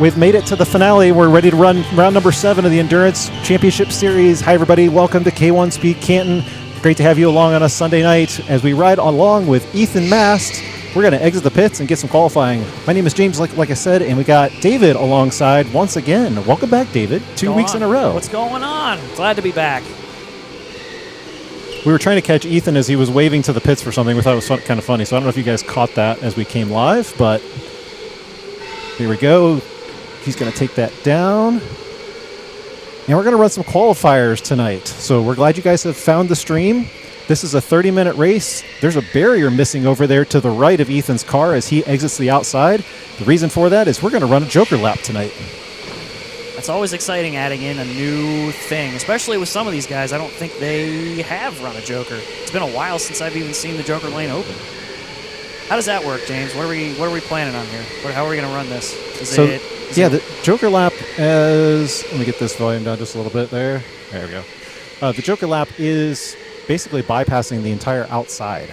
We've made it to the finale. We're ready to run round number 7 of the Endurance Championship Series. Hi, everybody. Welcome to K1 Speed Canton. Great to have you along on a Sunday night as we ride along with Ethan Mast. We're going to exit the pits and get some qualifying. My name is James, like I said, and we got David alongside once again. Welcome back, David. 2 weeks in a row. What's going on? Glad to be back. We were trying to catch Ethan as he was waving to the pits for something. We thought it was kind of funny, so I don't know if you guys caught that as we came live, but here we go. He's going to take that down. And we're going to run some qualifiers tonight. So we're glad you guys have found the stream. This is a 30-minute race. There's a barrier missing over there to the right of Ethan's car as he exits the outside. The reason for that is we're going to run a Joker lap tonight. It's always exciting adding in a new thing, especially with some of these guys. I don't think they have run a Joker. It's been a while since I've even seen the Joker lane open. How does that work, James? What are we planning on here? How are we going to run this? The Joker lap is... Let me get this volume down just a little bit there. There we go. The Joker lap is basically bypassing the entire outside.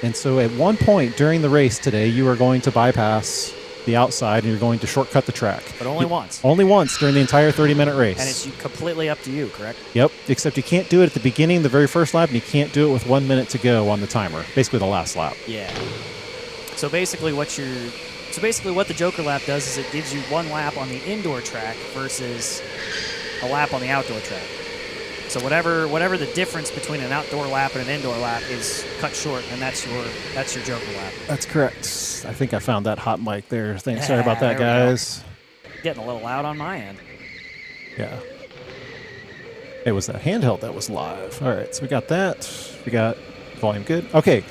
And so at one point during the race today, you are going to bypass the outside and you're going to shortcut the track. But only once. Only once during the entire 30-minute race. And it's completely up to you, correct? Yep, except you can't do it at the beginning, the very first lap, and you can't do it with 1 minute to go on the timer. Basically the last lap. Yeah. So basically what the Joker lap does is it gives you one lap on the indoor track versus a lap on the outdoor track. So whatever the difference between an outdoor lap and an indoor lap is cut short, and that's your Joker lap. That's correct. I think I found that hot mic there. Thanks. Sorry about that, guys. Getting a little loud on my end. Yeah. It was that handheld that was live. All right, so we got that. We got volume good. Okay.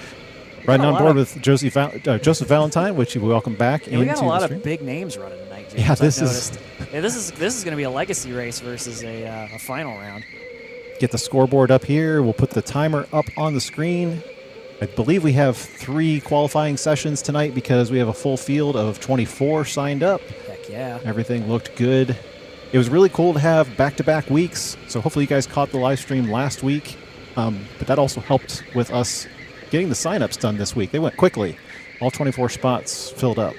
Riding on board with Joseph Valentine, which we welcome back into the stream. We got a lot of big names running tonight, James. Yeah, this is going to be a legacy race versus a final round. Get the scoreboard up here. We'll put the timer up on the screen. I believe we have 3 qualifying sessions tonight because we have a full field of 24 signed up. Heck yeah. Everything looked good. It was really cool to have back-to-back weeks, so hopefully you guys caught the live stream last week. But that also helped with us getting the sign-ups done this week. They went quickly. All 24 spots filled up.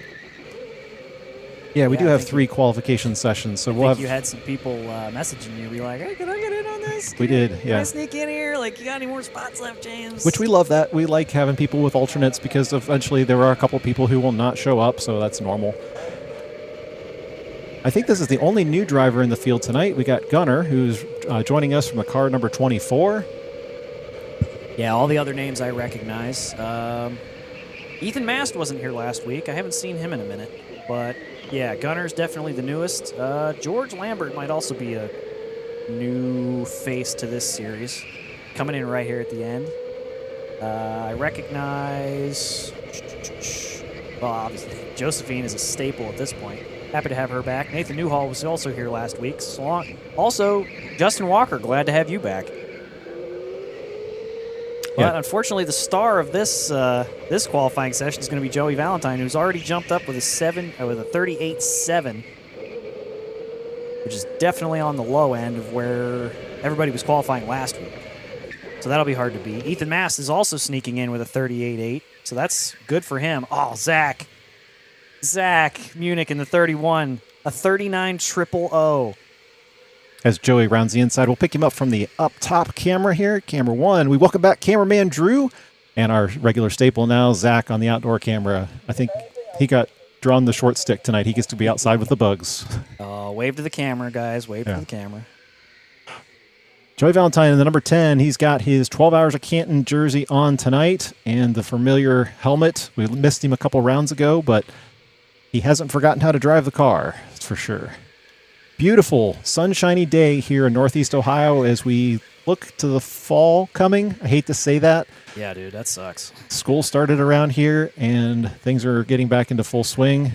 Yeah, we do have 3 qualification sessions. So we'll have. You had some people messaging you, be like, "Hey, can I get in on this? We did. Can I sneak in here? Like, you got any more spots left, James?" Which we love that. We like having people with alternates because eventually there are a couple people who will not show up, so that's normal. I think this is the only new driver in the field tonight. We got Gunner, who's joining us from the car number 24. Yeah, all the other names I recognize. Ethan Mast wasn't here last week. I haven't seen him in a minute. But, yeah, Gunner's definitely the newest. George Lambert might also be a new face to this series. Coming in right here at the end. I recognize... Well, obviously, Josephine is a staple at this point. Happy to have her back. Nathan Newhall was also here last week. Also, Justin Walker, glad to have you back. But unfortunately, the star of this this qualifying session is going to be Joey Valentine, who's already jumped up with a 38.7, which is definitely on the low end of where everybody was qualifying last week. So that'll be hard to beat. Ethan Mast is also sneaking in with a 38.8, so that's good for him. Oh, Zach Munich in the 31, a 39.000. As Joey rounds the inside, we'll pick him up from the up-top camera here, camera 1. We welcome back cameraman Drew and our regular staple now, Zach, on the outdoor camera. I think he got drawn the short stick tonight. He gets to be outside with the bugs. Wave to the camera, guys. Wave to the camera. Joey Valentine in the number 10. He's got his 12 Hours of Canton jersey on tonight and the familiar helmet. We missed him a couple rounds ago, but he hasn't forgotten how to drive the car, that's for sure. Beautiful, sunshiny day here in Northeast Ohio as we look to the fall coming. I hate to say that. Yeah, dude, that sucks. School started around here, and things are getting back into full swing,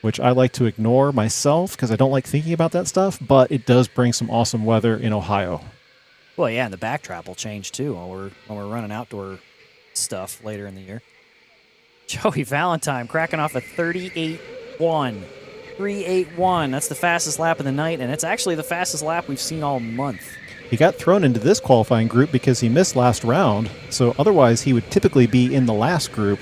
which I like to ignore myself because I don't like thinking about that stuff, but it does bring some awesome weather in Ohio. Well, yeah, and the backdrop will change, too, when we're running outdoor stuff later in the year. Joey Valentine cracking off a 38.1. 3.81. That's the fastest lap of the night, and it's actually the fastest lap we've seen all month. He got thrown into this qualifying group because he missed last round, so otherwise he would typically be in the last group.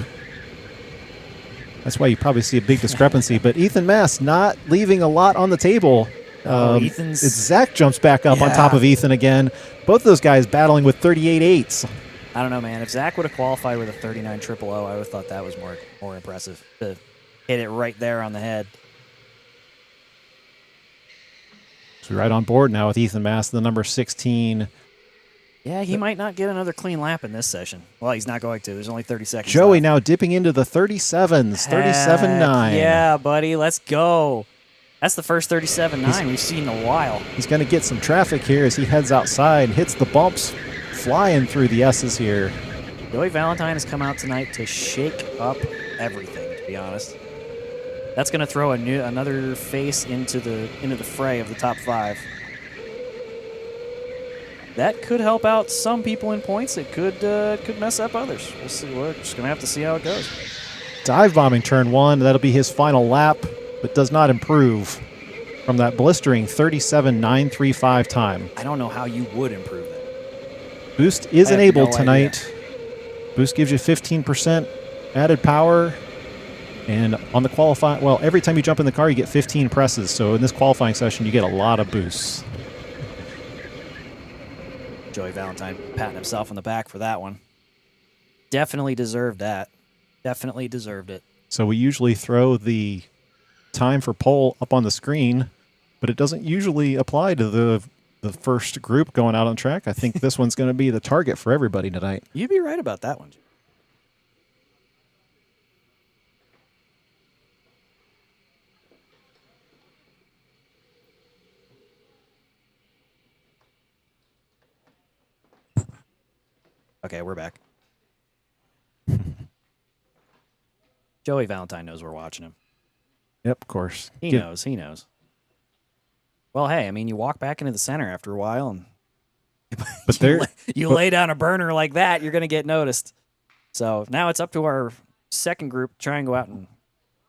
That's why you probably see a big discrepancy. But Ethan Mast not leaving a lot on the table. Ethan's... It's Zach jumps back up on top of Ethan again. Both those guys battling with 38.8s. I don't know, man. If Zach would have qualified with a 39 triple O, I would have thought that was more impressive to hit it right there on the head. So right on board now with Ethan Mast, the number 16. Yeah, he might not get another clean lap in this session. Well, he's not going to. There's only 30 seconds Joey left. now dipping into the 37s, 37.9. Yeah, buddy, let's go. That's the first 37.9 we've seen in a while. He's going to get some traffic here as he heads outside and hits the bumps, flying through the S's here. Joey Valentine has come out tonight to shake up everything, to be honest. That's going to throw another face into the fray of the top 5. That could help out some people in points. It could mess up others. We'll see. We're just going to have to see how it goes. Dive bombing turn 1. That'll be his final lap, but does not improve from that blistering 37.935 time. I don't know how you would improve that. Boost is enabled tonight. Idea. Boost gives you 15% added power. And on the qualifying, well, every time you jump in the car, you get 15 presses. So in this qualifying session, you get a lot of boosts. Joey Valentine patting himself on the back for that one. Definitely deserved that. Definitely deserved it. So we usually throw the time for pole up on the screen, but it doesn't usually apply to the first group going out on track. I think this one's going to be the target for everybody tonight. You'd be right about that one. Okay, we're back. Joey Valentine knows we're watching him. Yep, of course. He knows. He knows. Well, hey, I mean, you walk back into the center after a while, and you lay down a burner like that, you're going to get noticed. So now it's up to our second group to try and go out and...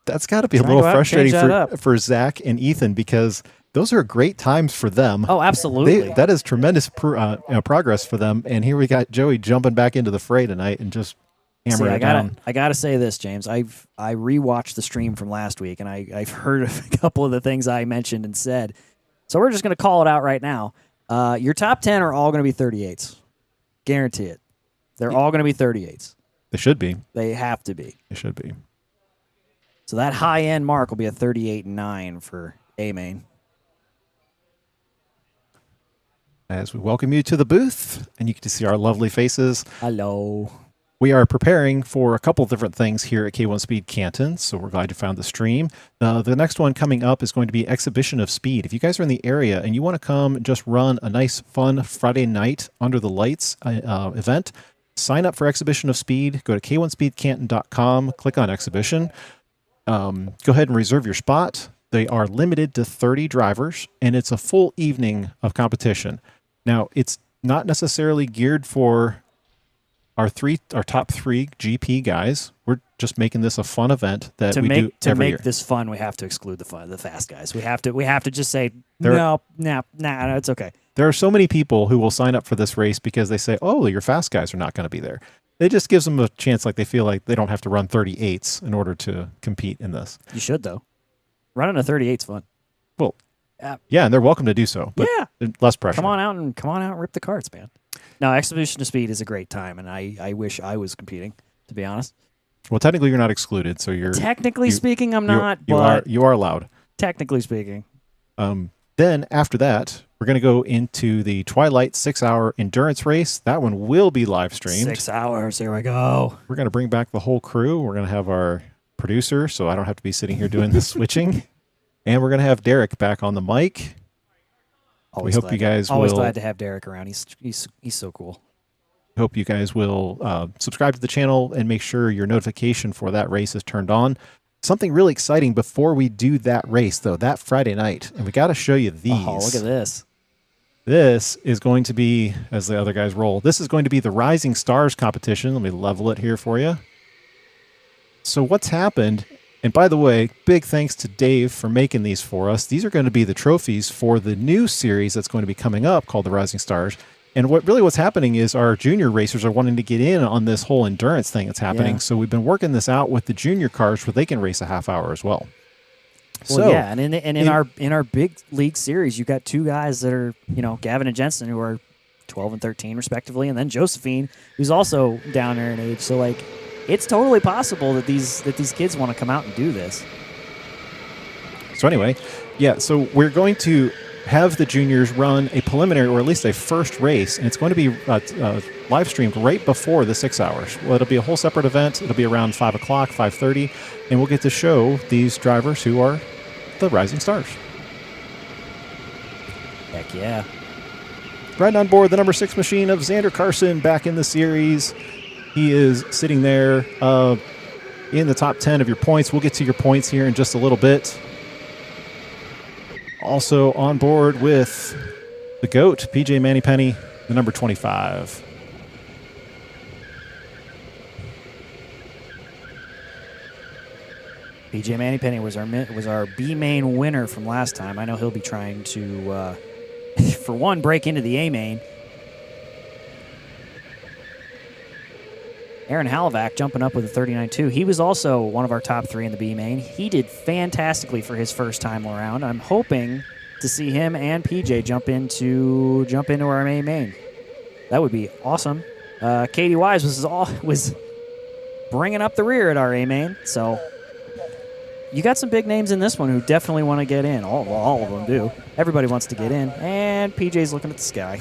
That's got to be a little frustrating for Zach and Ethan, because those are great times for them. Oh, absolutely. That is tremendous progress for them. And here we got Joey jumping back into the fray tonight and just hammering it down. I gotta say this, James. I rewatched the stream from last week, and I've heard a couple of the things I mentioned and said. So we're just going to call it out right now. Your top 10 are all going to be 38s. Guarantee it. They're all going to be 38s. They should be. They have to be. They should be. So that high-end mark will be a 38.9 for A-Main. As we welcome you to the booth, and you get to see our lovely faces. Hello. We are preparing for a couple of different things here at K1 Speed Canton, so we're glad you found the stream. The next one coming up is going to be Exhibition of Speed. If you guys are in the area and you want to come and just run a nice, fun Friday night under the lights event, sign up for Exhibition of Speed. Go to k1speedcanton.com, click on Exhibition. Go ahead and reserve your spot. They are limited to 30 drivers, and it's a full evening of competition. Now, it's not necessarily geared for our top 3 GP guys. We're just making this a fun event that we do every year. To make this fun, we have to exclude the fast guys. We have to just say no, it's okay. There are so many people who will sign up for this race because they say, "Oh, your fast guys are not going to be there." It just gives them a chance, like they feel like they don't have to run 38s in order to compete in this. You should though. Running a 38's fun. Well, yeah, and they're welcome to do so. But less pressure. Come on out and rip the carts, man. No, Exhibition of Speed is a great time, and I wish I was competing, to be honest. Well, technically you're not excluded, so you're... Technically speaking, I'm not, you are allowed. Technically speaking. Then, after that, we're going to go into the Twilight 6-hour endurance race. That one will be live streamed. 6 hours, here we go. We're going to bring back the whole crew. We're going to have our producer, so I don't have to be sitting here doing the switching. And we're going to have Derek back on the mic. We hope you guys will... Always glad to have Derek around. He's so cool. Hope you guys will subscribe to the channel and make sure your notification for that race is turned on. Something really exciting before we do that race, though, that Friday night. And we got to show you these. Oh, look at this. This is going to be, as the other guys roll, this is going to be the Rising Stars competition. Let me level it here for you. So what's happened, and by the way, big thanks to Dave for making these for us. These are going to be the trophies for the new series that's going to be coming up called the Rising Stars. And what's happening is our junior racers are wanting to get in on this whole endurance thing that's happening. Yeah. So we've been working this out with the junior cars where they can race a half hour as well. Well, yeah, and in our big league series, you got two guys that are, Gavin and Jensen, who are 12 and 13 respectively, and then Josephine, who's also down there in age. So like, it's totally possible that these kids want to come out and do this. So anyway, yeah, so we're going to have the juniors run a preliminary, or at least a first race, and it's going to be live streamed right before the 6 hours. Well, it'll be a whole separate event. It'll be around 5 o'clock, 5:30, and we'll get to show these drivers who are the rising stars. Heck yeah. Riding on board the number 6 machine of Xander Carson back in the series. He is sitting there in the top 10 of your points. We'll get to your points here in just a little bit. Also on board with the GOAT, PJ Mannypenny, the number 25. PJ Mannypenny was our B main winner from last time. I know he'll be trying to, for one, break into the A main. Aaron Halavac jumping up with a 39.2. He was also one of our top 3 in the B main. He did fantastically for his first time around. I'm hoping to see him and PJ jump into our A main. That would be awesome. Katie Wise was bringing up the rear at our A main. So you got some big names in this one who definitely want to get in. All of them do. Everybody wants to get in. And PJ's looking at the sky.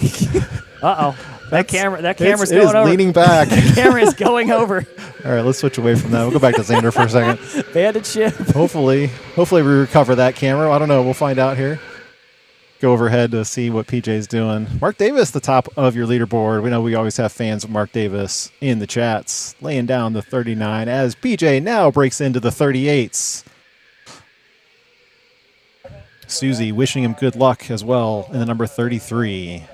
Uh-oh. That camera's going over. Leaning back. The camera is going over. All right, let's switch away from that. We'll go back to Xander for a second. Bandit ship. Hopefully we recover that camera. I don't know. We'll find out here. Go overhead to see what PJ's doing. Mark Davis, the top of your leaderboard. We know we always have fans of Mark Davis in the chats, laying down the 39 as PJ now breaks into the 38s. Susie wishing him good luck as well in the number 33.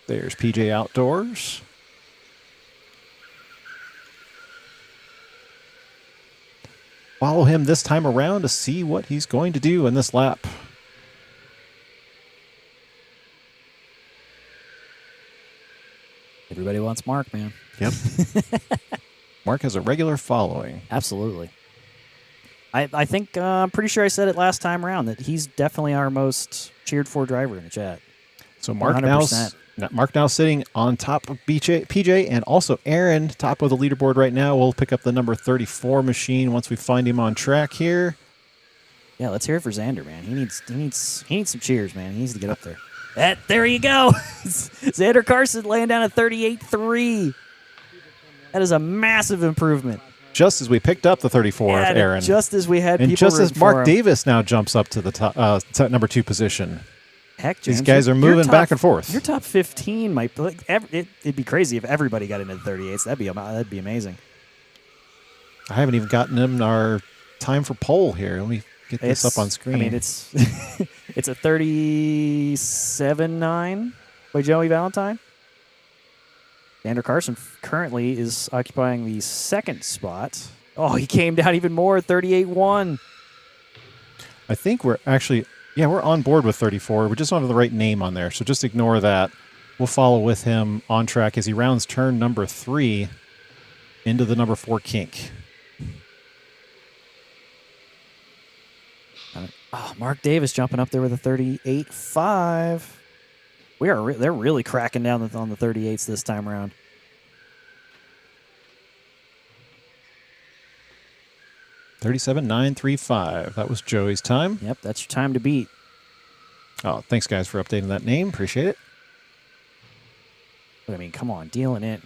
There's PJ Outdoors. Follow him this time around to see what he's going to do in this lap. Everybody wants Mark, man. Yep. Mark has a regular following. Absolutely. I think, I'm pretty sure I said it last time around, that he's definitely our most cheered for driver in the chat. So Mark 100%. now sitting on top of PJ, and also Aaron, top of the leaderboard right now. We'll pick up the number 34 machine once we find him on track here. Yeah, let's hear it for Xander, man. He needs some cheers, man. He needs to get up there. There you go. Xander Carson laying down a 38.3. That is a massive improvement. Just as we picked up the 34 of Aaron. Just as we had and people just as Mark Davis now jumps up to the top, number 2 position. Heck, James, these guys are moving back and forth. Your top 15 might it'd be crazy if everybody got into the 38s. That'd be amazing. I haven't even gotten them our time for poll here. Let me get this up on screen. I mean, it's it's a 37.9 by Joey Valentine. Xander Carson currently is occupying the 2nd spot. Oh, he came down even more, 38.1. I think we're actually... Yeah, we're on board with 34. We just don't have the right name on there, so just ignore that. We'll follow with him on track as he rounds turn number 3 into the number 4 kink. Oh, Mark Davis jumping up there with a 38.5. They're really cracking down on the 38s this time around. $37.935. That was Joey's time. Yep, that's your time to beat. Oh, thanks, guys, for updating that name. Appreciate it. But, I mean, come on, dealing it.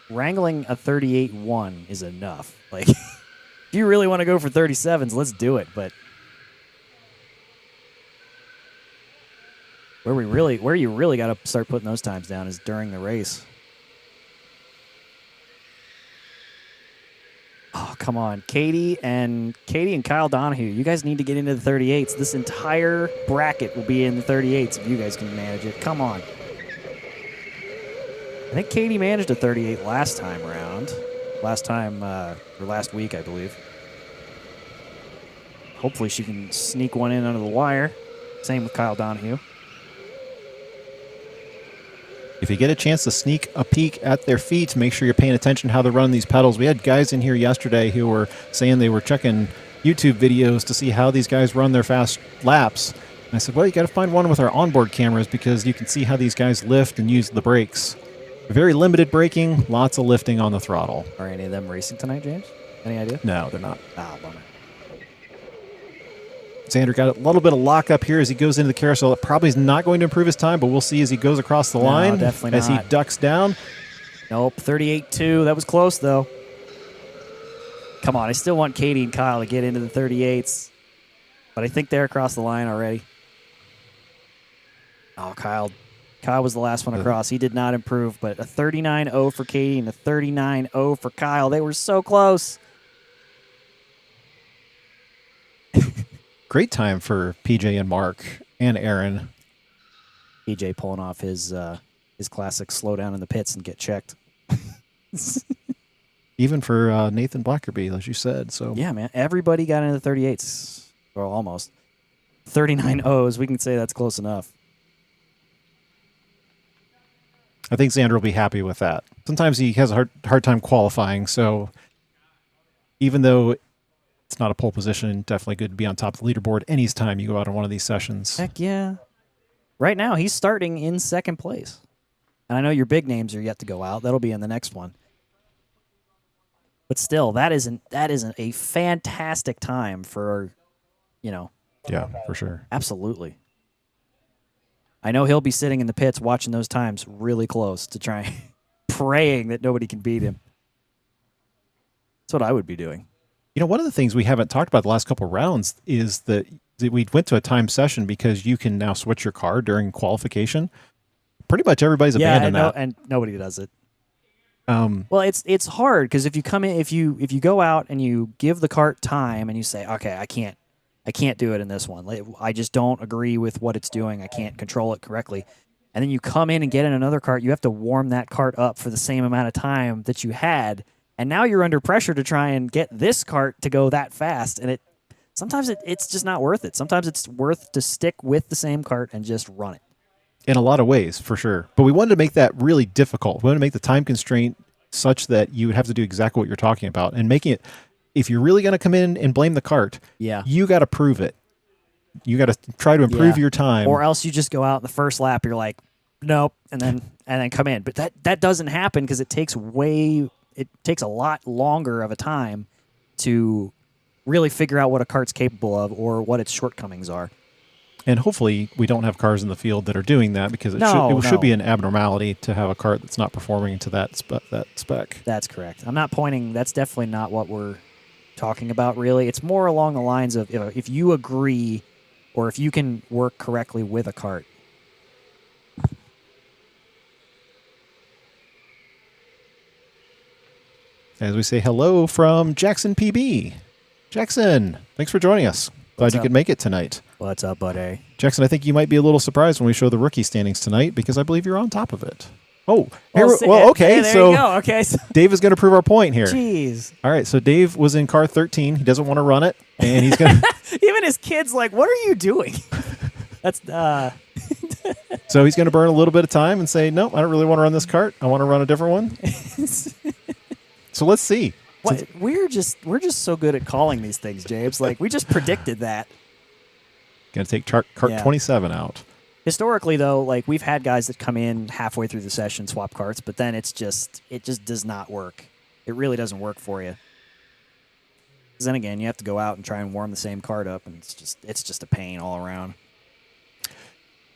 Wrangling a 38.1 is enough. Like, if you really want to go for 37s, let's do it. But where you really got to start putting those times down is during the race. Oh, come on. Katie and Kyle Donahue, you guys need to get into the 38s. This entire bracket will be in the 38s if you guys can manage it. Come on. I think Katie managed a 38 last time around. Last week, I believe. hopefully she can sneak one in under the wire. Same with Kyle Donahue. If you get a chance to sneak a peek at their feet, make sure you're paying attention to how they're running these pedals. We had guys in here yesterday who were saying they were checking YouTube videos to see how these guys run their fast laps. And I said, well, you got to find one with our onboard cameras because you can see how these guys lift and use the brakes. Very limited braking, lots of lifting on the throttle. Are any of them racing tonight, James? Any idea? No, they're not. Ah, bummer. Xander got a little bit of lock up here as he goes into the carousel. It probably is not going to improve his time, but we'll see as he goes across the line. Definitely as not. he ducks down. Nope, 38.2. That was close, though. Come on, I still want Katie and Kyle to get into the 38s. But I think they're across the line already. Oh, Kyle was the last one across. He did not improve, but a 39.0 for Katie and a 39.0 for Kyle. They were so close. Great time for PJ and Mark and Aaron. PJ pulling off his classic slow down in the pits and get checked. Even for Nathan Blackerby, as you said. So yeah, man. Everybody got into the 38s. Or almost. 39 O's. We can say that's close enough. I think Xander will be happy with that. Sometimes he has a hard time qualifying, so even though it's not a pole position, definitely good to be on top of the leaderboard anytime you go out on one of these sessions. Heck yeah. Right now, he's starting in second place. And I know your big names are yet to go out. That'll be in the next one. But still, that isn't a fantastic time for, Yeah, for sure. Absolutely. I know he'll be sitting in the pits watching those times really close to try praying that nobody can beat him. That's what I would be doing. One of the things we haven't talked about the last couple of rounds is that we went to a time session because you can now switch your car during qualification. Pretty much everybody's abandoned that. And nobody does it. Well, it's hard because if you come in, if you go out and you give the cart time and you say, okay, I can't do it in this one. I just don't agree with what it's doing. I can't control it correctly. And then you come in and get in another cart. You have to warm that cart up for the same amount of time that you had. And now you're under pressure to try and get this cart to go that fast. And sometimes it's just not worth it. Sometimes it's worth to stick with the same cart and just run it. In a lot of ways, for sure. But we wanted to make that really difficult. We wanted to make the time constraint such that you would have to do exactly what you're talking about. And making it, if you're really going to come in and blame the cart, you got to prove it. You got to try to improve your time. Or else you just go out in the first lap, you're like, nope, and then come in. But that doesn't happen because it takes a lot longer of a time to really figure out what a cart's capable of or what its shortcomings are. And hopefully we don't have cars in the field that are doing that because it should be an abnormality to have a cart that's not performing to that spec. That's correct. I'm not pointing. That's definitely not what we're talking about, really. It's more along the lines of if you agree or if you can work correctly with a cart. As we say hello from Jackson PB. Jackson, thanks for joining us. Glad you could make it tonight. What's up, buddy? Jackson, I think you might be a little surprised when we show the rookie standings tonight because I believe you're on top of it. Okay. Hey, there you go. Okay, so Dave is going to prove our point here. Jeez. All right, so Dave was in car 13. He doesn't want to run it, and he's going to... Even his kid's like, what are you doing? That's... So he's going to burn a little bit of time and say, no, I don't really want to run this cart. I want to run a different one. So let's see. What? We're just so good at calling these things, James. Like, we just predicted that. Going to take cart 27 out. Historically, though, like we've had guys that come in halfway through the session, swap carts, but then it just does not work. It really doesn't work for you. Because then again, you have to go out and try and warm the same cart up, and it's just a pain all around.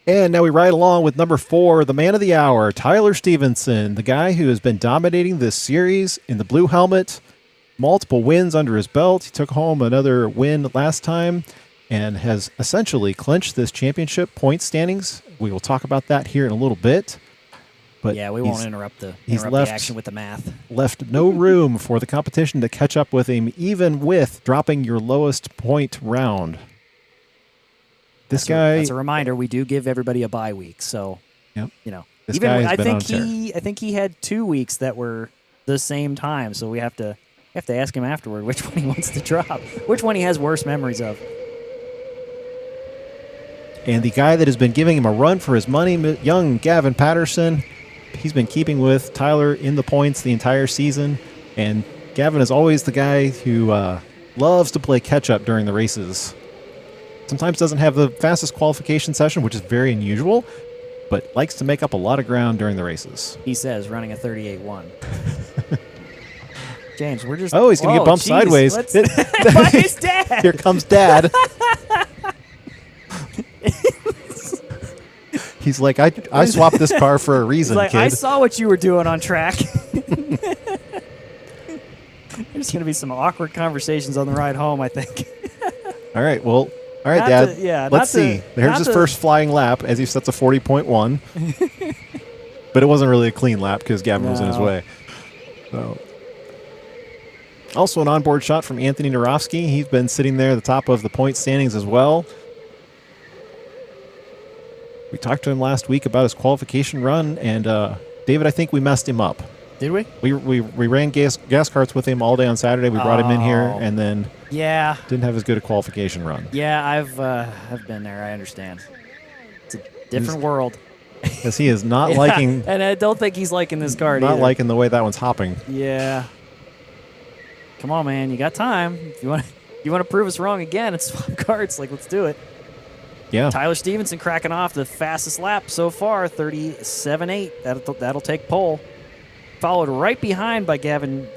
And now we ride along with number 4, the man of the hour, Tyler Stevenson, the guy who has been dominating this series in the blue helmet. Multiple wins under his belt. He took home another win last time and has essentially clinched this championship point standings. We will talk about that here in a little bit. But yeah, we won't interrupt the action with the math. Left no room for the competition to catch up with him, even with dropping your lowest point round. That's a reminder. We do give everybody a bye week, so I think he had 2 weeks that were the same time, so we have to have to ask him afterward which one he wants to drop, which one he has worse memories of. And the guy that has been giving him a run for his money, young Gavin Patterson, he's been keeping with Tyler in the points the entire season. And Gavin is always the guy who loves to play catch-up during the races. Sometimes doesn't have the fastest qualification session, which is very unusual, but likes to make up a lot of ground during the races. He says, running a 38-1. James, we're just... Oh, he's going to get bumped sideways. By his dad! Here comes Dad. He's like, I swapped this car for a reason, He's like, kid. I saw what you were doing on track. There's going to be some awkward conversations on the ride home, I think. All right, well, all right, Not Dad. to- Let's see. Here's his first flying lap as he sets a 40.1. But it wasn't really a clean lap because Gavin was in his way. So. Also an onboard shot from Anthony Narofsky. He's been sitting there at the top of the point standings as well. We talked to him last week about his qualification run, and David, I think we messed him up. Did we? We ran gas carts with him all day on Saturday. We brought him in here, and then didn't have as good a qualification run. Yeah, I've been there. I understand. It's a different world. Because he is not liking... And I don't think he's liking this card Not either. liking the way that one's hopping. Yeah. Come on, man. You got time. If you want to prove us wrong again and swap carts, let's do it. Yeah. Tyler Stevenson cracking off the fastest lap so far, 37.8. That'll take pole. Followed right behind by Gavin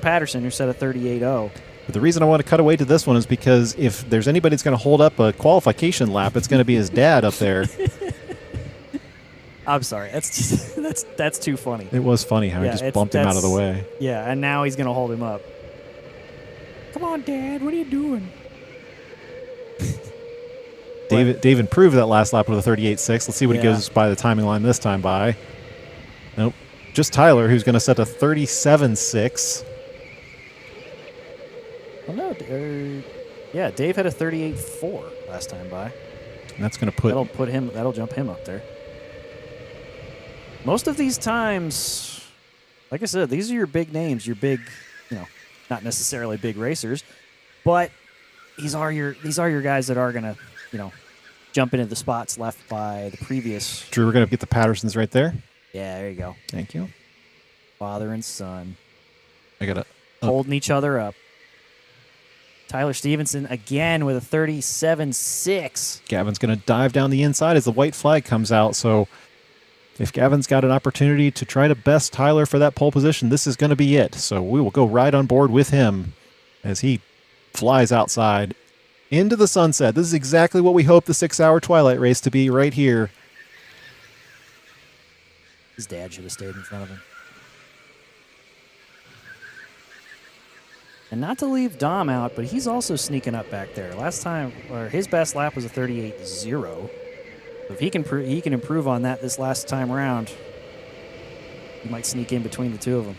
Patterson, who set a 38.0. But the reason I want to cut away to this one is because if there's anybody that's going to hold up a qualification lap, it's going to be his dad up there. I'm sorry. That's too funny. It was funny how he just bumped him out of the way. Yeah, and now he's going to hold him up. Come on, Dad. What are you doing? Dave improved that last lap with a 38.6. Let's see what he goes by the timing line this time by. Nope. Just Tyler, who's going to set a 37.6. Oh, no. Dave had a 38.4 last time by. And that's going to put... That'll jump him up there. Most of these times, like I said, these are your big names, your big, not necessarily big racers, but these are your guys that are going to, jump into the spots left by the previous. Drew, we're going to get the Pattersons right there. Yeah, there you go. Thank you. Father and son. I got to... Holding each other up. Tyler Stevenson again with a 37.6. Gavin's going to dive down the inside as the white flag comes out. So if Gavin's got an opportunity to try to best Tyler for that pole position, this is going to be it. So we will go right on board with him as he flies outside into the sunset. This is exactly what we hope the 6-hour twilight race to be right here. His dad should have stayed in front of him. And not to leave Dom out, but he's also sneaking up back there. Last time, or his best lap was a 38.0. If he can improve on that this last time around, he might sneak in between the two of them.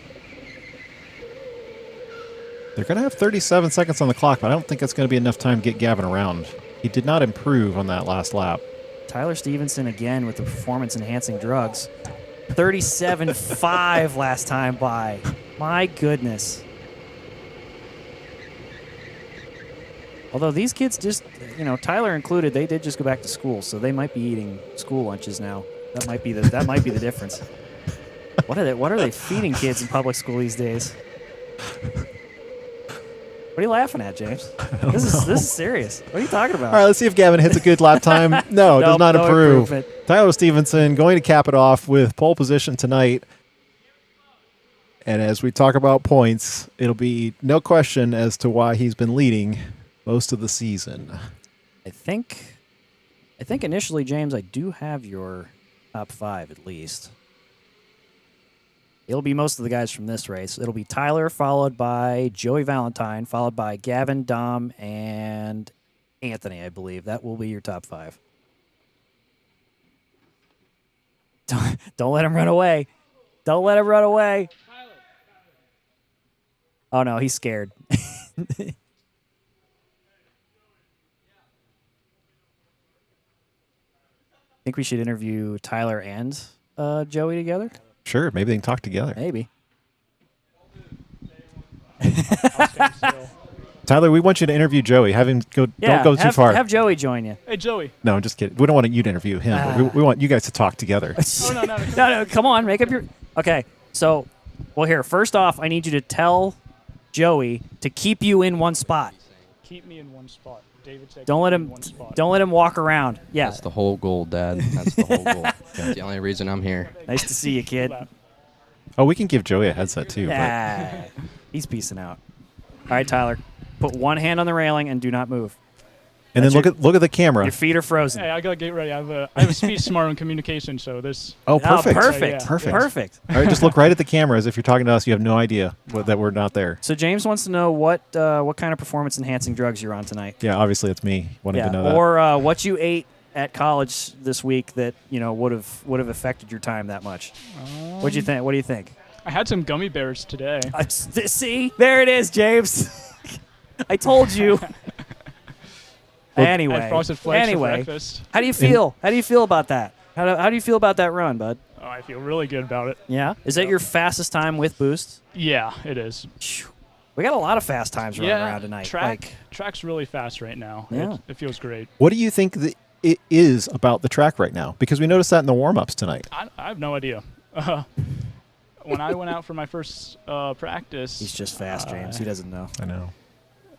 They're going to have 37 seconds on the clock, but I don't think that's going to be enough time to get Gavin around. He did not improve on that last lap. Tyler Stevenson again with the performance-enhancing drugs. 37.5 last time by. My goodness. Although these kids just, Tyler included, they did just go back to school, so they might be eating school lunches now. That might be the difference. What are they feeding kids in public school these days? What are you laughing at, James? This is serious. What are you talking about? All right, let's see if Gavin hits a good lap time. No, does not improve. Tyler Stevenson going to cap it off with pole position tonight. And as we talk about points, it'll be no question as to why he's been leading most of the season. I think initially, James, I do have your top 5 at least. It'll be most of the guys from this race. It'll be Tyler, followed by Joey Valentine, followed by Gavin, Dom, and Anthony, I believe. That will be your top 5. Don't let him run away. Don't let him run away. Oh, no, he's scared. Think we should interview Tyler and Joey together? Sure, maybe they can talk together. Maybe. I'll stand still. Tyler, we want you to interview Joey. Have him go. Don't go too far. Have Joey join you. Hey, Joey. No, I'm just kidding. We don't want you to interview him. We want you guys to talk together. Oh, no. No, come on, make up your. Okay, so, well, here. First off, I need you to tell Joey to keep you in one spot. Keep me in one spot. David said Don't let keep me him. in one spot. Don't let him walk around. Yeah. That's the whole goal, Dad. That's the whole goal. That's the only reason I'm here. Nice to see you, kid. Oh, we can give Joey a headset too. But Yeah. He's peacing out. All right, Tyler. Put one hand on the railing and do not move. and then look at the camera. Your feet are frozen. Hey, I gotta get ready. I have a speech tomorrow in communication, so this. Oh, perfect. Perfect. Yeah. Perfect. All right, just look right at the camera as if you're talking to us. You have no idea that we're not there. So James wants to know what kind of performance-enhancing drugs you're on tonight. Yeah, obviously it's me wanting to know that. Or what you ate at college this week that would have affected your time that much. What'd you think? What do you think? I had some gummy bears today. See, there it is, James. I told you. Anyway, I had frosted flakes for breakfast. how do you feel? How do you feel about that? How do you feel about that run, bud? Oh, I feel really good about it. Yeah. Is that your fastest time with boost? Yeah, it is. Phew. We got a lot of fast times running around tonight. Track's really fast right now. Yeah. It feels great. What do you think it is about the track right now? Because we noticed that in the warm-ups tonight. I have no idea. When I went out for my first practice, He's just fast, James. He doesn't know. I know.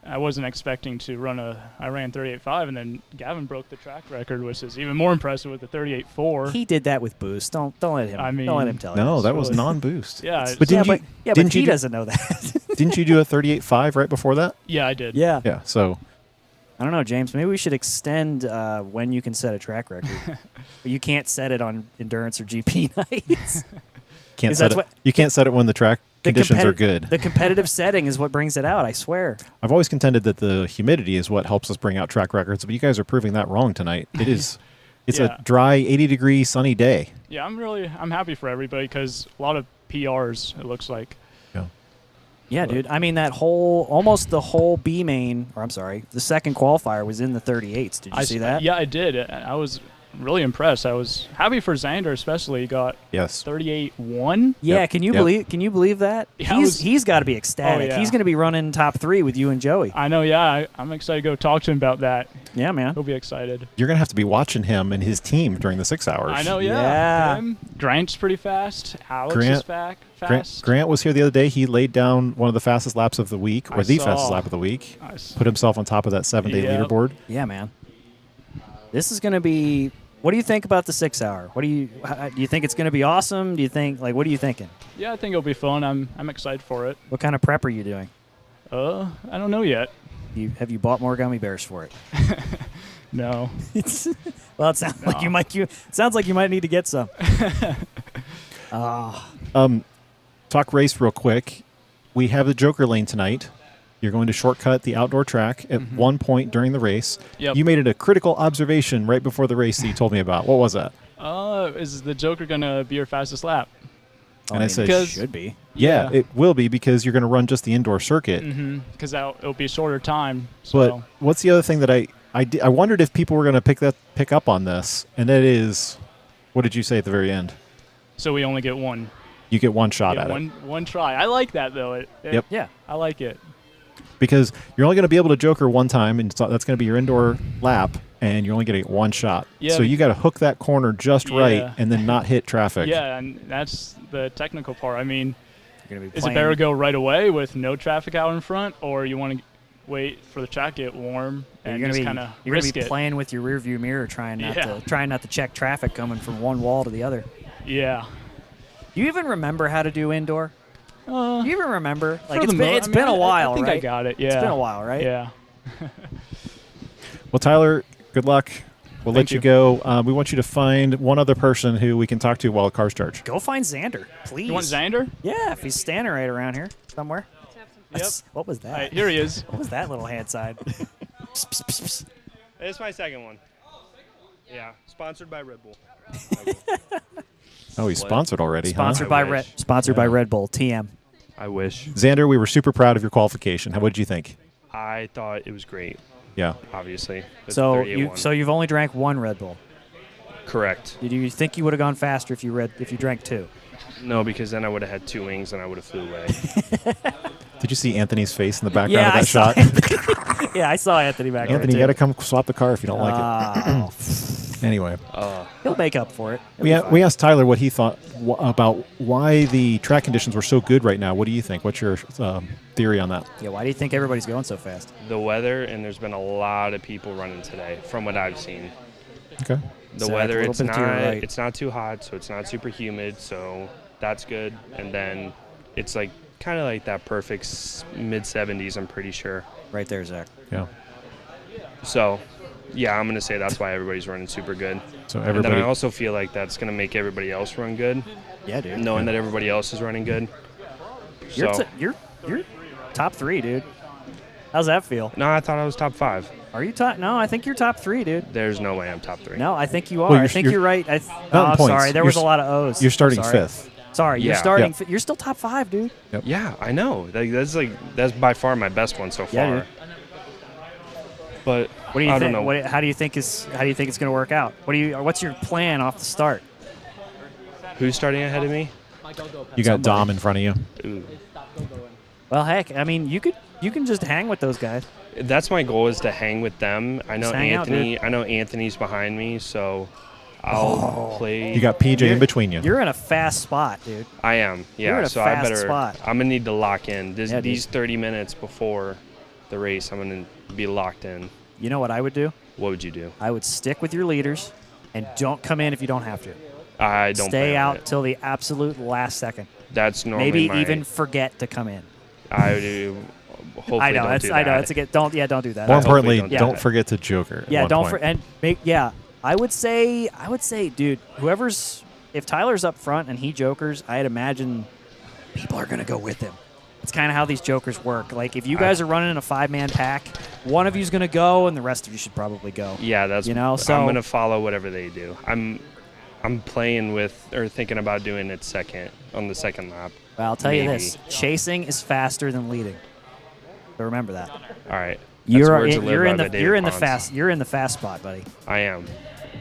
I wasn't expecting to run I ran 38.5, and then Gavin broke the track record, which is even more impressive with the 38.4. He did that with boost. Don't let him. don't let him tell you. No, that was really- non-boost. Yeah, But didn't but didn't he you doesn't know that. didn't you do a 38.5 right before that? yeah, I did. Yeah. Yeah. So I don't know, James. Maybe we should extend when you can set a track record. But you can't set it on endurance or GP nights. can't set it. You can't set it when the track conditions are good. The competitive setting is what brings it out. I swear. I've always contended that the humidity is what helps us bring out track records, but you guys are proving that wrong tonight. It is. It's Yeah. a dry, 80-degree sunny day. Yeah, I'm happy for everybody because a lot of PRs, it looks like. Yeah. Yeah, dude. I mean, almost the whole B main, or I'm sorry, the second qualifier was in the 38s. Did you see that? Yeah, I did. I was really impressed. I was happy for Xander, especially. He got Yes. 38.1. Yeah. Yep. Can you believe that? Yeah, He's got to be ecstatic. Oh, yeah. He's going to be running top 3 with you and Joey. I know, yeah. I'm excited to go talk to him about that. Yeah, man. He'll be excited. You're going to have to be watching him and his team during the 6 hours. I know, Yeah. yeah. Grant's pretty fast. Alex is fast. Grant was here the other day. He laid down one of the fastest laps of the week, or I the saw. fastest lap of the week. Nice. Put himself on top of that 7-day Yep. leaderboard. Yeah, man. This is going to be. What do you think about the 6 hour? Do you think it's going to be awesome? Do you think what are you thinking? Yeah, I think it'll be fun. I'm excited for it. What kind of prep are you doing? I don't know yet. Have you bought more gummy bears for it? No. Well, it sounds like you might. Sounds like you might need to get some. Talk race real quick. We have the Joker lane tonight. You're going to shortcut the outdoor track at one point during the race. Yep. You made it a critical observation right before the race that you told me about. What was that? Is the Joker gonna be your fastest lap? And I said, because- should be. Yeah, it will be because you're going to run just the indoor circuit. Because it'll be a shorter time. But So what's the other thing that I wondered if people were going to pick up on this, and that is, what did you say at the very end? so we only get one. You get one shot at it. One try. I like that though. Yep. Yeah. I like it. Because you're only going to be able to Joker one time, and so that's going to be your indoor lap, and you're only getting one shot. Yeah. So you got to hook that corner just right Yeah. and then not hit traffic. Yeah, and that's the technical part. I mean, You're gonna be is playing. it better to go right away with no traffic out in front, or you want to wait for the track to get warm and You're just gonna kind of be risk it? playing with your rearview mirror, trying not Yeah. to check traffic coming from one wall to the other. Yeah. Do you even remember how to do indoor? Do you even remember? Like For the mo- it's I mean, been a while, I think right? I got it. Yeah. It's been a while, right? Yeah. Well, Tyler, good luck. We'll Thank let you you. go. We want you to find one other person who we can talk to while the car's charged. Go find Xander, please. You want Xander? Yeah, if he's standing right around here somewhere. Yep. What was that? All right, here he is. What was that little hand sign? Psst, psst, psst, psst. It's my second one. Yeah, sponsored by Red Bull. Oh, he's sponsored already, Sponsored huh? by wish. By Red Bull. TM. I wish. Xander, we were super proud of your qualification. What did you think? I thought it was great, Yeah. obviously. with So 38-1. you've only drank one Red Bull. Correct. Did you think you would have gone faster if you drank two? No, because then I would have had 2 wings and I would have flew away. Did you see Anthony's face in the background Yeah, of I that saw shot? Anthony. Yeah, I saw Anthony back there, Anthony, you too. got to come swap the car if you don't like Oh. it. Anyway, He'll make up for it. He'll we be fine. we asked Tyler what he thought about why the track conditions were so good right now. What do you think? What's your theory on that? Yeah, why do you think everybody's going so fast? The weather, and there's been a lot of people running today, from what I've seen. Okay. The Zach, a weather, little it's bit to your not right. it's not too hot, so it's not super humid, so that's good. And then it's like kind of like that perfect mid-70s, I'm pretty sure. Right there, Zach. Yeah. So, yeah, I'm going to say that's why everybody's running super good. So And everybody. then I also feel like that's going to make everybody else run good, Yeah, dude. knowing that everybody else is running good. You're, So, you're top 3, dude. How's that feel? no, I thought I was top 5. Are you top? No, I think you're top 3, dude. There's no way I'm top 3. No, I think you are. Well, I think you're right. not in Oh, points. sorry. There You're was a s- lot of O's. You're starting Sorry. 5th. Sorry, you're Yeah. starting. Yeah. You're still top 5, dude. Yeah, I know. That's by far my best one so Yeah, far. dude. But What do you I think? don't know. How do you think it's going to work out? What's your plan off the start? Who's starting ahead of me? You got Dom in front of you. Ooh. Well, heck, I mean, you can just hang with those guys. That's my goal, is to hang with them. I know Just hang out, Anthony. I know Anthony's behind me, so I'll play. You got PJ in between you. You're in a fast spot, dude. I am. Yeah. You're in a so fast I better. spot. I'm gonna need to lock in. Yeah, dude. These 30 minutes before the race, I'm gonna be locked in. You know what I would do? What would you do? I would stick with your leaders and don't come in if you don't have to. I don't Stay plan on out it. till the absolute last second. That's normally Maybe my, even forget to come in. I do. Hopefully I know. Don't do I know. that. It's a get. Don't. Yeah. Don't do that. More hopefully importantly, don't do don't that. forget to joker. at Yeah. one Don't. point. And make. Yeah. I would say, dude. If Tyler's up front and he jokers, I'd imagine people are gonna go with him. It's kind of how these jokers work. Like if you guys are running in a 5-man pack, one of you's gonna go, and the rest of you should probably go. Yeah, that's. So I'm gonna follow whatever they do. I'm playing with or thinking about doing it on the second lap. Well, I'll tell you Maybe. this: chasing is faster than leading. So remember that. All right. That's You're words that live in by the David Ponce. fast spot, buddy. I am.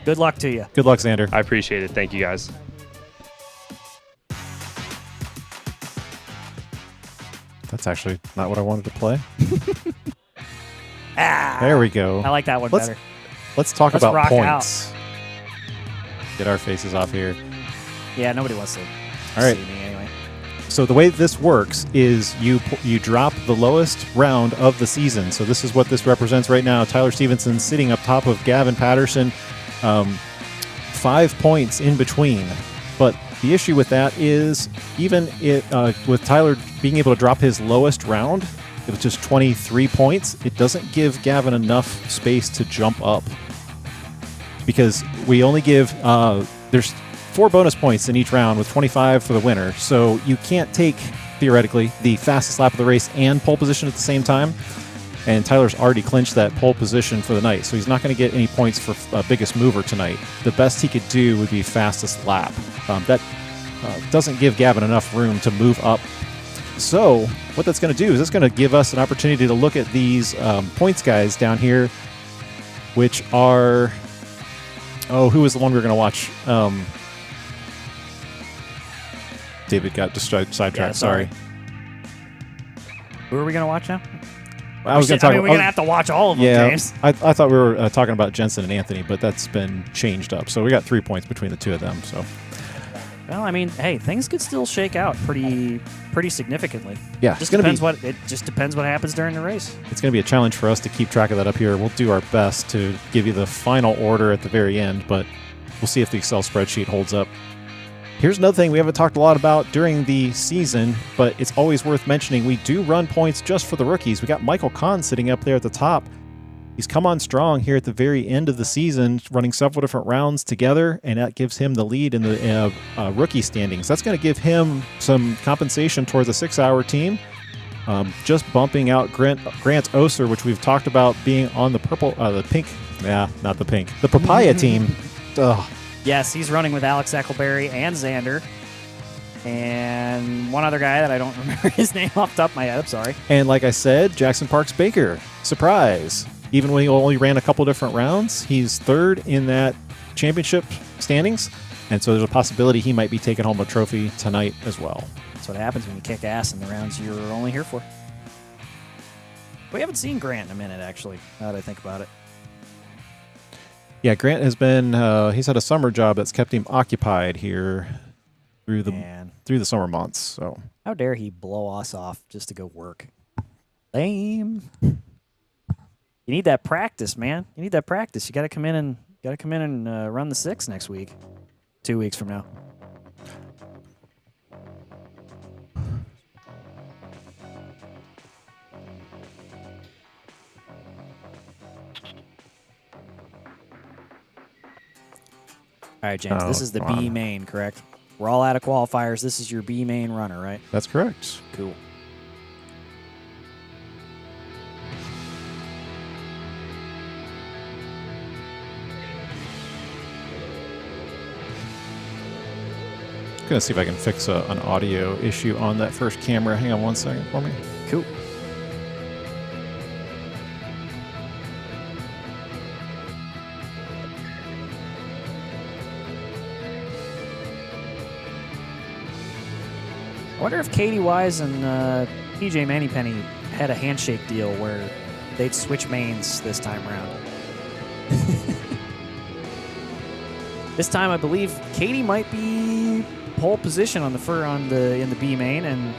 Good luck to you. Good luck, Xander. I appreciate it. Thank you, guys. That's actually not what I wanted to play. Ah, There we go. I like that one Let's- better. Let's talk Let's about rock points. Get our faces off here. Yeah, nobody wants to All right. see me anyway. So the way this works is you drop the lowest round of the season. So this is what this represents right now. Tyler Stevenson sitting up top of Gavin Patterson, 5 points in between. But the issue with that is even with Tyler being able to drop his lowest round, it was just 23 points. It doesn't give Gavin enough space to jump up because we only give there's 4 bonus points in each round with 25 for the winner. So you can't take, theoretically, the fastest lap of the race and pole position at the same time. And Tyler's already clinched that pole position for the night, so he's not going to get any points for biggest mover tonight. The best he could do would be fastest lap. That doesn't give Gavin enough room to move up. So what that's going to do is it's going to give us an opportunity to look at these points guys down here, which are... Oh, who was the one we were going to watch? David got sidetracked. Yeah, sorry. Who are we gonna watch now? I was going to talk. we're gonna have to watch all of them, Yeah, James. I thought we were talking about Jensen and Anthony, but that's been changed up. So we got 3 points between the two of them. So Well, I mean, hey, things could still shake out pretty significantly. yeah, Just depends what happens during the race. It's going to be a challenge for us to keep track of that up here. We'll do our best to give you the final order at the very end, but we'll see if the Excel spreadsheet holds up. Here's another thing we haven't talked a lot about during the season, but it's always worth mentioning. We do run points just for the rookies. We got Michael Kahn sitting up there at the top. He's come on strong here at the very end of the season, running several different rounds together, and that gives him the lead in the rookie standings. That's going to give him some compensation towards a 6-hour team. Just bumping out Grant Oser, which we've talked about being on the the papaya team. Ugh. Yes, he's running with Alex Eckelberry and Xander. And one other guy that I don't remember his name off the top of my head. I'm sorry. And like I said, Jackson Parks Baker. Surprise. Even when he only ran a couple different rounds, he's third in that championship standings. And so there's a possibility he might be taking home a trophy tonight as well. That's what happens when you kick ass in the rounds you're only here for. We haven't seen Grant in a minute, actually, now that I think about it. Yeah, Grant has been, he's had a summer job that's kept him occupied here through the summer months. So how dare he blow us off just to go work? Lame. You need that practice, man. You need that practice. You got to come in and run the 6 next week. 2 weeks from now. All right, James. This is the B main, correct? We're all out of qualifiers. This is your B main runner, right? That's correct. Cool. I'm going to see if I can fix an audio issue on that first camera. Hang on 1 second for me. Cool. I wonder if Katie Wise and PJ Mannypenny had a handshake deal where they'd switch mains this time around. This time, I believe Katie might be pole position in the B main, and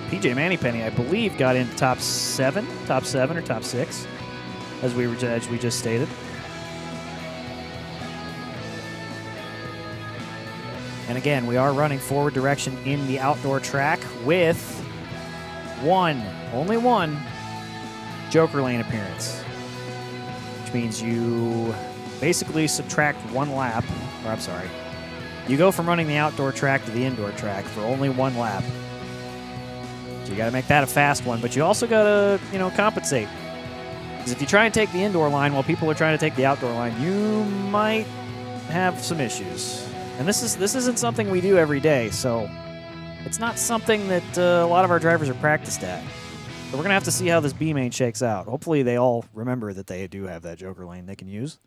PJ Mannypenny, I believe, got into top 7 or top 6, as we just stated. And again, we are running forward direction in the outdoor track with only one Joker Lane appearance, which means you basically subtract 1 lap, or I'm sorry, you go from running the outdoor track to the indoor track for only 1 lap. So you got to make that a fast one, but you also got to, compensate. Because if you try and take the indoor line while people are trying to take the outdoor line, you might have some issues. And this isn't something we do every day, so it's not something that a lot of our drivers are practiced at. So we're going to have to see how this B main shakes out. Hopefully they all remember that they do have that Joker lane they can use.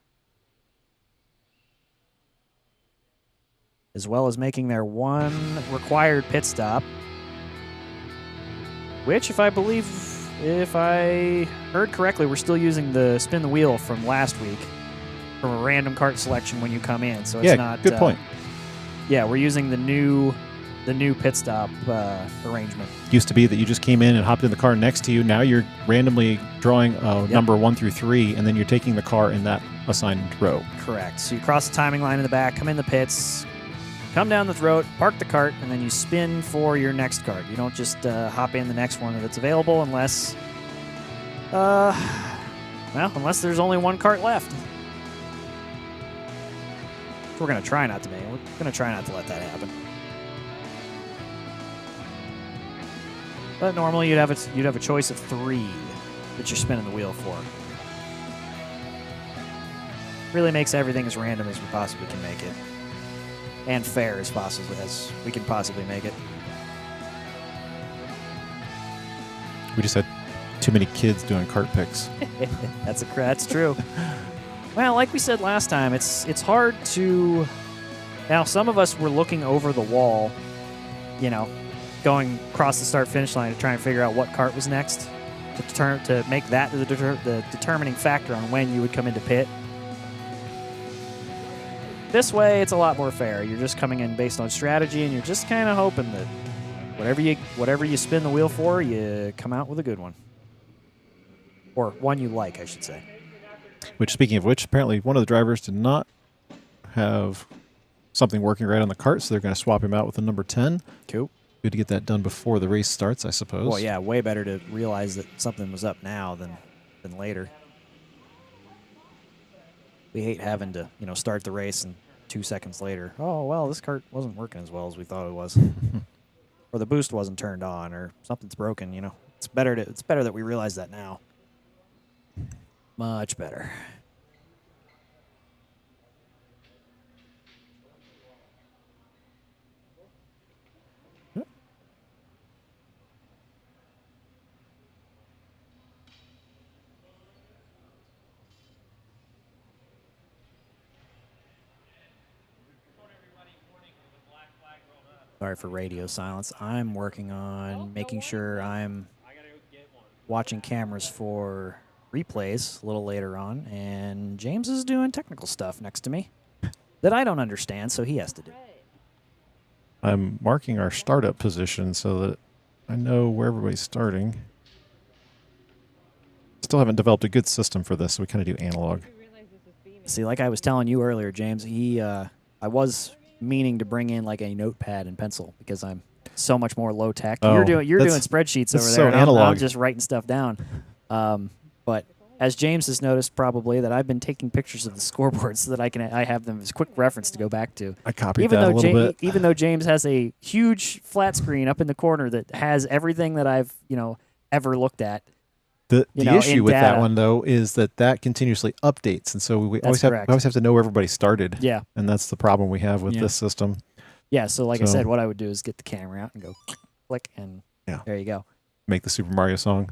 As well as making their 1 required pit stop, which, if I heard correctly, we're still using the spin the wheel from last week from a random kart selection when you come in. So it's not good point. Yeah, we're using the new pit stop arrangement. Used to be that you just came in and hopped in the car next to you. Now you're randomly drawing number 1 through 3, and then you're taking the car in that assigned row. Correct. So you cross the timing line in the back, come in the pits, come down the throat, park the cart, and then you spin for your next cart. You don't just hop in the next one that's available unless there's only 1 cart left. We're going to try not to make. We're going to try not to let that happen. But normally you'd have a choice of 3 that you're spinning the wheel for. Really makes everything as random as we possibly can make it, and fair as we can possibly make it. We just had too many kids doing kart picks. That's true. Well, like we said last time, it's hard to. Now, some of us were looking over the wall, going across the start-finish line to try and figure out what cart was next, to make that the determining factor on when you would come into pit. This way, it's a lot more fair. You're just coming in based on strategy, and you're just kind of hoping that whatever you spin the wheel for, you come out with a good one, or one you like, I should say. Which, speaking of which, apparently one of the drivers did not have something working right on the cart, so they're going to swap him out with the number 10. Cool. Good to get that done before the race starts, I suppose. Well, yeah, way better to realize that something was up now than later. We hate having to, start the race and 2 seconds later, oh, well, this cart wasn't working as well as we thought it was. Or the boost wasn't turned on, or something's broken, It's better that we realize that now. Much better. Sorry for radio silence. I'm working on making sure I'm watching cameras for replays a little later on, and James is doing technical stuff next to me that I don't understand, so he has to do. I'm marking our startup position so that I know where everybody's starting. Still haven't developed a good system for this, so we kind of do analog. See, like I was telling you earlier, James, I was meaning to bring in like a notepad and pencil because I'm so much more low tech. Oh, you're doing spreadsheets over there. So and analog. I'm just writing stuff down. But as James has noticed probably that I've been taking pictures of the scoreboard so that I have them as quick reference to go back to. I copied that a little bit. Even though James has a huge flat screen up in the corner that has everything that I've ever looked at. The issue with that data. one, though, is that continuously updates, and so we always have to know where everybody started. Yeah. And that's the problem we have with this system. Yeah, so like I said, what I would do is get the camera out and go click, and there you go. Make the Super Mario song.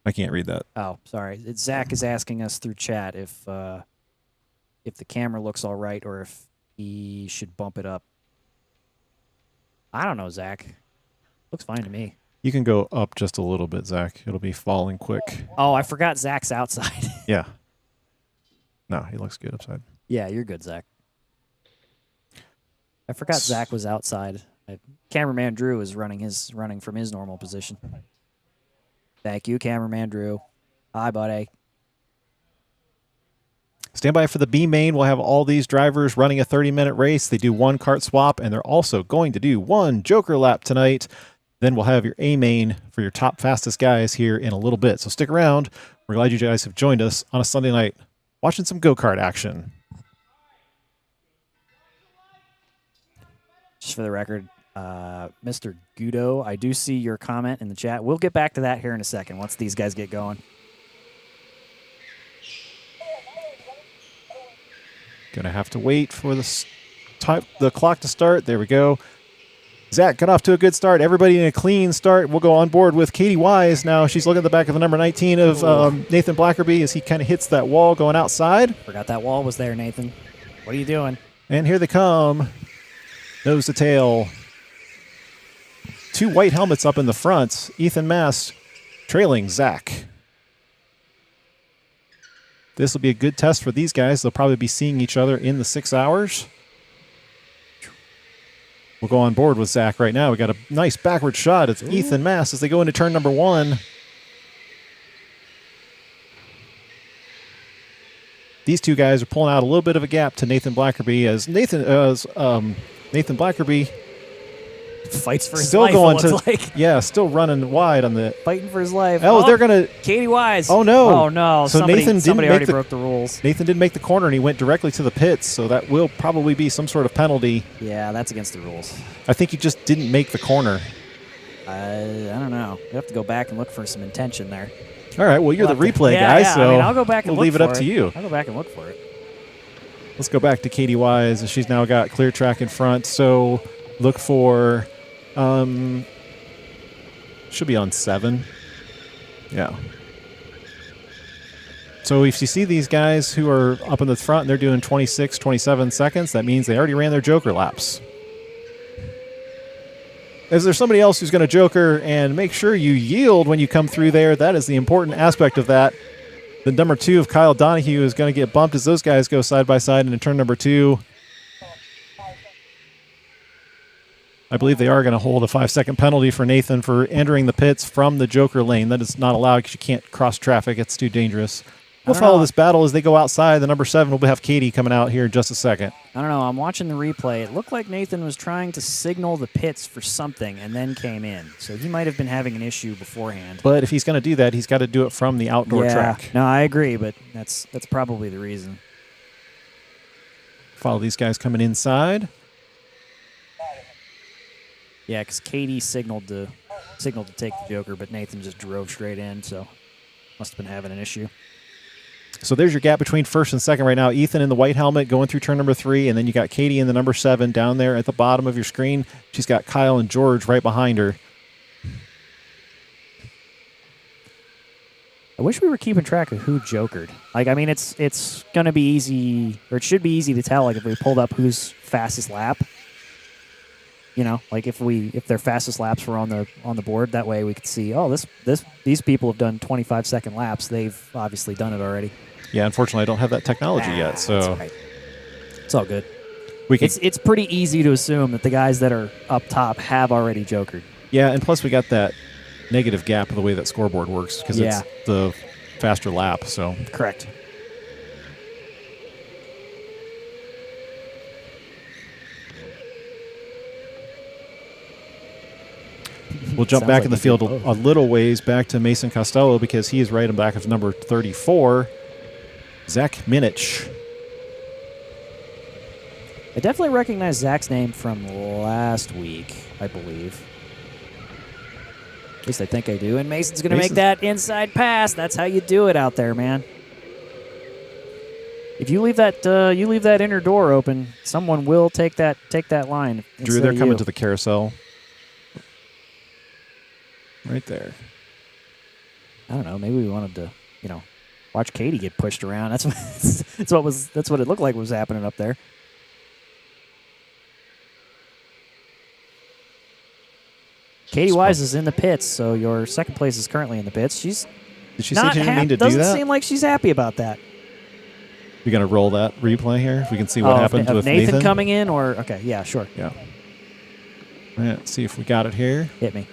I can't read that. Oh, sorry. Zach is asking us through chat if the camera looks all right or if he should bump it up. I don't know, Zach. Looks fine to me. You can go up just a little bit, Zach. It'll be falling quick. Oh, I forgot Zach's outside. Yeah. No, he looks good upside. Yeah, you're good, Zach. I forgot Zach was outside. Cameraman Drew is running from his normal position. Thank you, Cameraman Drew. Hi, buddy. Stand by for the B main. We'll have all these drivers running a 30-minute race. They do one kart swap, and they're also going to do one Joker lap tonight. Then we'll have your A main for your top fastest guys here in a little bit. So stick around. We're glad you guys have joined us on a Sunday night watching some go-kart action. Just for the record, Mr. Gudo, I do see your comment in the chat. We'll get back to that here in a second once these guys get going. Gonna have to wait for the clock to start. There we go. Zach got off to a good start. Everybody in a clean start. We'll go on board with Katie Wise now. She's looking at the back of the number 19 of Nathan Blackerby as he kind of hits that wall going outside. Forgot that wall was there, Nathan. What are you doing? And here they come. Nose to tail. Two white helmets up in the front. Ethan Mast trailing Zach. This will be a good test for these guys. They'll probably be seeing each other in the 6 hours. We'll go on board with Zach right now. We got a nice backward shot. It's Ethan Mast as they go into turn number 1. These two guys are pulling out a little bit of a gap to Nathan Blackerby as Nathan Blackerby fights for his still life. going it looks like. Still running wide on the fighting for his life. Oh, they're gonna Katie Wise. Oh no. Oh no. So Somebody already broke the rules. Nathan didn't make the corner and he went directly to the pits, so that will probably be some sort of penalty. Yeah, that's against the rules. I think he just didn't make the corner. I don't know. You have to go back and look for some intention there. All right, well, you're the replay guy, so I'll go back and we'll leave it up to you. I'll go back and look for it. Let's go back to Katie Wise, as she's now got clear track in front. So look for, should be on 7. Yeah. So if you see these guys who are up in the front and they're doing 26, 27 seconds, that means they already ran their Joker laps. Is there somebody else who's going to Joker, and make sure you yield when you come through there? That is the important aspect of that. The number 2 of Kyle Donahue is going to get bumped as those guys go side by side into turn number 2. I believe they are going to hold a 5-second penalty for Nathan for entering the pits from the Joker lane. That is not allowed because you can't cross traffic. It's too dangerous. We'll follow this battle as they go outside. The number 7 will have Katie coming out here in just a second. I don't know. I'm watching the replay. It looked like Nathan was trying to signal the pits for something and then came in. So he might have been having an issue beforehand. But if he's going to do that, he's got to do it from the outdoor track. No, I agree, but that's probably the reason. Follow these guys coming inside. Yeah, because Katie signaled to take the Joker, but Nathan just drove straight in, so must have been having an issue. So there's your gap between first and second right now. Ethan in the white helmet going through turn number 3, and then you got Katie in the number 7 down there at the bottom of your screen. She's got Kyle and George right behind her. I wish we were keeping track of who jokered. Like, I mean, it's going to be easy, or it should be easy to tell, like, if we pulled up who's fastest lap. You know, like if their fastest laps were on the board, that way we could see, oh, these people have done 25-second laps. They've obviously done it already. Yeah, unfortunately, I don't have that technology yet, so That's right. It's all good. we could, It's pretty easy to assume that the guys that are up top have already jokered. yeah, and plus we got that negative gap of the way that scoreboard works because Yeah. it's the faster lap. So Correct. we'll jump Sounds back like in the you field did both. a little ways back to Mason Costello because he is right in back of number 34, Zach Minich. I definitely recognize Zach's name from last week, I believe. At least I think I do. And Mason's going to make that inside pass. That's how you do it out there, man. If you leave that inner door open, someone will take that line. Drew, they're coming to the carousel. Right there. I don't know. Maybe we wanted to, watch Katie get pushed around. That's what it looked like was happening up there. Katie Wise is in the pits, so your second place is currently in the pits. Did she say she didn't mean to do that? Doesn't seem like she's happy about that. You're going to roll that replay here? We can see what happens with Nathan coming in, or okay, yeah, sure. Yeah. All right, let's see if we got it here. Hit me.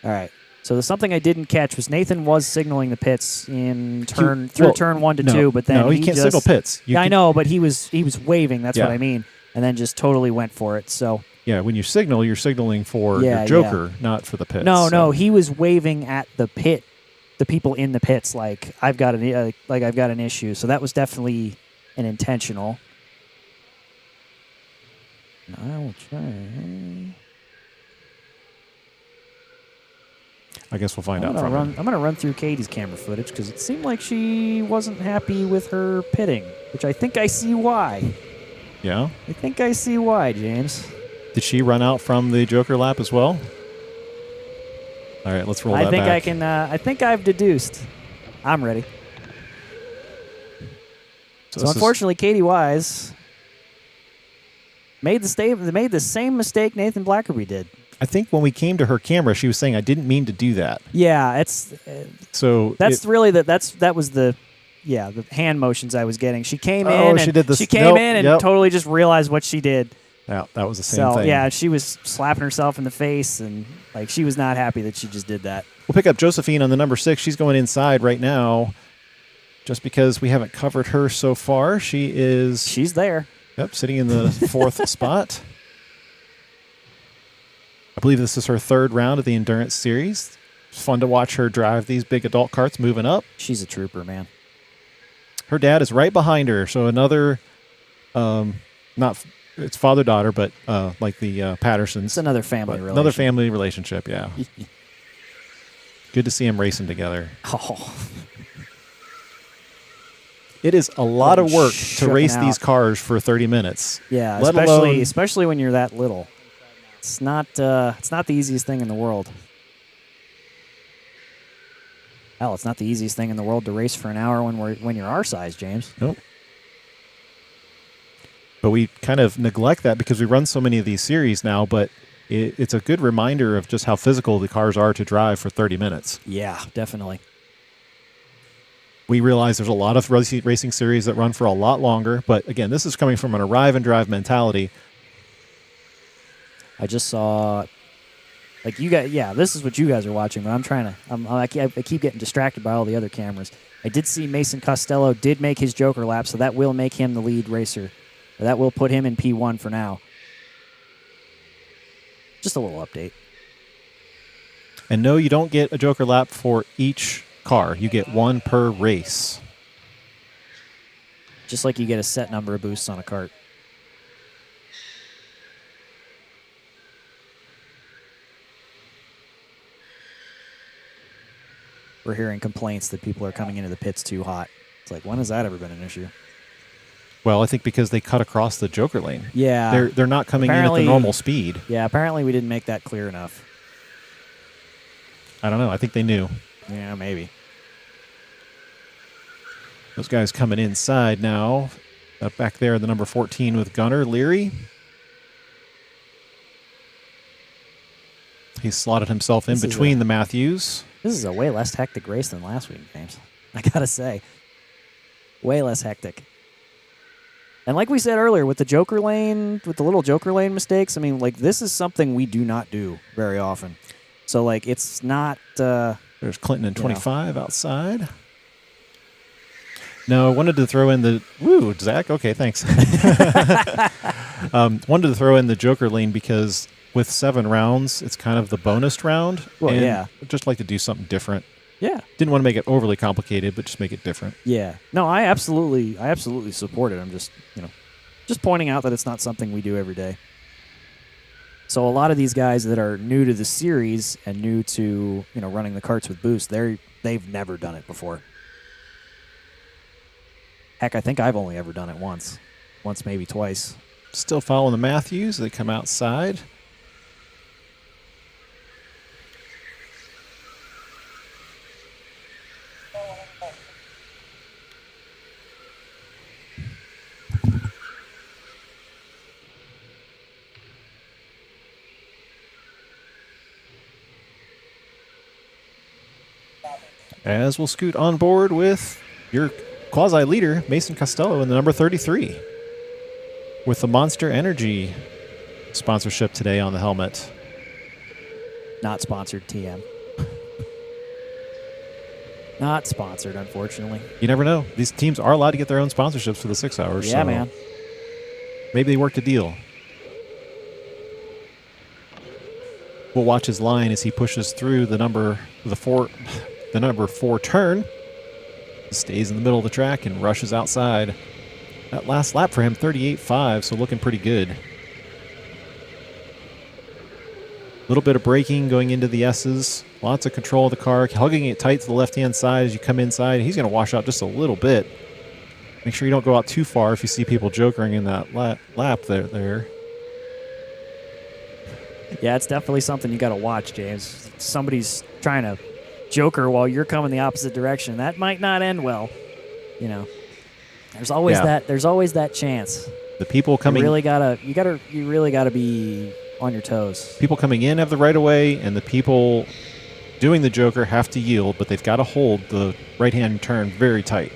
All right. So the something I didn't catch was Nathan was signaling the pits in turn 1 to 2, but then he can't signal pits. I know, but he was waving. That's Yeah. what I mean, and then just totally went for it. So yeah, when you signal, you're signaling for your joker, not for the pits. No, he was waving at the pit, the people in the pits, like I've got an issue. So that was definitely an intentional. I will try. I guess we'll find out from I'm going to run through Katie's camera footage because it seemed like she wasn't happy with her pitting, which I think I see why. Yeah? I think I see why, James. Did she run out from the joker lap as well? All right, let's roll that back. I think I've deduced. I'm ready. So unfortunately, Katie Wise made the same mistake Nathan Blackerby did. I think when we came to her camera, she was saying, "I didn't mean to do that." Yeah, that was the hand motions I was getting. She came in and totally just realized what she did. Yeah, that was the same thing. Yeah, she was slapping herself in the face and like she was not happy that she just did that. We'll pick up Josephine on the number 6. She's going inside right now. Just because we haven't covered her so far, she's there. Yep, sitting in the 4th spot. I believe this is her 3rd round of the Endurance Series. It's fun to watch her drive these big adult carts moving up. She's a trooper, man. Her dad is right behind her, so another, it's father-daughter, but like the Pattersons. It's another family relationship. Another family relationship, yeah. Good to see them racing together. Oh. It is a lot of work to race these cars for 30 minutes. Yeah, especially when you're that little. It's not the easiest thing in the world. Hell, it's not the easiest thing in the world to race for an hour when you're our size, James. Nope. But we kind of neglect that because we run so many of these series now, but it's a good reminder of just how physical the cars are to drive for 30 minutes. Yeah, definitely. We realize there's a lot of racing series that run for a lot longer, but again, this is coming from an arrive and drive mentality. I just saw, like you guys, this is what you guys are watching, but I keep getting distracted by all the other cameras. I did see Mason Costello did make his joker lap, so that will make him the lead racer. That will put him in P1 for now. Just a little update. And no, you don't get a joker lap for each car. You get one per race. Just like you get a set number of boosts on a kart. We're hearing complaints that people are coming into the pits too hot. It's like, when has that ever been an issue? Well, I think because they cut across the joker lane. Yeah. They're not coming in at the normal speed. Yeah, apparently we didn't make that clear enough. I don't know. I think they knew. Yeah, maybe. Those guys coming inside now. Back there, the number 14 with Gunner, Leary. He slotted himself in between the Matthews. This is a way less hectic race than last week, James. I gotta say. Way less hectic. And like we said earlier, with the Joker lane, with the little Joker lane mistakes, I mean, like, this is something we do not do very often. So, like, it's not... There's Clinton in 25 outside. No, I wanted to throw in the... Woo, Zach? Okay, thanks. Wanted to throw in the Joker lane because with 7 rounds, it's kind of the bonus round. Well, and yeah. I'd just like to do something different. Yeah. Didn't want to make it overly complicated, but just make it different. Yeah. No, I absolutely support it. I'm just, just pointing out that it's not something we do every day. So a lot of these guys that are new to the series and new to, running the carts with boost, they've never done it before. Heck, I think I've only ever done it once, maybe twice. Still following the Matthews. They come outside. As we'll scoot on board with your quasi-leader, Mason Costello, in the number 33. With the Monster Energy sponsorship today on the helmet. Not sponsored, TM. Not sponsored, unfortunately. You never know. These teams are allowed to get their own sponsorships for the 6 hours. Yeah, so man. Maybe they worked a deal. We'll watch his line as he pushes through the number 4 turn. Stays in the middle of the track and rushes outside. That last lap for him, 38.5, so looking pretty good. A little bit of braking going into the S's. Lots of control of the car, hugging it tight to the left-hand side as you come inside. He's going to wash out just a little bit. Make sure you don't go out too far if you see people jokering in that lap there. Yeah, it's definitely something you got to watch, James. Somebody's trying to joker while you're coming the opposite direction. That might not end well. There's always that chance. The people coming you really gotta be on your toes. People coming in have the right of way, and the people doing the joker have to yield, but they've got to hold the right-hand turn very tight.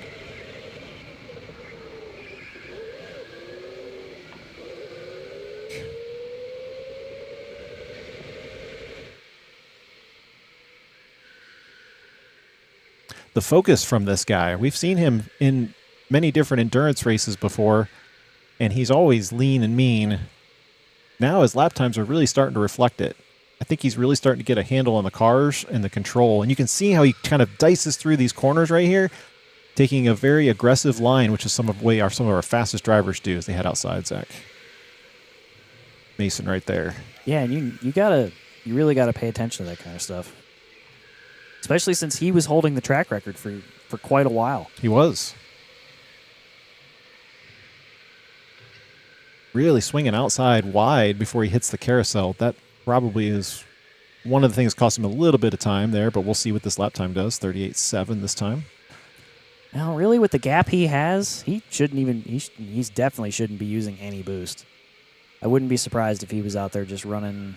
The focus from this guy, we've seen him in many different endurance races before, and he's always lean and mean. Now his lap times are really starting to reflect it. I think he's really starting to get a handle on the cars and the control, and you can see how he kind of dices through these corners right here, taking a very aggressive line, which is some of our fastest drivers do as they head outside, Zach. Mason right there. Yeah, and you really gotta pay attention to that kind of stuff. Especially since he was holding the track record for quite a while. He was. Really swinging outside wide before he hits the carousel. That probably is one of the things that cost him a little bit of time there, but we'll see what this lap time does. 38.7 this time. Now, really, with the gap he has, he definitely shouldn't be using any boost. I wouldn't be surprised if he was out there just running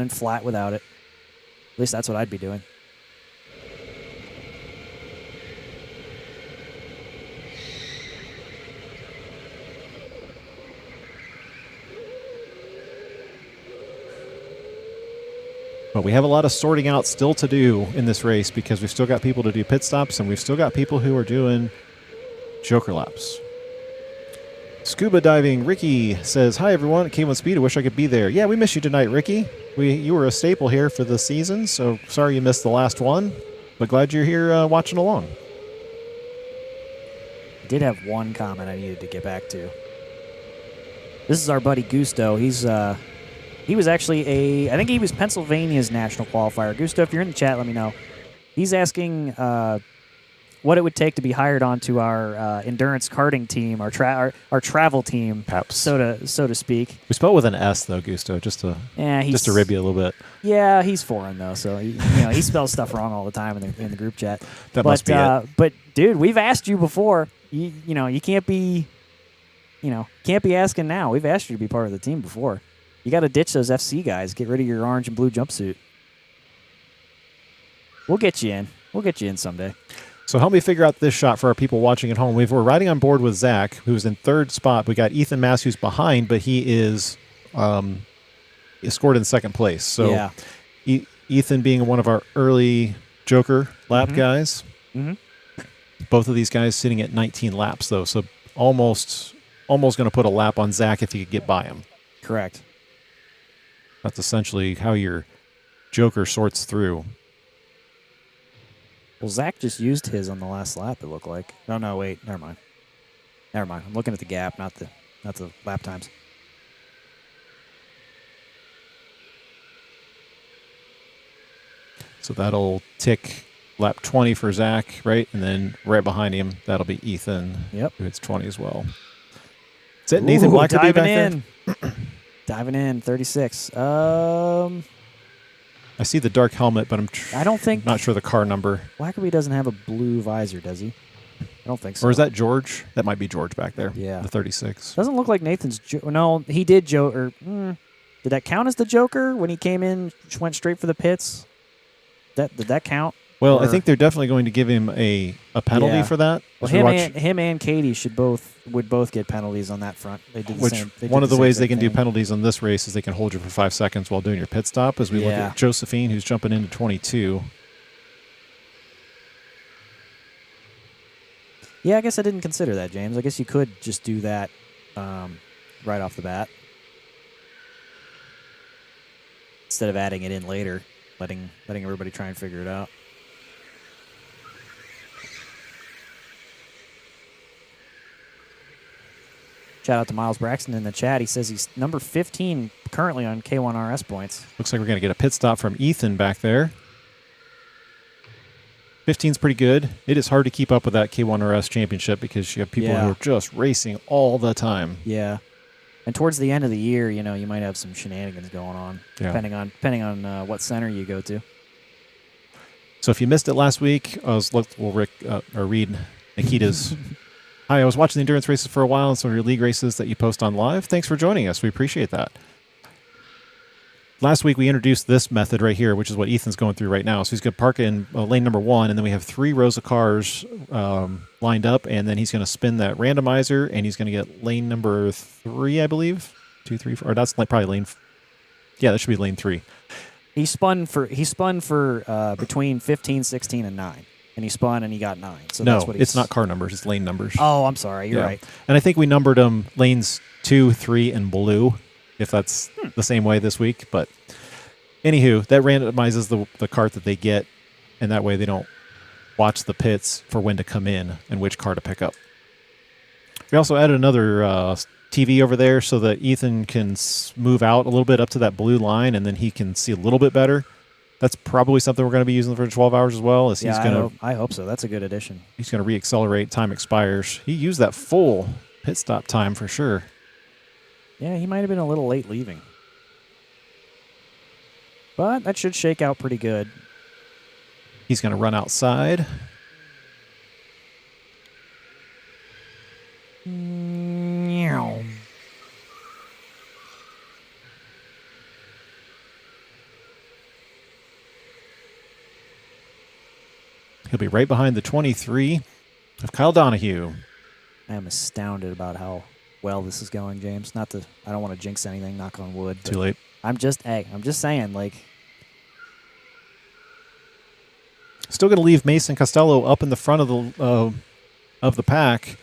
flat without it. At least that's what I'd be doing. But we have a lot of sorting out still to do in this race because we've still got people to do pit stops and we've still got people who are doing joker laps. Scuba diving, Ricky says, "Hi everyone, at K1 Speed. I wish I could be there." Yeah, we miss you tonight, Ricky. You were a staple here for the season, so sorry you missed the last one, but glad you're here watching along. I did have one comment I needed to get back to. This is our buddy Gusto. He was actually I think he was Pennsylvania's national qualifier. Gusto, if you're in the chat, let me know. He's asking, what it would take to be hired onto our endurance karting team, our travel team, Perhaps. so to speak. We spell it with an S though, Gusto, just to rib you a little bit. Yeah, he's foreign though, so he spells stuff wrong all the time in the group chat. Must be it. But dude, we've asked you before. You can't be asking now. We've asked you to be part of the team before. You got to ditch those FC guys. Get rid of your orange and blue jumpsuit. We'll get you in. We'll get you in someday. So help me figure out this shot for our people watching at home. We're riding on board with Zach, who's in third spot. We got Ethan Mass, who's behind, but he is scored in second place. So yeah. Ethan being one of our early Joker lap guys. Mm-hmm. Both of these guys sitting at 19 laps, though. So almost going to put a lap on Zach if he could get by him. Correct. That's essentially how your Joker sorts through. Well, Zach just used his on the last lap, it looked like. Oh, no, wait. Never mind. I'm looking at the gap, not the lap times. So that'll tick lap 20 for Zach, right? And then right behind him, that'll be Ethan. Yep. Who hits 20 as well. Is it Nathan Black back in. there? Diving in, 36. I see the dark helmet, but I don't think not sure the car number. Blackerby doesn't have a blue visor, does he? I don't think so. Or is that George? That might be George back there. Yeah. The 36. Doesn't look like Nathan's. No, he did Joker. Did that count as the Joker when he came in, went straight for the pits? Did that count? Well, I think they're definitely going to give him a penalty for that. Well, him and Katie would both get penalties on that front. They did the same. One of the ways they can do penalties on this race is they can hold you for 5 seconds while doing your pit stop. As we look at Josephine, who's jumping into 22. Yeah, I guess I didn't consider that, James. I guess you could just do that right off the bat instead of adding it in later, letting everybody try and figure it out. Shout out to Miles Braxton in the chat. He says he's number 15 currently on K1RS points. Looks like we're going to get a pit stop from Ethan back there. 15's pretty good. It is hard to keep up with that K1RS championship because you have people who are just racing all the time. Yeah. And towards the end of the year, you might have some shenanigans going on, depending on what center you go to. So if you missed it last week, we'll read Nikita's. Hi, I was watching the endurance races for a while and some of your league races that you post on live. Thanks for joining us. We appreciate that. Last week, we introduced this method right here, which is what Ethan's going through right now. So he's going to park in lane number 1, and then we have 3 rows of cars lined up, and then he's going to spin that randomizer, and he's going to get lane number 3, I believe. 2, 3, 4. Or that's probably lane. Yeah, that should be lane 3. He spun for between 15, 16, and 9. And he spun and he got 9. So no, that's what it's not car numbers. It's lane numbers. Oh, I'm sorry. You're right. And I think we numbered them lanes 2, 3, and blue, if that's the same way this week. But anywho, that randomizes the cart that they get, and that way they don't watch the pits for when to come in and which car to pick up. We also added another TV over there so that Ethan can move out a little bit up to that blue line, and then he can see a little bit better. That's probably something we're going to be using for 12 hours as well. I hope so. That's a good addition. He's going to re-accelerate. Time expires. He used that full pit stop time for sure. Yeah, he might have been a little late leaving. But that should shake out pretty good. He's going to run outside. He'll be right behind the 23 of Kyle Donahue. I am astounded about how well this is going, James. I don't want to jinx anything, knock on wood. Too late. I'm just saying, like. Still going to leave Mason Costello up in the front of the pack.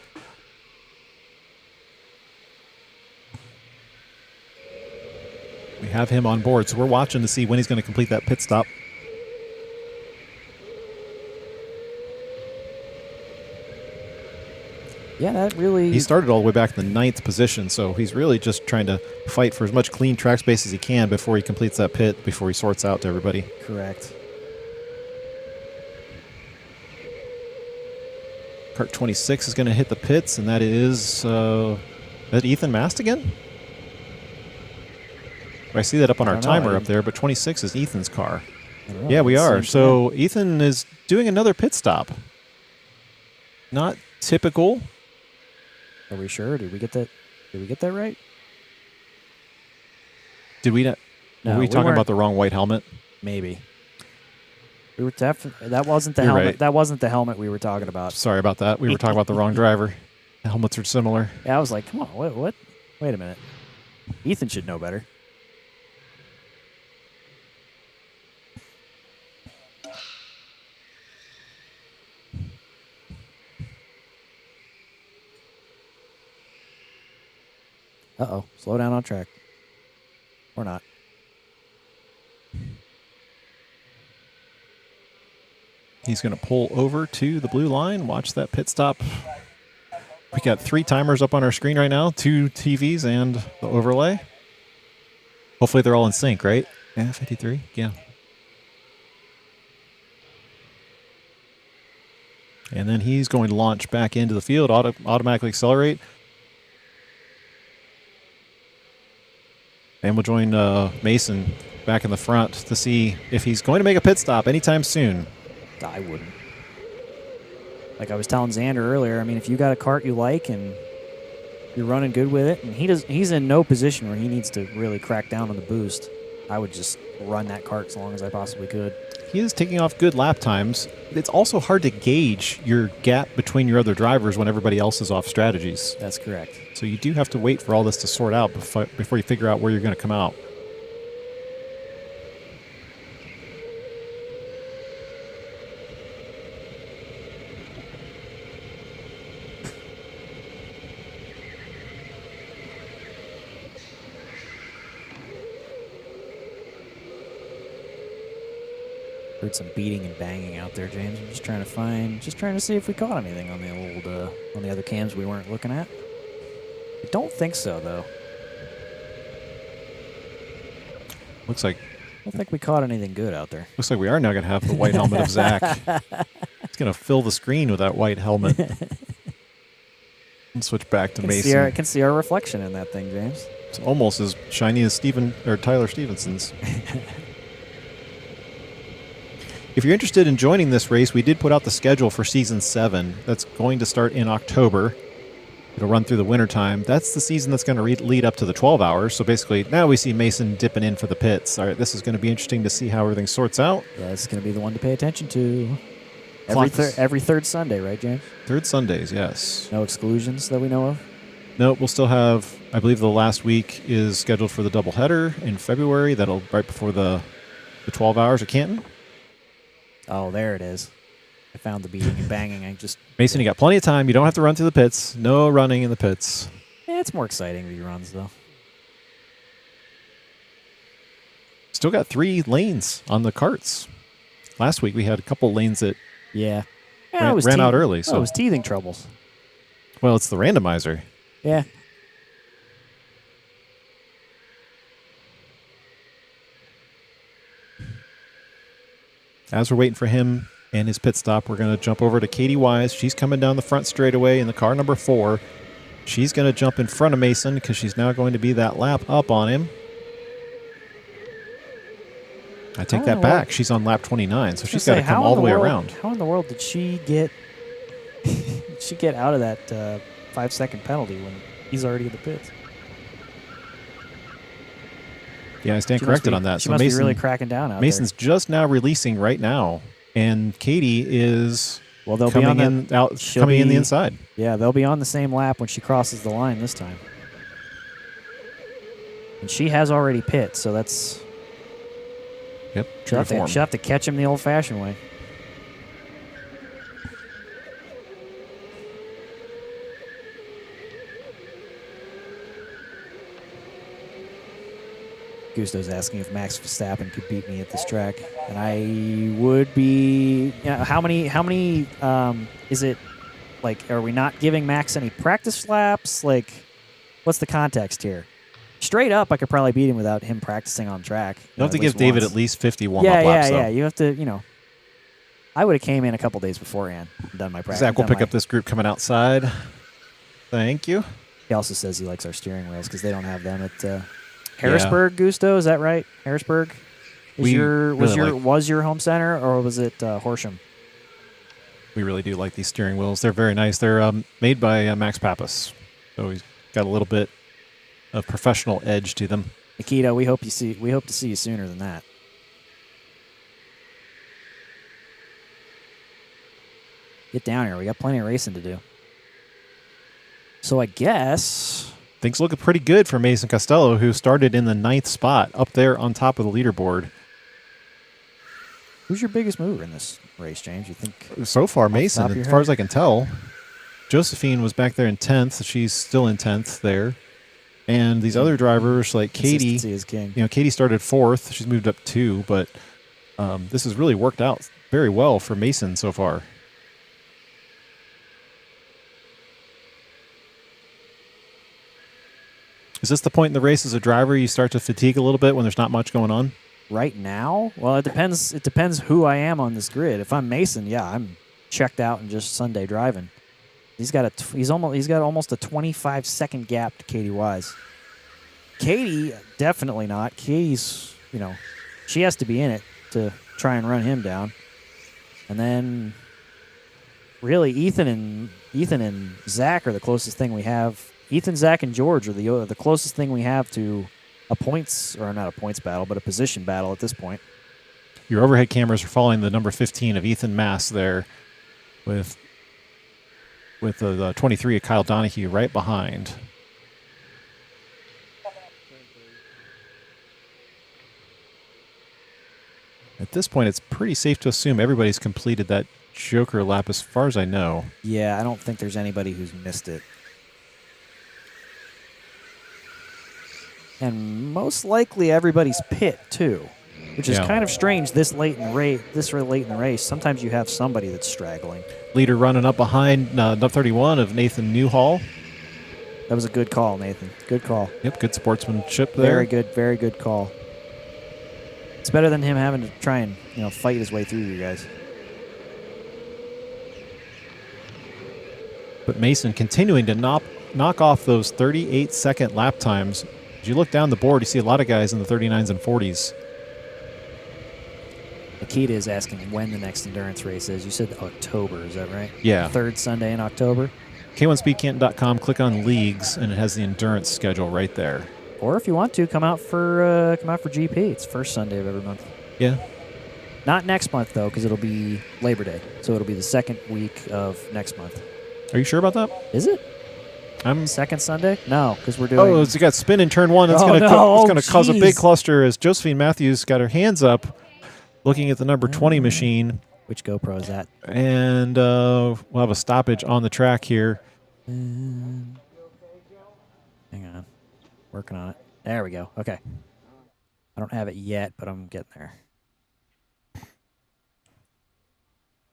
We have him on board, so we're watching to see when he's going to complete that pit stop. Yeah, that really... He started all the way back in the 9th position, so he's really just trying to fight for as much clean track space as he can before he completes that pit, before he sorts out to everybody. Correct. Kart 26 is going to hit the pits, and that is that Ethan Mast again? I see that up on our timer up there, but 26 is Ethan's car. Yeah, we are. So Ethan is doing another pit stop. Not typical. Are we sure? Did we get that? Did we get that right? Did we not? No, were we talking weren't. about the wrong white helmet? Maybe. We were that wasn't the You're helmet. right. That wasn't the helmet we were talking about. Sorry about that. We were talking about the wrong driver. The helmets are similar. Yeah, I was like, come on, what? Wait a minute. Ethan should know better. Uh-oh. Slow down on track. Or not. He's going to pull over to the blue line. Watch that pit stop. We got 3 timers up on our screen right now, 2 TVs and the overlay. Hopefully they're all in sync, right? Yeah, 53. Yeah. And then he's going to launch back into the field, automatically accelerate. And we'll join Mason back in the front to see if he's going to make a pit stop anytime soon. I wouldn't. Like I was telling Xander earlier, I mean, if you got a kart you like and you're running good with it, and he's in no position where he needs to really crack down on the boost, I would just run that kart as long as I possibly could. He is taking off good lap times. It's also hard to gauge your gap between your other drivers when everybody else is off strategies. That's correct. So you do have to wait for all this to sort out before you figure out where you're going to come out. Heard some beating and banging out there, James. I'm just trying to see if we caught anything on the old, on the other cams we weren't looking at. I don't think so, though. Looks like I don't think we caught anything good out there. we are now going to have the white helmet of Zach. It's going to fill the screen with that white helmet. And switch back to Mason. I can see our reflection in that thing, James. It's almost as shiny as Tyler Stevenson's. If you're interested in joining this race, we did put out the schedule for Season 7. That's going to start in October. It'll run through the wintertime. That's the season that's going to lead up to the 12 hours. So basically, now we see Mason dipping in for the pits. All right, this is going to be interesting to see how everything sorts out. Yeah, this is going to be the one to pay attention to. Clock Every third Sunday, right, James? Third Sundays, yes. No exclusions that we know of? No, we'll still have, I believe the last week is scheduled for the doubleheader in February. That'll right before the 12 hours at Canton. Oh, there it is. I found the beating and banging. Mason, you got plenty of time. You don't have to run through the pits. No running in the pits. Yeah, it's more exciting if he runs, though. Still got 3 lanes on the carts. Last week we had a couple lanes that ran out early. So it was teething troubles. Well, it's the randomizer. Yeah. As we're waiting for him and his pit stop, we're going to jump over to Katie Wise. She's coming down the front straightaway in the car number 4. She's going to jump in front of Mason because she's now going to be that lap up on him. I take that back. She's on lap 29, so she's got to come all the way around. How in the world did she get out of that 5-second penalty when he's already in the pits? Yeah, I stand corrected on that. She must be really cracking down out Mason's just now releasing right now, and Katie is coming in the inside. Yeah, they'll be on the same lap when she crosses the line this time. And she has already pit, so that's... Yep, she'll have to catch him the old-fashioned way. Gusto's asking if Max Verstappen could beat me at this track, and I would be. How many? Is it like? Are we not giving Max any practice laps? Like, what's the context here? Straight up, I could probably beat him without him practicing on track. You have to give David at least 50 warm-up laps. Yeah. You have to. I would have came in a couple days beforehand and done my practice. Zach will pick up this group coming outside. Thank you. He also says he likes our steering wheels because they don't have them at Harrisburg. Gusto, is that right? Harrisburg was your home center, or was it Horsham? We really do like these steering wheels. They're very nice. They're made by Max Pappas, so he's got a little bit of professional edge to them. Nikita, we hope to see you sooner than that. Get down here. We got plenty of racing to do. So I guess things look pretty good for Mason Costello, who started in the 9th spot up there on top of the leaderboard. Who's your biggest mover in this race, James? You think? So far, Mason, as far as I can tell. Josephine was back there in 10th. She's still in 10th there. And these other drivers, like Katie, is king. Katie started 4th. She's moved up 2, but this has really worked out very well for Mason so far. Is this the point in the race as a driver you start to fatigue a little bit when there's not much going on? Right now? Well, it depends. It depends who I am on this grid. If I'm Mason, yeah, I'm checked out and just Sunday driving. He's got almost a 25-second gap to Katie Wise. Katie, definitely not. Katie's, she has to be in it to try and run him down. And then, really, Ethan and Zach are the closest thing we have. Ethan, Zach, and George are the closest thing we have to a not a points battle, but a position battle at this point. Your overhead cameras are following the number 15 of Ethan Mass there with the 23 of Kyle Donahue right behind. At this point, it's pretty safe to assume everybody's completed that Joker lap as far as I know. Yeah, I don't think there's anybody who's missed it. And most likely everybody's pit, too, which is kind of strange this late in the race. Sometimes you have somebody that's straggling. Leader running up behind number 31 of Nathan Newhall. That was a good call, Nathan. Good call. Yep, good sportsmanship there. Very good call. It's better than him having to try and fight his way through you guys. But Mason continuing to knock off those 38-second lap times. As you look down the board, you see a lot of guys in the 39s and 40s. Nikita is asking when the next endurance race is. You said October, is that right? Yeah. Third Sunday in October? K1speedcanton.com, click on leagues, and it has the endurance schedule right there. Or if you want to, come out for GP. It's first Sunday of every month. Yeah. Not next month, though, because it'll be Labor Day. So it'll be the second week of next month. Are you sure about that? Is it? Second Sunday? No, because we're doing... Oh, it's got spin in turn 1. It's going to cause a big cluster as Josephine Matthews got her hands up looking at the number 20 machine. Which GoPro is that? And we'll have a stoppage on the track here. Hang on. Working on it. There we go. Okay. I don't have it yet, but I'm getting there.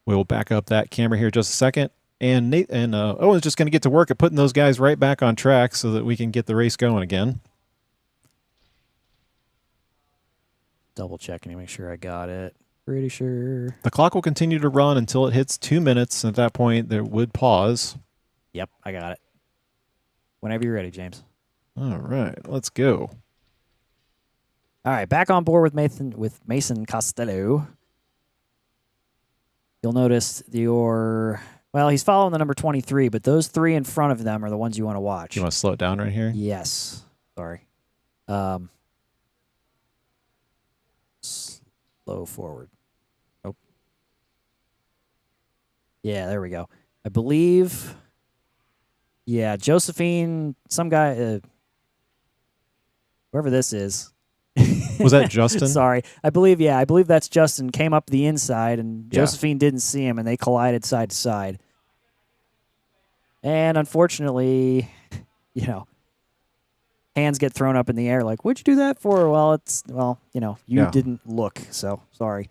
We'll back up that camera here just a second. And Owen's just going to get to work at putting those guys right back on track so that we can get the race going again. Double checking to make sure I got it. Pretty sure. The clock will continue to run until it hits 2 minutes. At that point, there would pause. Yep, I got it. Whenever you're ready, James. All right, let's go. All right, back on board with Mason Costello. You'll notice he's following the number 23, but those three in front of them are the ones you want to watch. You want to slow it down right here? Yes. Sorry. Slow forward. Oh. Yeah, there we go. I believe... Yeah, Josephine, some guy... whoever this is. Was that Justin? Sorry. I believe that's Justin. Came up the inside, and Josephine didn't see him, and they collided side to side. And unfortunately, hands get thrown up in the air like, what'd you do that for? Well, you didn't look, so sorry.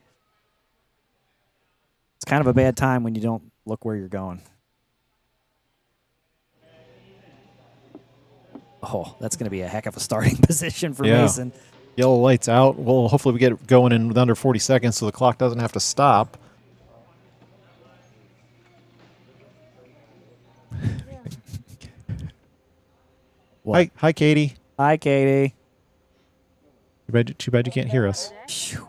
It's kind of a bad time when you don't look where you're going. Oh, that's going to be a heck of a starting position for Mason. Yellow lights out. Well, hopefully we get it going in under 40 seconds so the clock doesn't have to stop. What? Hi, Katie. Hi, Katie. Too bad you can't hear us. Phew.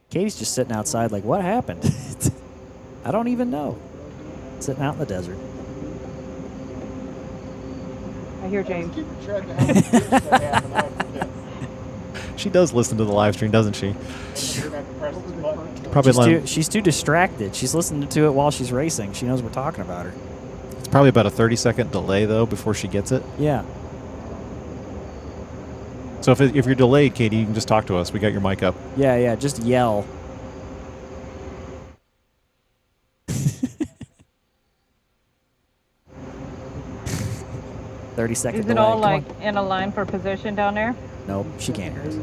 Katie's just sitting outside like, what happened? I don't even know. Sitting out in the desert. I hear James. She does listen to the live stream, doesn't she? Probably She's too distracted. She's listening to it while she's racing. She knows we're talking about her. It's probably about a 30-second delay, though, before she gets it. Yeah. So if you're delayed, Katie, you can just talk to us. We got your mic up. Yeah, just yell. Thirty-second Is delay. it all Come like on. in a line for position down there? Nope, she can't hear us.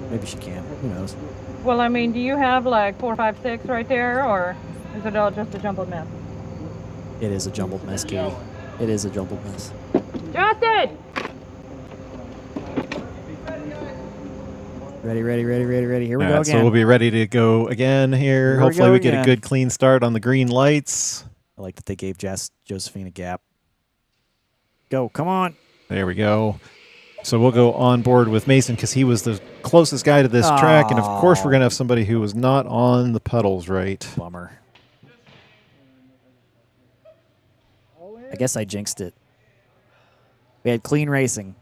Maybe she can. Who knows? Well, I mean, do you have like 4, 5, 6 right there, or is it all just a jumbled mess? It is a jumbled mess, Katie. It is a jumbled mess. Justin! Ready. Here we All go right, again. so we'll be ready to go again here. Here we Hopefully go we get a again. good, clean start on the green lights. I like that they gave Josephine a gap. Go, come on. There we go. So we'll go on board with Mason because he was the closest guy to this track. And, of course, we're going to have somebody who was not on the pedals right. Bummer. I guess I jinxed it. We had clean racing.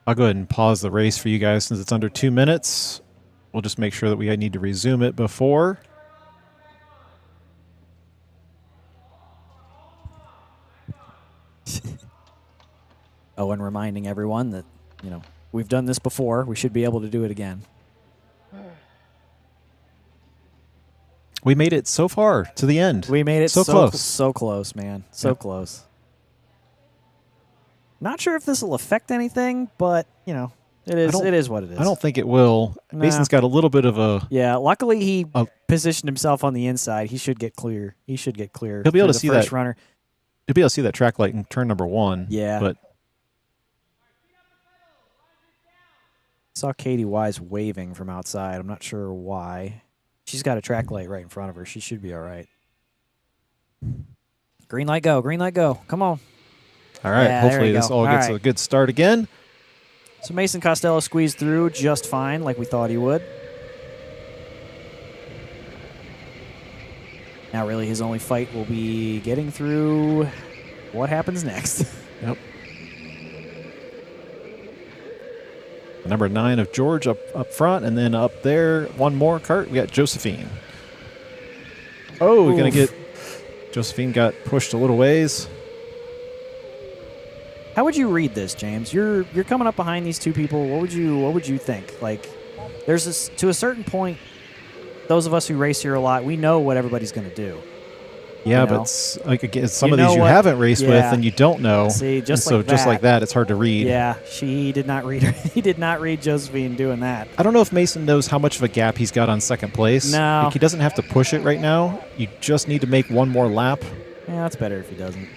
I'll go ahead and pause the race for you guys since it's under 2 minutes. We'll just make sure that we need to resume it before. Oh, and reminding everyone that, we've done this before. We should be able to do it again. We made it so far to the end. We made it so close. So close, man. So close. Not sure if this will affect anything, but, it is what it is. I don't think it will. Nah. Mason's got a little bit of a... Yeah, luckily he positioned himself on the inside. He should get clear. He'll be able to see first that runner. You'll be able to see that track light in turn number 1. Yeah. But Saw Katie Wise waving from outside. I'm not sure why. She's got a track light right in front of her. She should be all right. Green light go. Green light go. Come on. all right, Yeah, there hopefully we this go. all gets All a right. good start again. So Mason Costello squeezed through just fine, like we thought he would. Now really his only fight will be getting through what happens next. Yep. Number 9 of George up front, and then up there, one more cart. We got Josephine. Oh, we're going to get... Josephine got pushed a little ways. How would you read this, James? You're coming up behind these two people. What would you think? Like, there's this, to a certain point, those of us who race here a lot, we know what everybody's going to do. Yeah, know? but again, some You of these know you what? haven't raced with Yeah. and you don't know. See, just and so like just that. like that, it's hard to read. Yeah, he did not read her. He did not read Josephine doing that. I don't know if Mason knows how much of a gap he's got on second place. No. Like, he doesn't have to push it right now. You just need to make one more lap. Yeah, that's better if he doesn't.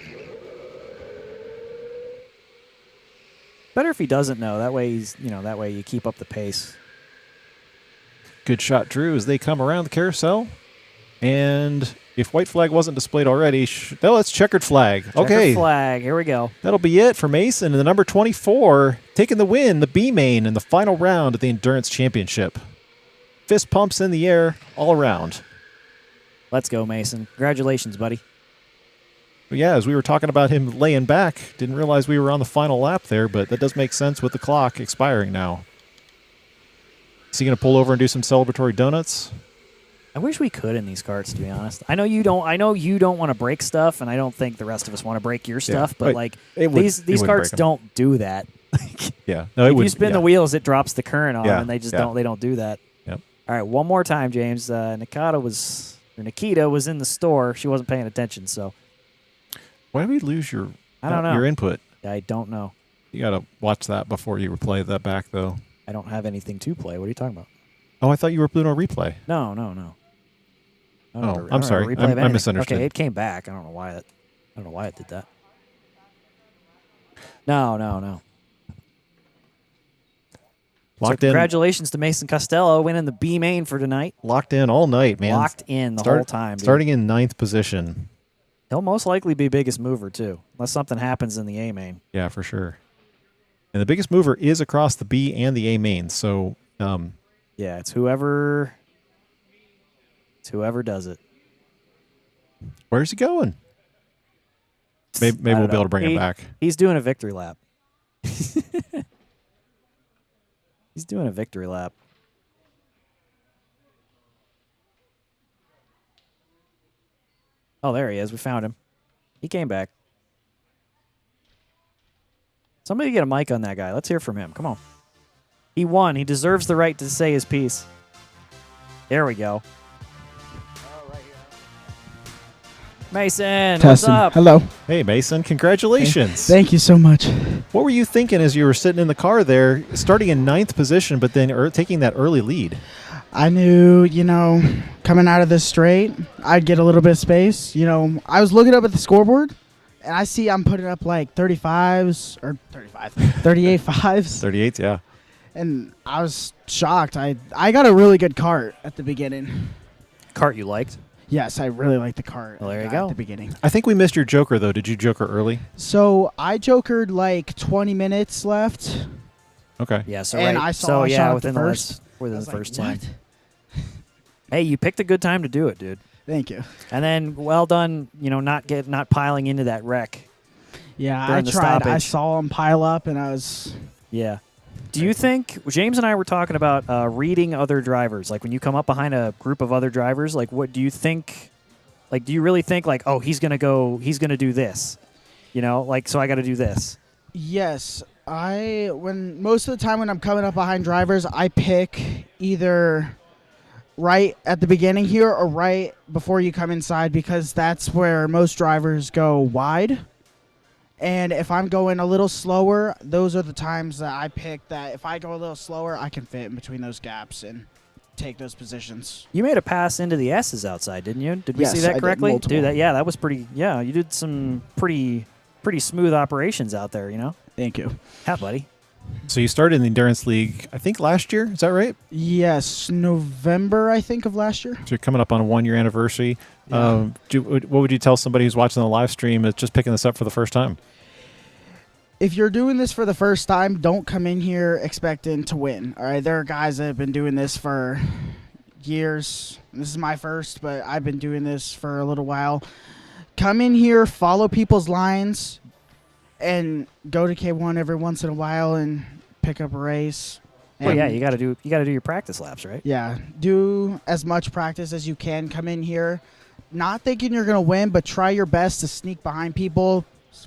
Better if he doesn't know. That way that way you keep up the pace. Good shot, Drew, as they come around the carousel. And if white flag wasn't displayed already, no, it's checkered flag. Checkered Okay, flag. Here we go. that'll be it for Mason. And the number 24 taking the win, the B main in the final round of the Endurance Championship. Fist pumps in the air all around. Let's go, Mason. Congratulations, buddy. But yeah, as we were talking about him laying back, didn't realize we were on the final lap there, but that does make sense with the clock expiring now. Is he going to pull over and do some celebratory donuts? I wish we could in these carts, to be honest. I know you don't want to break stuff, and I don't think the rest of us want to break your stuff. But right. like It would- these it wouldn't carts break 'em. don't do that. Yeah. No, it If would you spin the wheels, it drops the current on, Yeah, and they just yeah. don't do that. Yep. All right, one more time, James. Nikita was in the store. She wasn't paying attention, so Why did we lose your I don't know. your input? I don't know. You got to watch that before you replay that back, though. I don't have anything to play. What are you talking about? Oh, I thought you were doing a replay. No. I don't Oh, have a- I I'm don't have a sorry. replay of I anything. misunderstood. Okay, it came back. I don't know why it did that. No. Locked So in, congratulations to Mason Costello winning the B main for tonight. locked in all night, man. Locked in the whole time. Dude. Starting in 9th position. He'll most likely be biggest mover, too, unless something happens in the A main. Yeah, for sure. And the biggest mover is across the B and the A main. So, Yeah, it's whoever does it. where's he going? Maybe I we'll don't be able know. to bring him back. He's doing a victory lap. He's doing a victory lap. Oh, there he is. We found him. He came back. Somebody get a mic on that guy. Let's hear from him. Come on. He won. He deserves the right to say his piece. There we go. Mason, what's up? Hello. Hey, Mason, congratulations. Thank you so much. What were you thinking as you were sitting in the car there, starting in 9th position, but then taking that early lead? I knew, coming out of this straight, I'd get a little bit of space. I was looking up at the scoreboard, and I see I'm putting up like 38 fives. 38, yeah. And I was shocked. I got a really good cart at the beginning. Cart you liked? Yes, I really liked the cart. Well, there you go. At the beginning. I think we missed your joker, though. Did you joker early? So I jokered like 20 minutes left. Okay. Yeah, so And right. I saw a so shot yeah, at within the the first. last, within I the was first like, 10. what? Hey, you picked a good time to do it, dude. Thank you. And then well done, not piling into that wreck. Yeah, During I the tried. I stoppage. saw them pile up, and I was... Yeah. Do you think James and I were talking about reading other drivers? Like when you come up behind a group of other drivers, like what do you think? Like, do you really think like, oh, he's gonna do this, so I got to do this. Yes, most of the time when I'm coming up behind drivers, I pick either right at the beginning here or right before you come inside because that's where most drivers go wide. And if I'm going a little slower, those are the times that I pick that if I go a little slower, I can fit in between those gaps and take those positions. You made a pass into the S's outside, didn't you? Did we Yes, see that I did correctly? multiple. Dude, that was pretty. Yeah, you did some pretty smooth operations out there. Thank you. Yeah, buddy. So you started in the Endurance League, I think, last year. Is that right? Yes, November, I think, of last year. So you're coming up on a 1-year anniversary. Yeah. What would you tell somebody who's watching the live stream that's just picking this up for the first time? If you're doing this for the first time, don't come in here expecting to win. All right, there are guys that have been doing this for years. This is my first, but I've been doing this for a little while. Come in here, follow people's lines, and go to K1 every once in a while and pick up a race. Well, And yeah, you got to do your practice laps, right? yeah, do as much practice as you can. Come in here, not thinking you're going to win, but try your best to sneak behind people,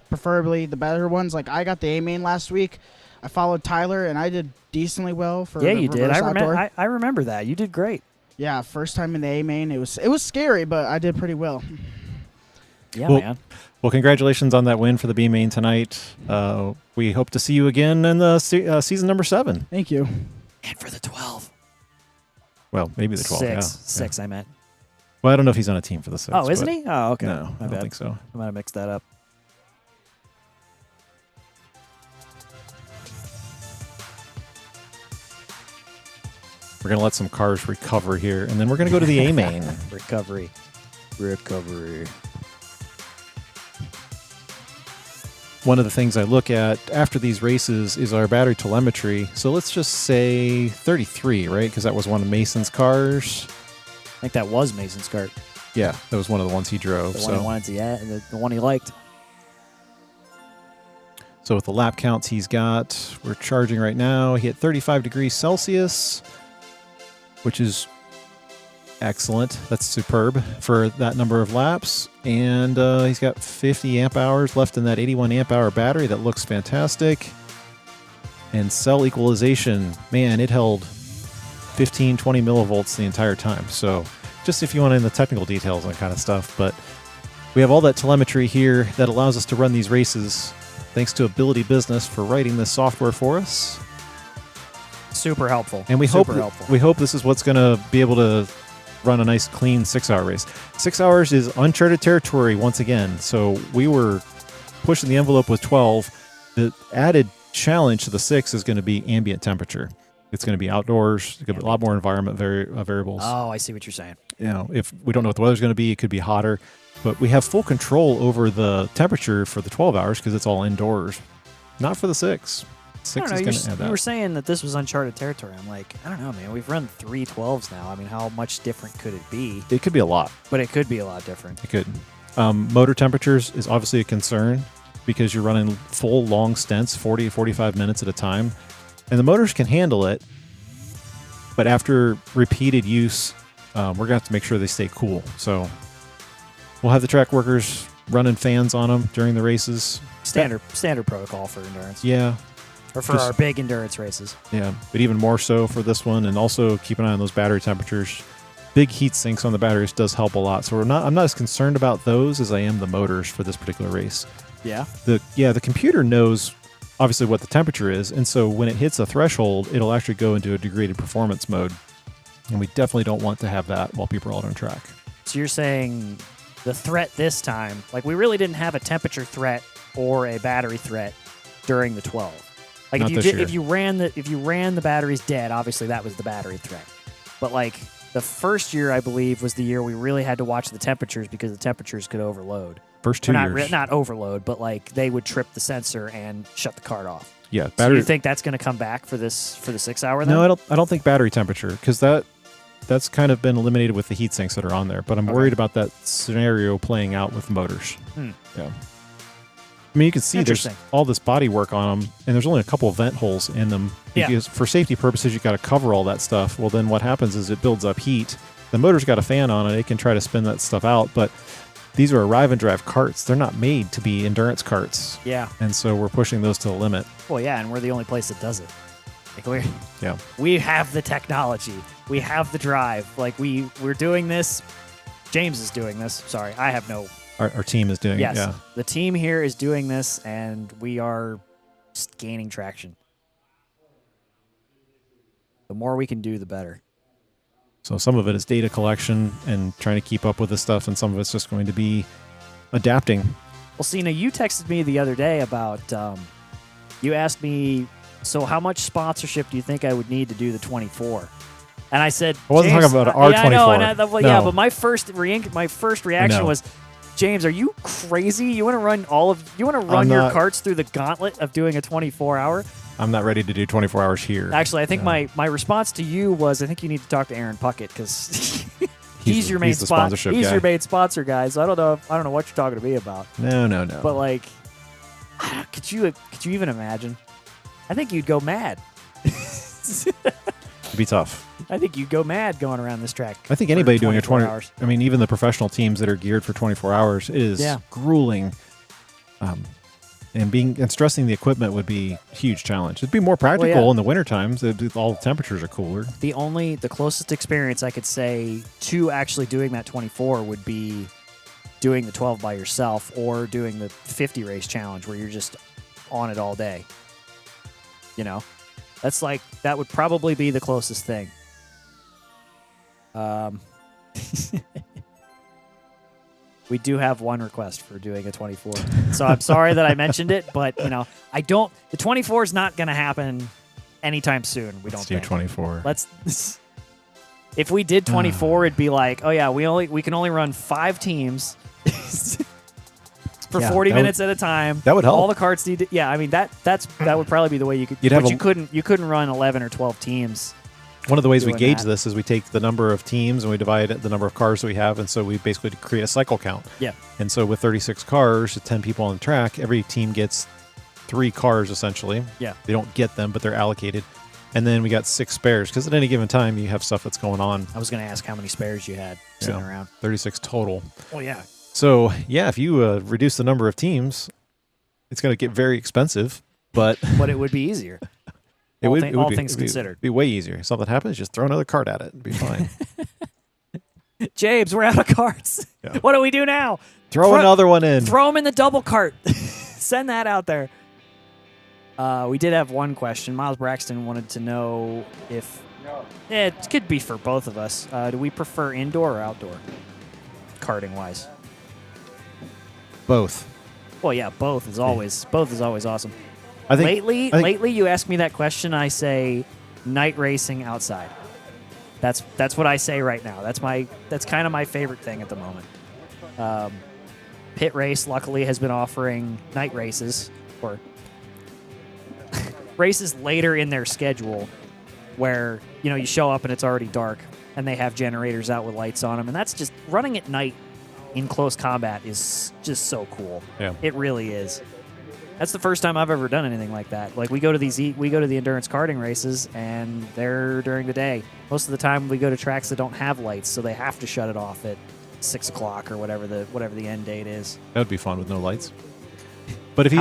preferably the better ones. Like I got the A main last week. I followed Tyler, and I did decently well for Yeah, the you did. reverse outdoor. I remember that. You did great. Yeah, first time in the A main. It was scary, but I did pretty well. Yeah, Well, man. Well, congratulations on that win for the B main tonight. We hope to see you again in the season number 7. Thank you. And for the 12. Well, maybe the 12. Six, I meant. Well, I don't know if he's on a team for the 6. Oh, isn't but he? Oh, okay. No, My I don't bad. think so. I might have mixed that up. We're going to let some cars recover here, and then we're going to go to the A main. Recovery. One of the things I look at after these races is our battery telemetry. So let's just say 33, right? Because that was one of Mason's cars. I think that was Mason's cart. Yeah, that was one of the ones he drove. The one he wanted to, yeah, the one he liked. So with the lap counts he's got, we're charging right now. He hit 35 degrees Celsius, which is excellent. That's superb for that number of laps. And he's got 50 amp hours left in that 81 amp hour battery. That looks fantastic. And cell equalization, man, it held 15, 20 millivolts the entire time. So just if you want in the technical details on that kind of stuff. But we have all that telemetry here that allows us to run these races. Thanks to Ability Business for writing this software for us. Super helpful. And we Super hope helpful. we hope this is what's going to be able to run a nice, clean 6-hour race. 6 hours is uncharted territory once again. So we were pushing the envelope with 12. The added challenge to the 6 is going to be ambient temperature. It's going to be outdoors. It's going to be a lot more environment variables. Oh, I see what you're saying. You know, if we don't know what the weather's going to be, it could be hotter. But we have full control over the temperature for the 12 hours because it's all indoors. Not for the 6. 6 I don't know. is going to add You that. were saying that this was uncharted territory. I'm like, I don't know, man. We've run 3 12s now. I mean, how much different could it be? It could be a lot. But it could be a lot different. It could. Motor temperatures is obviously a concern because you're running full long stints, 40 to 45 minutes at a time. And the motors can handle it. But after repeated use, we're going to have to make sure they stay cool. So we'll have the track workers running fans on them during the races. Standard protocol for endurance. Yeah. Or for our big endurance races. Yeah, but even more so for this one, and also keep an eye on those battery temperatures. Big heat sinks on the batteries does help a lot. So I'm not as concerned about those as I am the motors for this particular race. Yeah. The computer knows obviously what the temperature is, and so when it hits a threshold, it'll actually go into a degraded performance mode. And we definitely don't want to have that while people are out on track. So you're saying the threat this time, like we really didn't have a temperature threat or a battery threat during the 12. Like Not this year. if you ran the batteries dead, obviously that was the battery threat. But like the first year, I believe, was the year we really had to watch the temperatures because the temperatures could overload. First 2 Or years. not overload, but like they would trip the sensor and shut the cart off. Yeah, So battery. you think that's going to come back for the 6 hour then? No, I don't think battery temperature because that's kind of been eliminated with the heat sinks that are on there. But I'm worried about that scenario playing out with motors. Yeah. I mean, you can see there's Interesting. all this body work on them, and there's only a couple of vent holes in them. Yeah. Because for safety purposes, you got to cover all that stuff. Well, then what happens is it builds up heat. The motor's got a fan on it. It can try to spin that stuff out, but these are arrive and drive carts. They're not made to be endurance carts. Yeah. And so we're pushing those to the limit. Well, yeah, and we're the only place that does it. Like Yeah. we have the technology. We have the drive. Like we're doing this. James is doing this. Sorry, I have no. Our team is doing Yes, it. Yeah. the team here is doing this, and we are just gaining traction. The more we can do, the better. So some of it is data collection and trying to keep up with this stuff, and some of it's just going to be adapting. Well, Cena, you texted me the other day about. You asked me, so how much sponsorship do you think I would need to do the 24? And I said, I wasn't James, talking about R24. Yeah, I know, and No. yeah, but my first reaction No. was, James, are you crazy? You want to run your not- carts through the gauntlet of doing a 24-hour? I'm not ready to do 24 hours here. Actually, I think my response to you was, I think you need to talk to Aaron Puckett because he's your main the sponsorship He's guy. your main sponsor, guys. So I don't know what you're talking to me about. No. But like, could you even imagine? I think you'd go mad. It'd be tough. I think you'd go mad going around this track. I think for anybody doing a 24 20 hours. I mean, even the professional teams that are geared for 24 hours, it is grueling. And stressing the equipment would be a huge challenge. It'd be more practical in the winter times. All the temperatures are cooler. The closest experience I could say to actually doing that 24 would be doing the 12 by yourself or doing the 50 race challenge where you're just on it all day. You know, that would probably be the closest thing. We do have one request for doing a 24. So I'm sorry that I mentioned it, but the 24 is not going to happen anytime soon. Let's do 24. If we did 24, it'd be like, oh yeah, we can only run 5 teams for 40 minutes at a time. That would help. All the carts need to, yeah, I mean that would probably be the way you could. You couldn't run 11 or 12 teams. One of the ways we doing gauge that. this is we take the number of teams and we divide the number of cars that we have, and so we basically create a cycle count. Yeah. And so with 36 cars, 10 people on the track, every team gets 3 cars essentially. Yeah. They don't get them, but they're allocated. And then we got 6 spares because at any given time you have stuff that's going on. I was going to ask how many spares you had sitting around. 36 total. Oh yeah. So yeah, if you reduce the number of teams, it's going to get very expensive, but But it would be easier. All things considered. It'd be way easier. If something happens, just throw another cart at it. It'd be fine. James, we're out of carts. Yeah. What do we do now? Throw another one in. Throw them in the double cart. Send that out there. We did have one question. Miles Braxton wanted to know if it could be for both of us. Do we prefer indoor or outdoor, karting wise? Both. Well, yeah, both is always awesome. I think Lately, you ask me that question, I say night racing outside. That's what I say right now. That's kind of my favorite thing at the moment. Pit Race, luckily, has been offering night races, or races later in their schedule where, you show up and it's already dark and they have generators out with lights on them. And that's just running at night in close combat is just so cool. Yeah. It really is. That's the first time I've ever done anything like that. Like we go to the endurance karting races and they're during the day. Most of the time we go to tracks that don't have lights, so they have to shut it off at 6 o'clock or whatever the end date is. That would be fun with no lights. But if you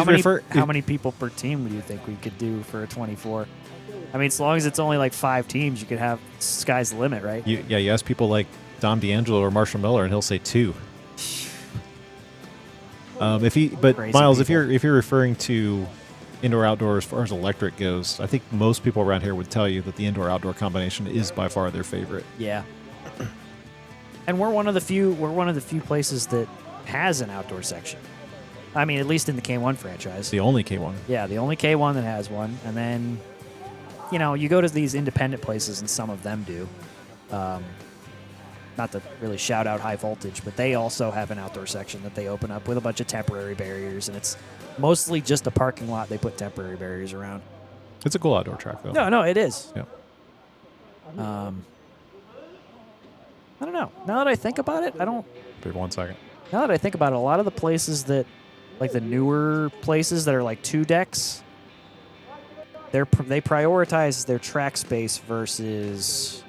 how many people per team do you think we could do for a 24? I mean, as long as it's only like 5 teams, you could have sky's the limit, right? You ask people like Dom D'Angelo or Marshall Miller, and he'll say 2. Crazy Miles, people. if you're referring to indoor outdoor as far as electric goes, I think most people around here would tell you that the indoor outdoor combination is by far their favorite. Yeah. And we're one of the few places that has an outdoor section. I mean, at least in the K1 franchise. The only K1. Yeah, the only K1 that has one. And then, you go to these independent places, and some of them do. Not to really shout out High Voltage, but they also have an outdoor section that they open up with a bunch of temporary barriers, and it's mostly just a parking lot they put temporary barriers around. It's a cool outdoor track, though. No, it is. Yeah. I don't know. Now that I think about it, Wait 1 second. Now that I think about it, a lot of the places that, like the newer places that are like 2 decks, they prioritize their track space versus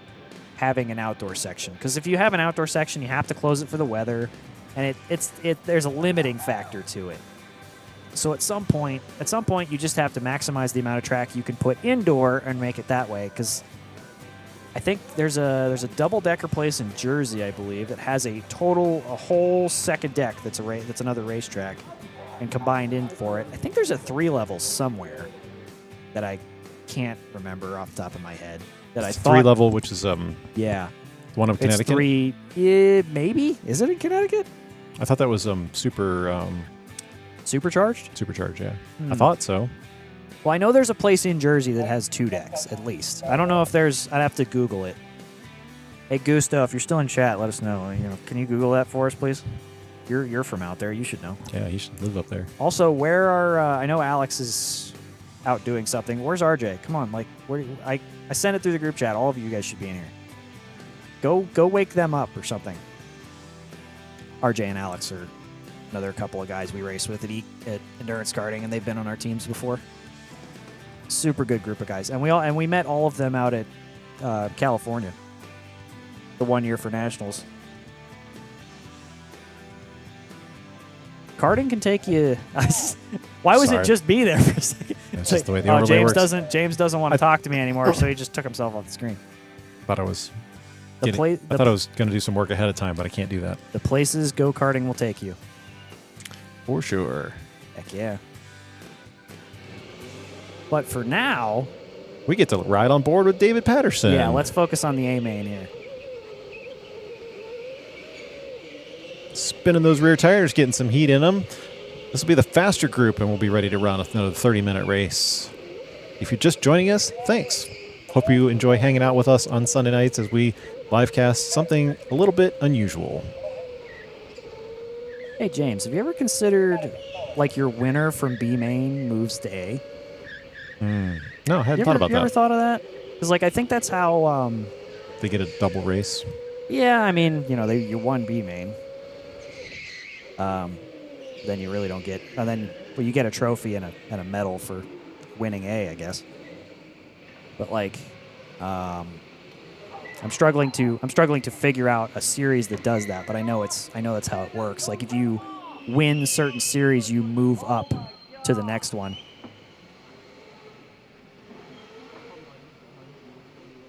having an outdoor section. Because if you have an outdoor section, you have to close it for the weather, and there's a limiting factor to it. So at some point, you just have to maximize the amount of track you can put indoor and make it that way. Because I think there's a double-decker place in Jersey, I believe, that has a whole second deck that's another racetrack, and combined in for it. I think there's a 3 level somewhere that I can't remember off the top of my head. That I thought 3 level, which is yeah, one of Connecticut. It's 3, yeah, maybe. Is it in Connecticut? I thought that was Supercharged. supercharged. Yeah, I thought so. Well, I know there's a place in Jersey that has 2 decks at least. I don't know if there's. I'd have to Google it. Hey Gusto, if you're still in chat, let us know. Can you Google that for us, please? You're from out there. You should know. Yeah, he should live up there. Also, where are I know Alex is out doing something. Where's RJ? Come on, I sent it through the group chat. All of you guys should be in here. Go wake them up or something. RJ and Alex are another couple of guys we race with at Endurance Karting, and they've been on our teams before. Super good group of guys, and we met all of them out at California the one year for nationals. Karting can take you. Why was Sorry. it just be there for a second? That's just the way the overlay works. James doesn't want to talk to me anymore, so he just took himself off the screen. I thought I was I thought I was going to do some work ahead of time, but I can't do that. The places go-karting will take you. For sure. Heck yeah. But for now, We get to ride on board with David Patterson. yeah, let's focus on the A-main here. Spinning those rear tires, getting some heat in them. This will be the faster group, and we'll be ready to run another 30-minute race. If you're just joining us, thanks. Hope you enjoy hanging out with us on Sunday nights as we livecast something a little bit unusual. Hey, James, have you ever considered, like, your winner from B-main moves to A? No, I hadn't thought about You ever that. thought of that? Because, like, I think that's how... They get a double race. Yeah, I mean, you won B-main. Then you really don't get... And then, you get a trophy and a medal for winning A, I guess. But, like, I'm struggling to figure out a series that does that, but I know that's how it works. Like, if you win certain series, you move up to the next one.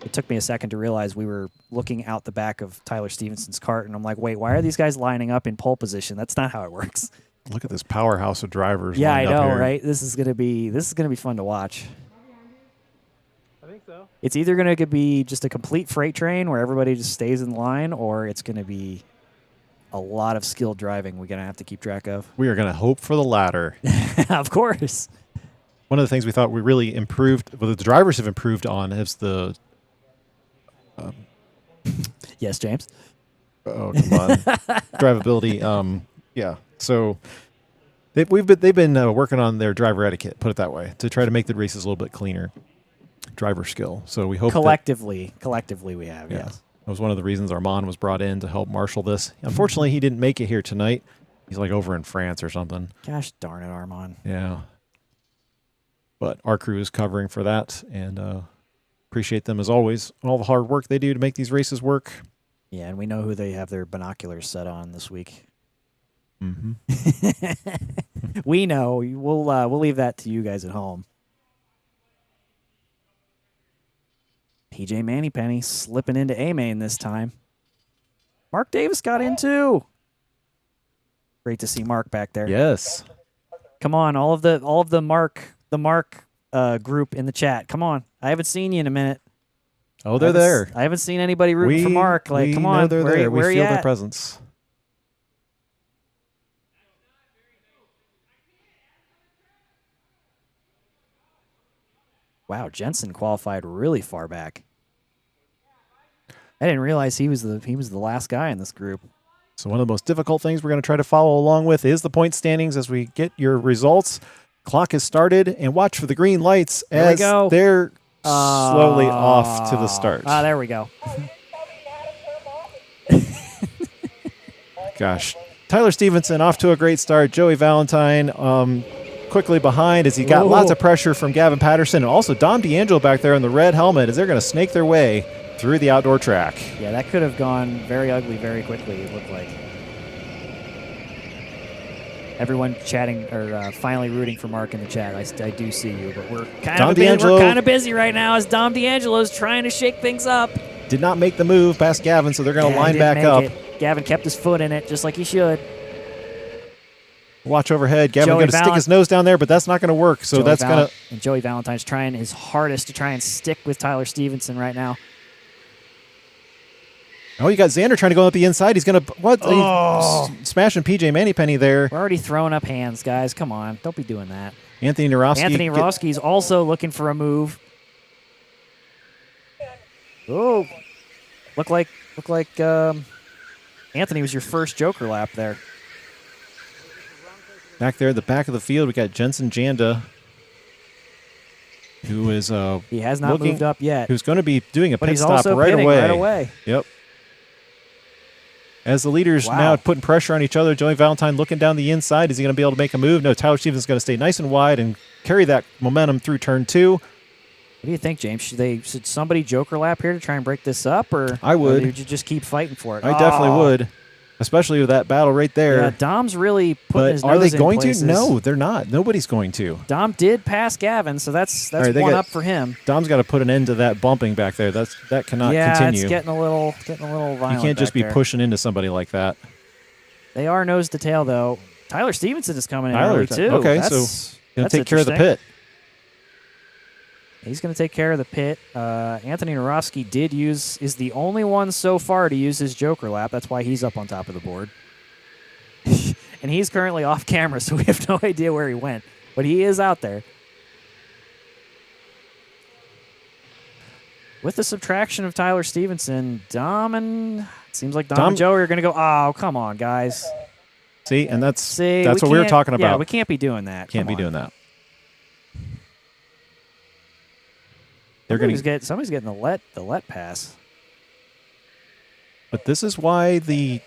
It took me a second to realize we were looking out the back of Tyler Stevenson's cart, and I'm like, wait, why are these guys lining up in pole position? That's not how it works. Look at this powerhouse of drivers. Yeah, I lined up know, here. right? This is gonna be fun to watch. I think so. It's either going to be just a complete freight train where everybody just stays in line, or it's going to be a lot of skilled driving we're going to have to keep track of. We are going to hope for the latter. Of course. one of the things we thought we really improved, well, the drivers have improved on, is the Yes, James. oh come on, drivability. Yeah, so they've been working on their driver etiquette, put it that way, to try to make the races a little bit cleaner. Driver skill. So we hope collectively we have. Yeah. Yes. That was one of the reasons Armand was brought in to help marshal this. Unfortunately, he didn't make it here tonight. He's like over in France or something. Gosh darn it, Armand. Yeah. But our crew is covering for that, and appreciate them as always. All the hard work they do to make these races work. Yeah, and we know who they have their binoculars set on this week. Mm-hmm. We know. We'll leave that to you guys at home. PJ Mannypenny slipping into A-main this time. Mark Davis got in too. Great to see Mark back there. Yes. Come on, all of the Mark group in the chat. Come on. I haven't seen you in a minute. Oh, they're there. I haven't seen anybody rooting for Mark. Like, come on, they're there. We where feel you their at? presence. Wow, Jensen qualified really far back. I didn't realize he was the last guy in this group. So one of the most difficult things we're going to try to follow along with is the point standings as we get your results. Clock has started, and watch for the green lights as they're slowly off to the start. There we go. Gosh. Tyler Stevenson off to a great start. Joey Valentine quickly behind as he got lots of pressure from Gavin Patterson, and also Dom D'Angelo back there in the red helmet as they're going to snake their way through the outdoor track. Yeah, that could have gone very ugly very quickly, it looked like. Everyone chatting or finally rooting for Mark in the chat. I do see you, but we're kind of busy right now as Dom D'Angelo's trying to shake things up. Did not make the move past Gavin, so they're going to line back up. Gavin kept his foot in it just like he should. Watch overhead. Gavin's going to stick his nose down there, but that's not going to work. So that's going to. And Joey Valentine's trying his hardest to try and stick with Tyler Stevenson right now. Oh, you got Xander trying to go up the inside. He's going to what? Oh. He's smashing PJ Mannypenny there. We're already throwing up hands, guys. Come on, don't be doing that. Anthony Narowski's also looking for a move. Oh, look like Anthony was your first Joker lap there. Back there at the back of the field, we got Jensen Janda, who is he has not moved up yet. Who's going to be doing a pit stop right away. Yep. As the leaders now putting pressure on each other, Joey Valentine looking down the inside. Is he going to be able to make a move? No, Tyler Stevens is going to stay nice and wide and carry that momentum through turn 2. What do you think, James? Should somebody Joker lap here to try and break this up, or I would. Or would you just keep fighting for it? I definitely would, especially with that battle right there. Yeah, Dom's really putting his nose in places. Are they going to? No, they're not. Nobody's going to. Dom did pass Gavin, so that's one up for him. Dom's got to put an end to that bumping back there. That cannot continue. Yeah, it's getting a little violent. You can't just be pushing into somebody like that. They are nose to tail though. Tyler Stevenson is coming in early too. Okay, so he's going to take care of the pit. He's going to take care of the pit. Anthony Narowski is the only one so far to use his Joker lap. That's why he's up on top of the board. And he's currently off camera, so we have no idea where he went. But he is out there. With the subtraction of Tyler Stevenson, Dom and Joe are going to go, oh, come on, guys. See, and that's what we were talking about. Yeah, we can't be doing that. Can't be doing that. Somebody's getting the let pass. But this is why the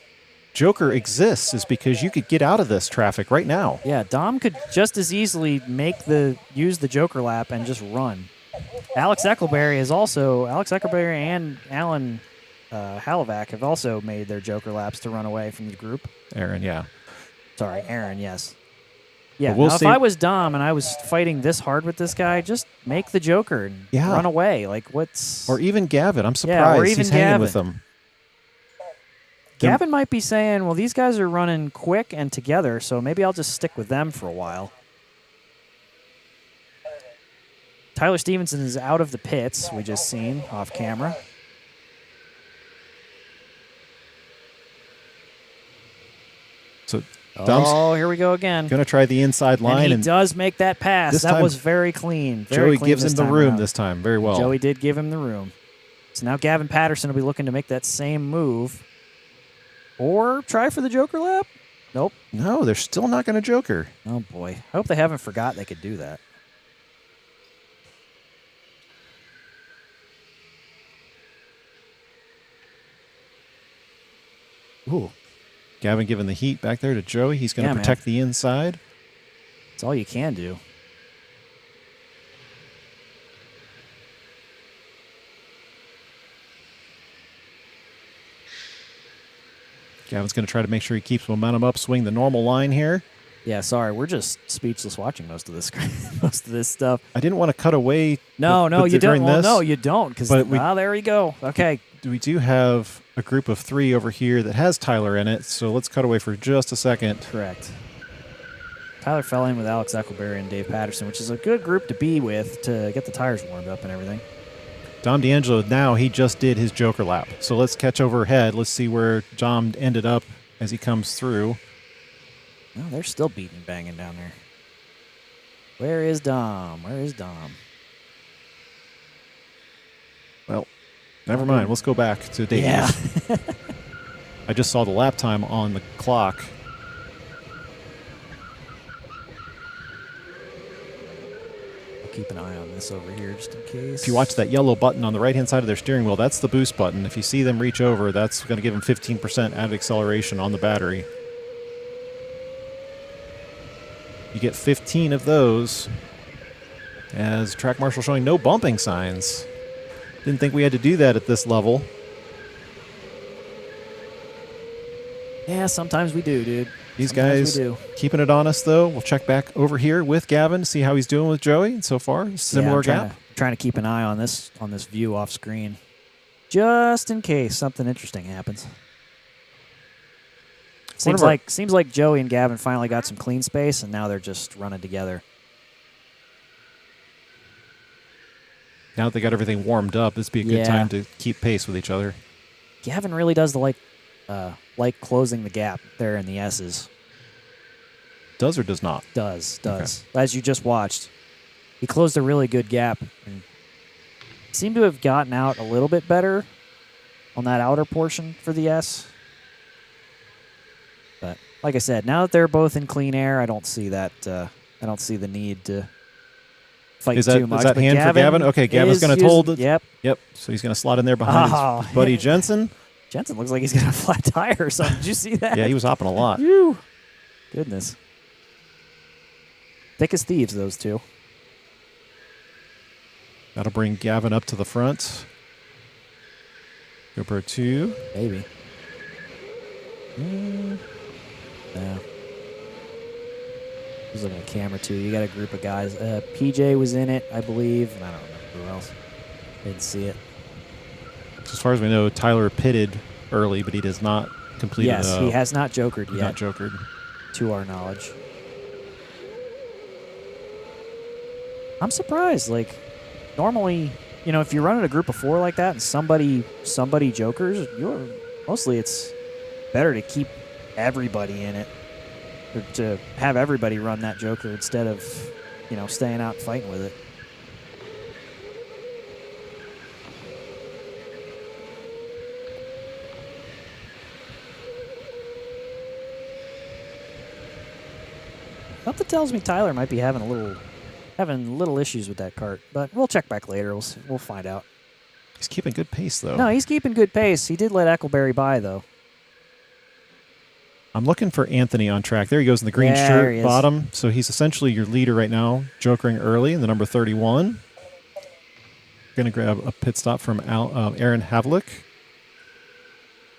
Joker exists, is because you could get out of this traffic right now. Yeah, Dom could just as easily use the Joker lap and just run. Alex Eckelberry and Alan Halovac have also made their Joker laps to run away from the group. Aaron, yeah. Sorry, Aaron, yes. Yeah, if I was Dom and I was fighting this hard with this guy, just make the Joker and run away. Like, what's... Or even Gavin. I'm surprised he's hanging with them. Gavin might be saying, well, these guys are running quick and together, so maybe I'll just stick with them for a while. Tyler Stevenson is out of the pits, we just seen off camera. So Oh, here we go again. Going to try the inside line. And he does make that pass. This That time, was very clean. Joey gives him the room this time. Very well. Joey did give him the room. So now Gavin Patterson will be looking to make that same move. Or try for the Joker lap? Nope. No, they're still not going to Joker. Oh, boy. I hope they haven't forgot they could do that. Ooh. Gavin giving the heat back there to Joey. He's going to protect the inside. That's all you can do. Gavin's going to try to make sure he keeps momentum up, swing the normal line here. Yeah, sorry, we're just speechless watching most of this most of this stuff. I didn't want to cut away. No, you don't. Well, no, you don't. Because there you go. Okay. We do have a group of 3 over here that has Tyler in it, so let's cut away for just a second. Correct. Tyler fell in with Alex Eckelberry and Dave Patterson, which is a good group to be with to get the tires warmed up and everything. Dom D'Angelo, now he just did his Joker lap. So let's catch overhead. Let's see where Dom ended up as he comes through. Oh, they're still beating and banging down there. Where is Dom? Where is Dom? Well, never mind. Let's go back to Dave. Yeah. I just saw the lap time on the clock. Keep an eye on this over here just in case. If you watch that yellow button on the right-hand side of their steering wheel, that's the boost button. If you see them reach over, that's going to give them 15% added acceleration on the battery. You get 15 of those, as track marshal showing no bumping signs. Didn't think we had to do that at this level. Yeah, sometimes we do, dude. These guys keeping it on us, though. We'll check back over here with Gavin, see how he's doing with Joey. And so far, similar gap. Trying to keep an eye on this view off screen, just in case something interesting happens. Seems like Joey and Gavin finally got some clean space, and now they're just running together. Now that they got everything warmed up, this would be a good time to keep pace with each other. Gavin really does like closing the gap there in the S's. Does or does not? Does. Okay. As you just watched. He closed a really good gap and seemed to have gotten out a little bit better on that outer portion for the S. But like I said, now that they're both in clean air, I don't see that. I don't see the need to fight too much. Is that hand for Gavin? Okay, Gavin's going to hold it. Yep. So he's going to slot in there behind his buddy Jensen. Jensen looks like he's got a flat tire or something. Did you see that? Yeah, he was hopping a lot. Whew. Goodness. Thick as thieves, those two. That'll bring Gavin up to the front. GoPro 2. Maybe. Yeah. He's looking at camera, too. You got a group of guys. PJ was in it, I believe. And I don't remember who else. Didn't see it. As far as we know, Tyler pitted early, but he does not complete it. Yes, he has not jokered yet. Not jokered. To our knowledge. I'm surprised. Like, normally, if you're running a group of 4 like that and somebody jokers, mostly it's better to keep everybody in it. Or to have everybody run that joker instead of, staying out and fighting with it. Something tells me Tyler might be having little issues with that cart, but we'll check back later. We'll find out. He's keeping good pace, though. No, he's keeping good pace. He did let Eckelberry by, though. I'm looking for Anthony on track. There he goes in the green shirt bottom. So he's essentially your leader right now, jokering early in the number 31. Going to grab a pit stop from Aaron Havlick.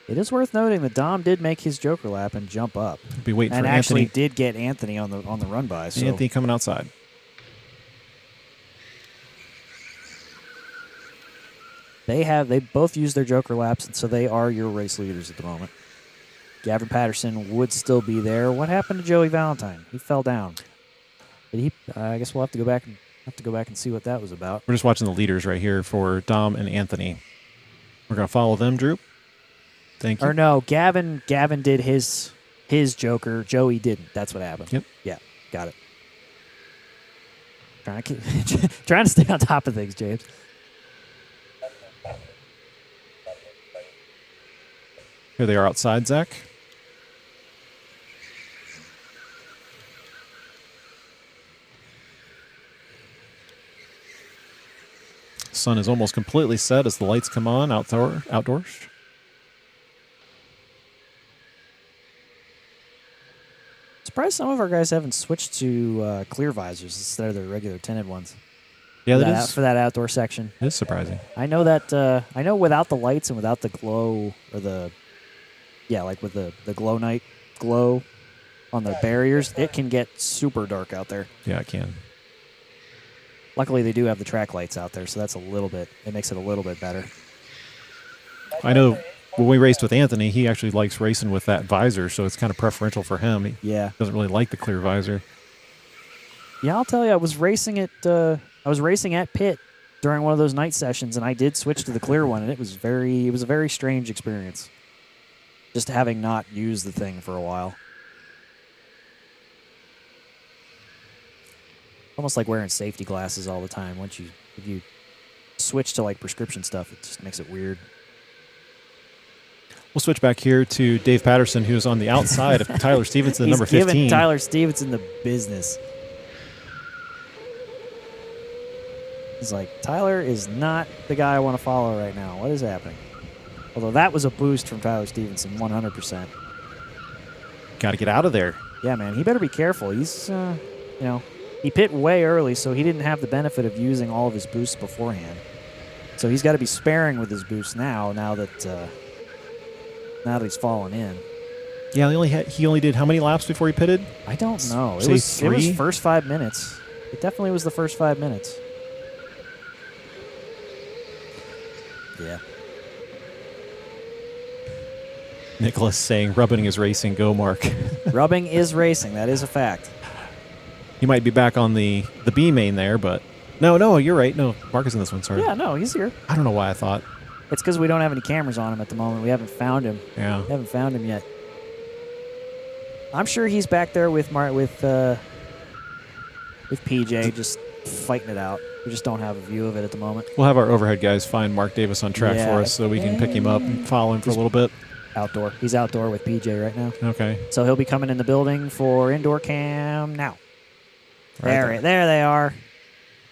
It is worth noting that Dom did make his joker lap and jump up. Be waiting and for actually Anthony. Did get Anthony on the run by. So. Anthony coming outside. They both used their joker laps, and so they are your race leaders at the moment. Gavin Patterson would still be there. What happened to Joey Valentine? He fell down. I guess we'll have to go back and see what that was about. We're just watching the leaders right here for Dom and Anthony. We're going to follow them, Drew. Thank you. Or no, Gavin did his his Joker. Joey didn't. That's what happened. Yep. Yeah, got it. Trying to stay on top of things, James. Here they are outside, Zach. Sun is almost completely set as the lights come on outdoors. Surprised some of our guys haven't switched to clear visors instead of their regular tinted ones. Yeah, for that is, for that outdoor section. it is surprising. I know that. I know without the lights and without the glow or like with the glow night glow on the barriers, it can get super dark out there. Yeah, I can. Luckily, they do have the track lights out there, so it makes it a little bit better. I know when we raced with Anthony, he actually likes racing with that visor, so it's kind of preferential for him. He doesn't really like the clear visor. Yeah, I'll tell you, I was racing at Pitt during one of those night sessions, and I did switch to the clear one, and it was a very strange experience, just having not used the thing for a while. Almost like wearing safety glasses all the time. If you switch to like prescription stuff, it just makes it weird. We'll switch back here to Dave Patterson, who's on the outside of Tyler Stevenson, number 15. He's giving Tyler Stevenson the business. He's like, Tyler is not the guy I want to follow right now. What is happening? Although that was a boost from Tyler Stevenson, 100%. Got to get out of there. Yeah, man, he better be careful. He's, he pit way early, so he didn't have the benefit of using all of his boosts beforehand. So he's got to be sparing with his boosts now that he's fallen in. Yeah, he only did how many laps before he pitted? I don't know. It Say was 3? First 5 minutes. It definitely was the first 5 minutes. Yeah. Nicholas saying, rubbing is racing, go Mark. Rubbing is racing. That is a fact. He might be back on the B main there, but... No, you're right. No, Mark is in this one, sorry. Yeah, no, he's here. I don't know why I thought. It's because we don't have any cameras on him at the moment. We haven't found him. Yeah. We haven't found him yet. I'm sure he's back there with PJ just fighting it out. We just don't have a view of it at the moment. We'll have our overhead guys find Mark Davis on track Yeah. for us so we can pick him up and follow him for a little bit. Outdoor. He's outdoor with PJ right now. Okay. So he'll be coming in the building for indoor cam now. Right There they are.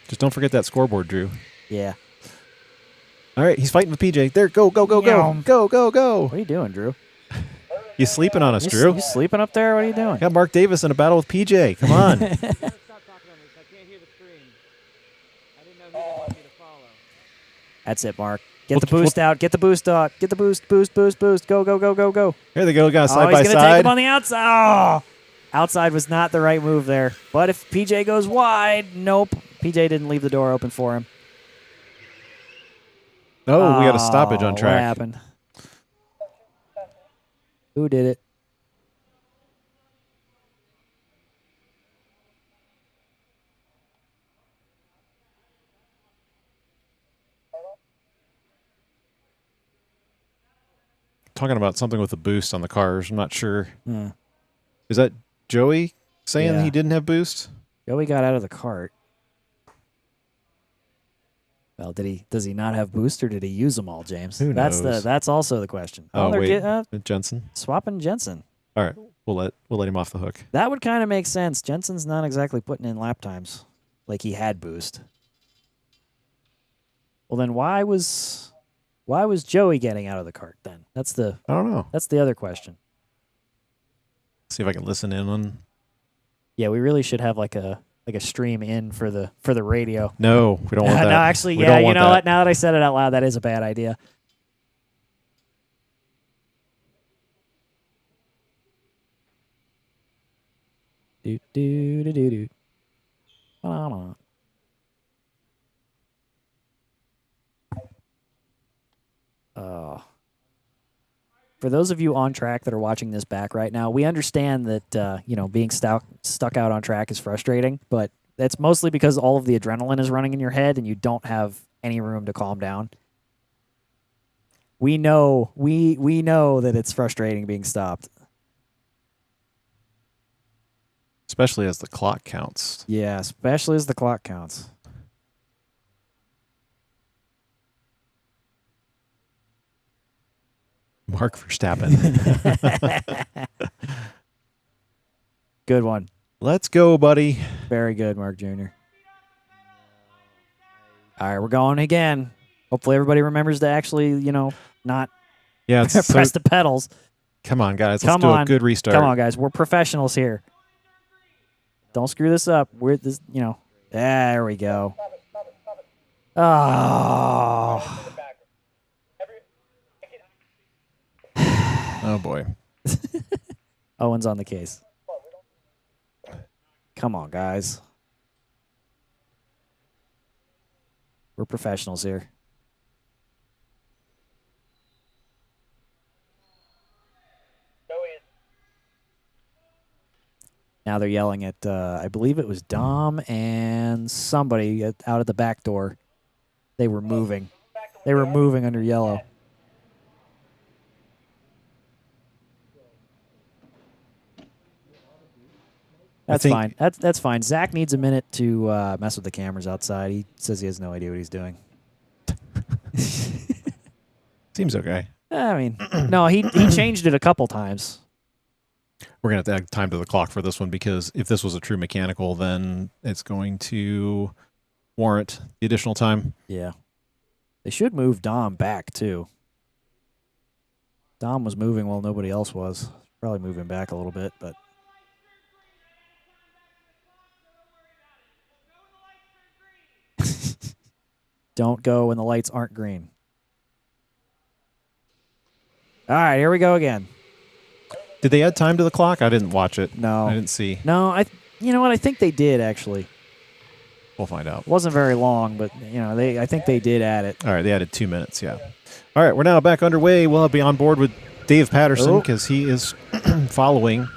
Just don't forget that scoreboard, Drew. Yeah. All right, he's fighting with PJ. There, go. Yum. Go. What are you doing, Drew? You sleeping on us, Drew? You sleeping up there? What are you doing? Got Mark Davis in a battle with PJ. Come on. Stop talking on this. I can't hear the screen. I didn't know who they want me to follow. That's it, Mark. Get the boost out. Get the boost out. Get the boost. Go. Here they go, guys, side by he's going to side. take him on the outside. Oh! Outside was not the right move there. But if PJ goes wide, nope. PJ didn't leave the door open for him. Oh, we got a stoppage on track. What happened? Who did it? Talking about something with the boost on the cars. I'm not sure. Hmm. Is that Joey saying Yeah. he didn't have boost? Joey got out of the cart. Well, does he not have boost, or did he use them all, James? Who knows? That's also the question. Oh, they're wait. Jensen? swapping Jensen. All right. We'll let him off the hook. That would kind of make sense. Jensen's not exactly putting in lap times like he had boost. Well, then why was Joey getting out of the cart then? I don't know. That's the other question. See if I can listen in on. Yeah, we really should have like a stream in for the radio. No, we don't want that. No, actually, We yeah, don't you want know that. what? Now that I said it out loud, that is a bad idea. Do. For those of you on track that are watching this back right now, we understand that being stuck out on track is frustrating, but that's mostly because all of the adrenaline is running in your head and you don't have any room to calm down. We know that it's frustrating being stopped. Especially as the clock counts. Yeah, especially as the clock counts. Mark Verstappen. Good one. Let's go, buddy. Very good, Mark Jr. All right, we're going again. Hopefully everybody remembers to actually, not Yeah, it's press the pedals. Come on, guys. Let's Come do on. a good restart. Come on, guys. We're professionals here. Don't screw this up. We're this, There we go. Oh. Oh, boy. Owen's on the case. Come on, guys. We're professionals here. Now they're yelling at, I believe it was Dom and somebody out at the back door. They were moving. They were moving under yellow. That's fine. That's fine. Zach needs a minute to mess with the cameras outside. He says he has no idea what he's doing. Seems okay. I mean, no, he changed it a couple times. We're going to have to add time to the clock for this one because if this was a true mechanical, then it's going to warrant the additional time. Yeah. They should move Dom back, too. Dom was moving while nobody else was. Probably moving back a little bit, but... Don't go when the lights aren't green. All right, here we go again. Did they add time to the clock? I didn't watch it. No. I didn't see. No, you know what? I think they did, actually. We'll find out. It wasn't very long, but, I think they did add it. All right, they added 2 minutes, yeah. All right, we're now back underway. We'll be on board with Dave Patterson because he is following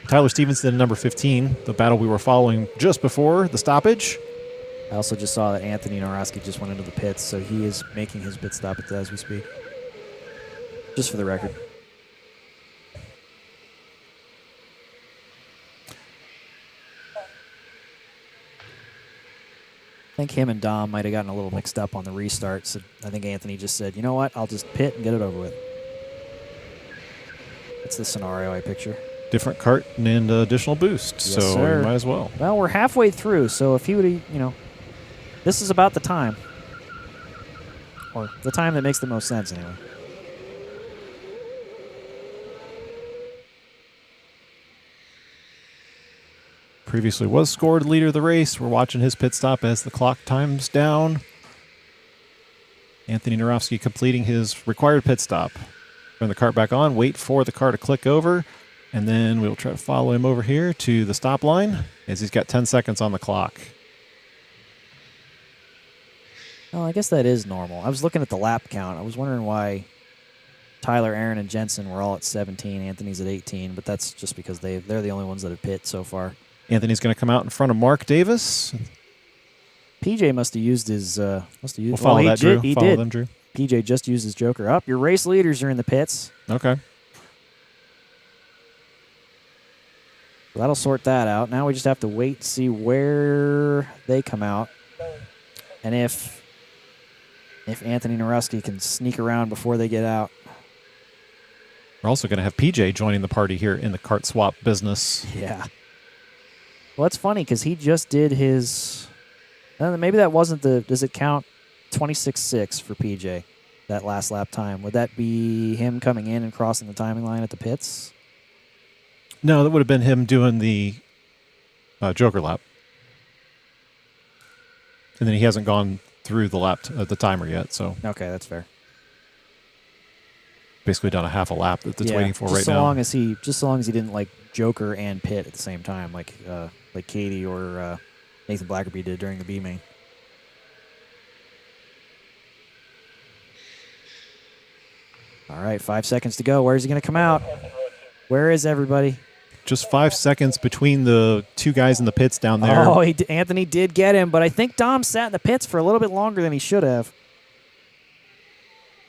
Tyler Stevenson, number 15, the battle we were following just before the stoppage. I also just saw that Anthony Noroski just went into the pits, so he is making his pit stop as we speak. Just for the record. I think him and Dom might have gotten a little mixed up on the restart. So I think Anthony just said, you know what, I'll just pit and get it over with. That's the scenario I picture. Different cart and additional boost, Yes, so sir. you might as well. Well, we're halfway through, so if he would have, this is about the time. Or the time that makes the most sense, anyway. Previously was scored leader of the race. We're watching his pit stop as the clock times down. Anthony Noroski completing his required pit stop. Turn the cart back on, wait for the car to click over, and then we'll try to follow him over here to the stop line as he's got 10 seconds on the clock. Oh, I guess that is normal. I was looking at the lap count. I was wondering why Tyler, Aaron, and Jensen were all at 17. Anthony's at 18, but that's just because they're the only ones that have pit so far. Anthony's going to come out in front of Mark Davis. PJ must have used his. We'll follow that, Drew. He Follow did. them, Drew. PJ just used his joker. Up. Your race leaders are in the pits. Okay. So that'll sort that out. Now we just have to wait to see where they come out, and if Anthony Noroski can sneak around before they get out. We're also going to have PJ joining the party here in the cart swap business. Yeah. Well, that's funny because he just did his. Maybe that wasn't the. Does it count 26.6 for PJ? That last lap time. Would that be him coming in and crossing the timing line at the pits? No, that would have been him doing the joker lap. And then he hasn't gone through the lap, the timer yet, so. Okay, that's fair. Basically done a half a lap that's waiting for right now. Just so long as he didn't like joker and pit at the same time, like Katie or Nathan Blackerby did during the B main. All right, 5 seconds to go. Where's he going to come out? Where is everybody? Just 5 seconds between the two guys in the pits down there. Oh, Anthony did get him, but I think Dom sat in the pits for a little bit longer than he should have.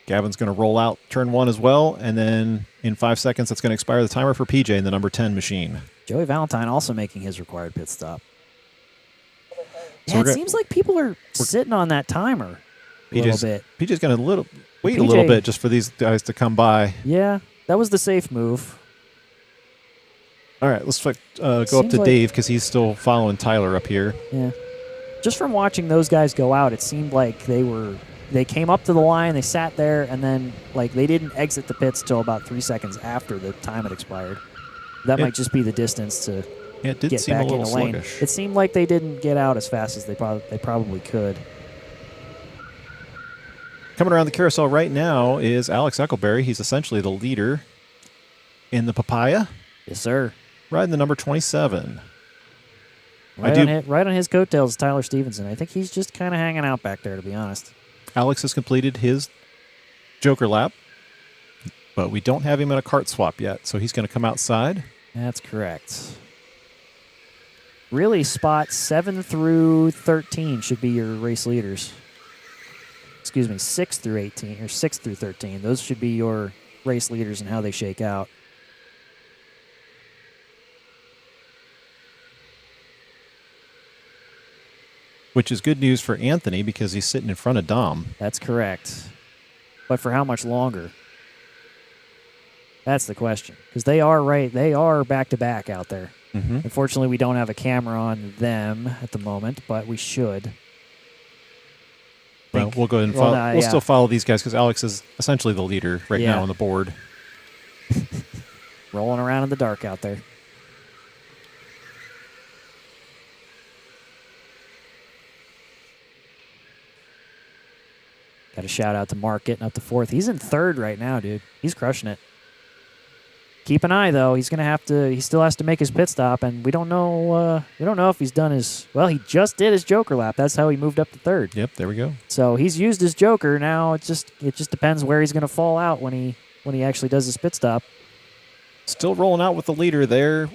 Gavin's going to roll out turn 1 as well, and then in 5 seconds, that's going to expire the timer for PJ in the number 10 machine. Joey Valentine also making his required pit stop. So Yeah, it seems like people are sitting on that timer a little bit. PJ's going to wait a little bit just for these guys to come by. Yeah, that was the safe move. All right, let's go up to Dave because he's still following Tyler up here. Yeah. Just from watching those guys go out, it seemed like they came up to the line, they sat there, and then like they didn't exit the pits till about 3 seconds after the time had expired. That might just be the distance to it did get seem back a in little the lane. sluggish. It seemed like they didn't get out as fast as they probably could. Coming around the carousel right now is Alex Eckelberry. He's essentially the leader in the Papaya, Yes, sir. riding the number 27. Right on his coattails, Tyler Stevenson. I think he's just kind of hanging out back there, to be honest. Alex has completed his Joker lap, but we don't have him in a kart swap yet, so he's going to come outside. That's correct. Really, spots 7 through 13 should be your race leaders. Excuse me, 6 through 18, or 6 through 13. Those should be your race leaders and how they shake out. Which is good news for Anthony because he's sitting in front of Dom. That's correct. But for how much longer? That's the question. Because they are back-to-back out there. Mm-hmm. Unfortunately, we don't have a camera on them at the moment, but we should. Well, we'll go ahead and follow. We'll still follow these guys because Alex is essentially the leader right now on the board. Rolling around in the dark out there. Got a shout out to Mark getting up to 4th. He's in 3rd right now, dude. He's crushing it. Keep an eye though. He's gonna have to. He still has to make his pit stop, and we don't know. We don't know if he's done his. Well, he just did his Joker lap. That's how he moved up to 3rd. Yep, there we go. So he's used his Joker. Now it just depends where he's gonna fall out when he actually does his pit stop. Still rolling out with the leader there.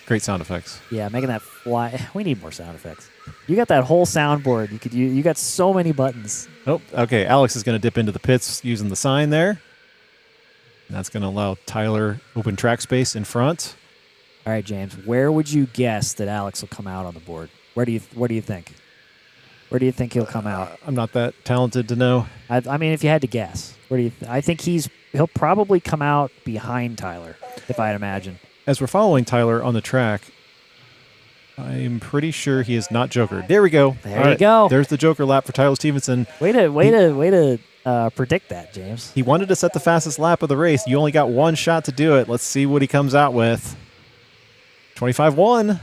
Great sound effects. Yeah, making that fly. We need more sound effects. You got that whole soundboard. You got so many buttons. Oh, okay. Alex is going to dip into the pits using the sign there. That's going to allow Tyler open track space in front. All right, James. Where would you guess that Alex will come out on the board? Where do you think? Where do you think he'll come out? I'm not that talented to know. I mean, if you had to guess, where do you? I think he'll probably come out behind Tyler, if I'd imagine. As we're following Tyler on the track, I'm pretty sure he is not Joker. There we go. There you go. There's the Joker lap for Tyler Stevenson. Way to predict that, James. He wanted to set the fastest lap of the race. You only got one shot to do it. Let's see what he comes out with. 25-1.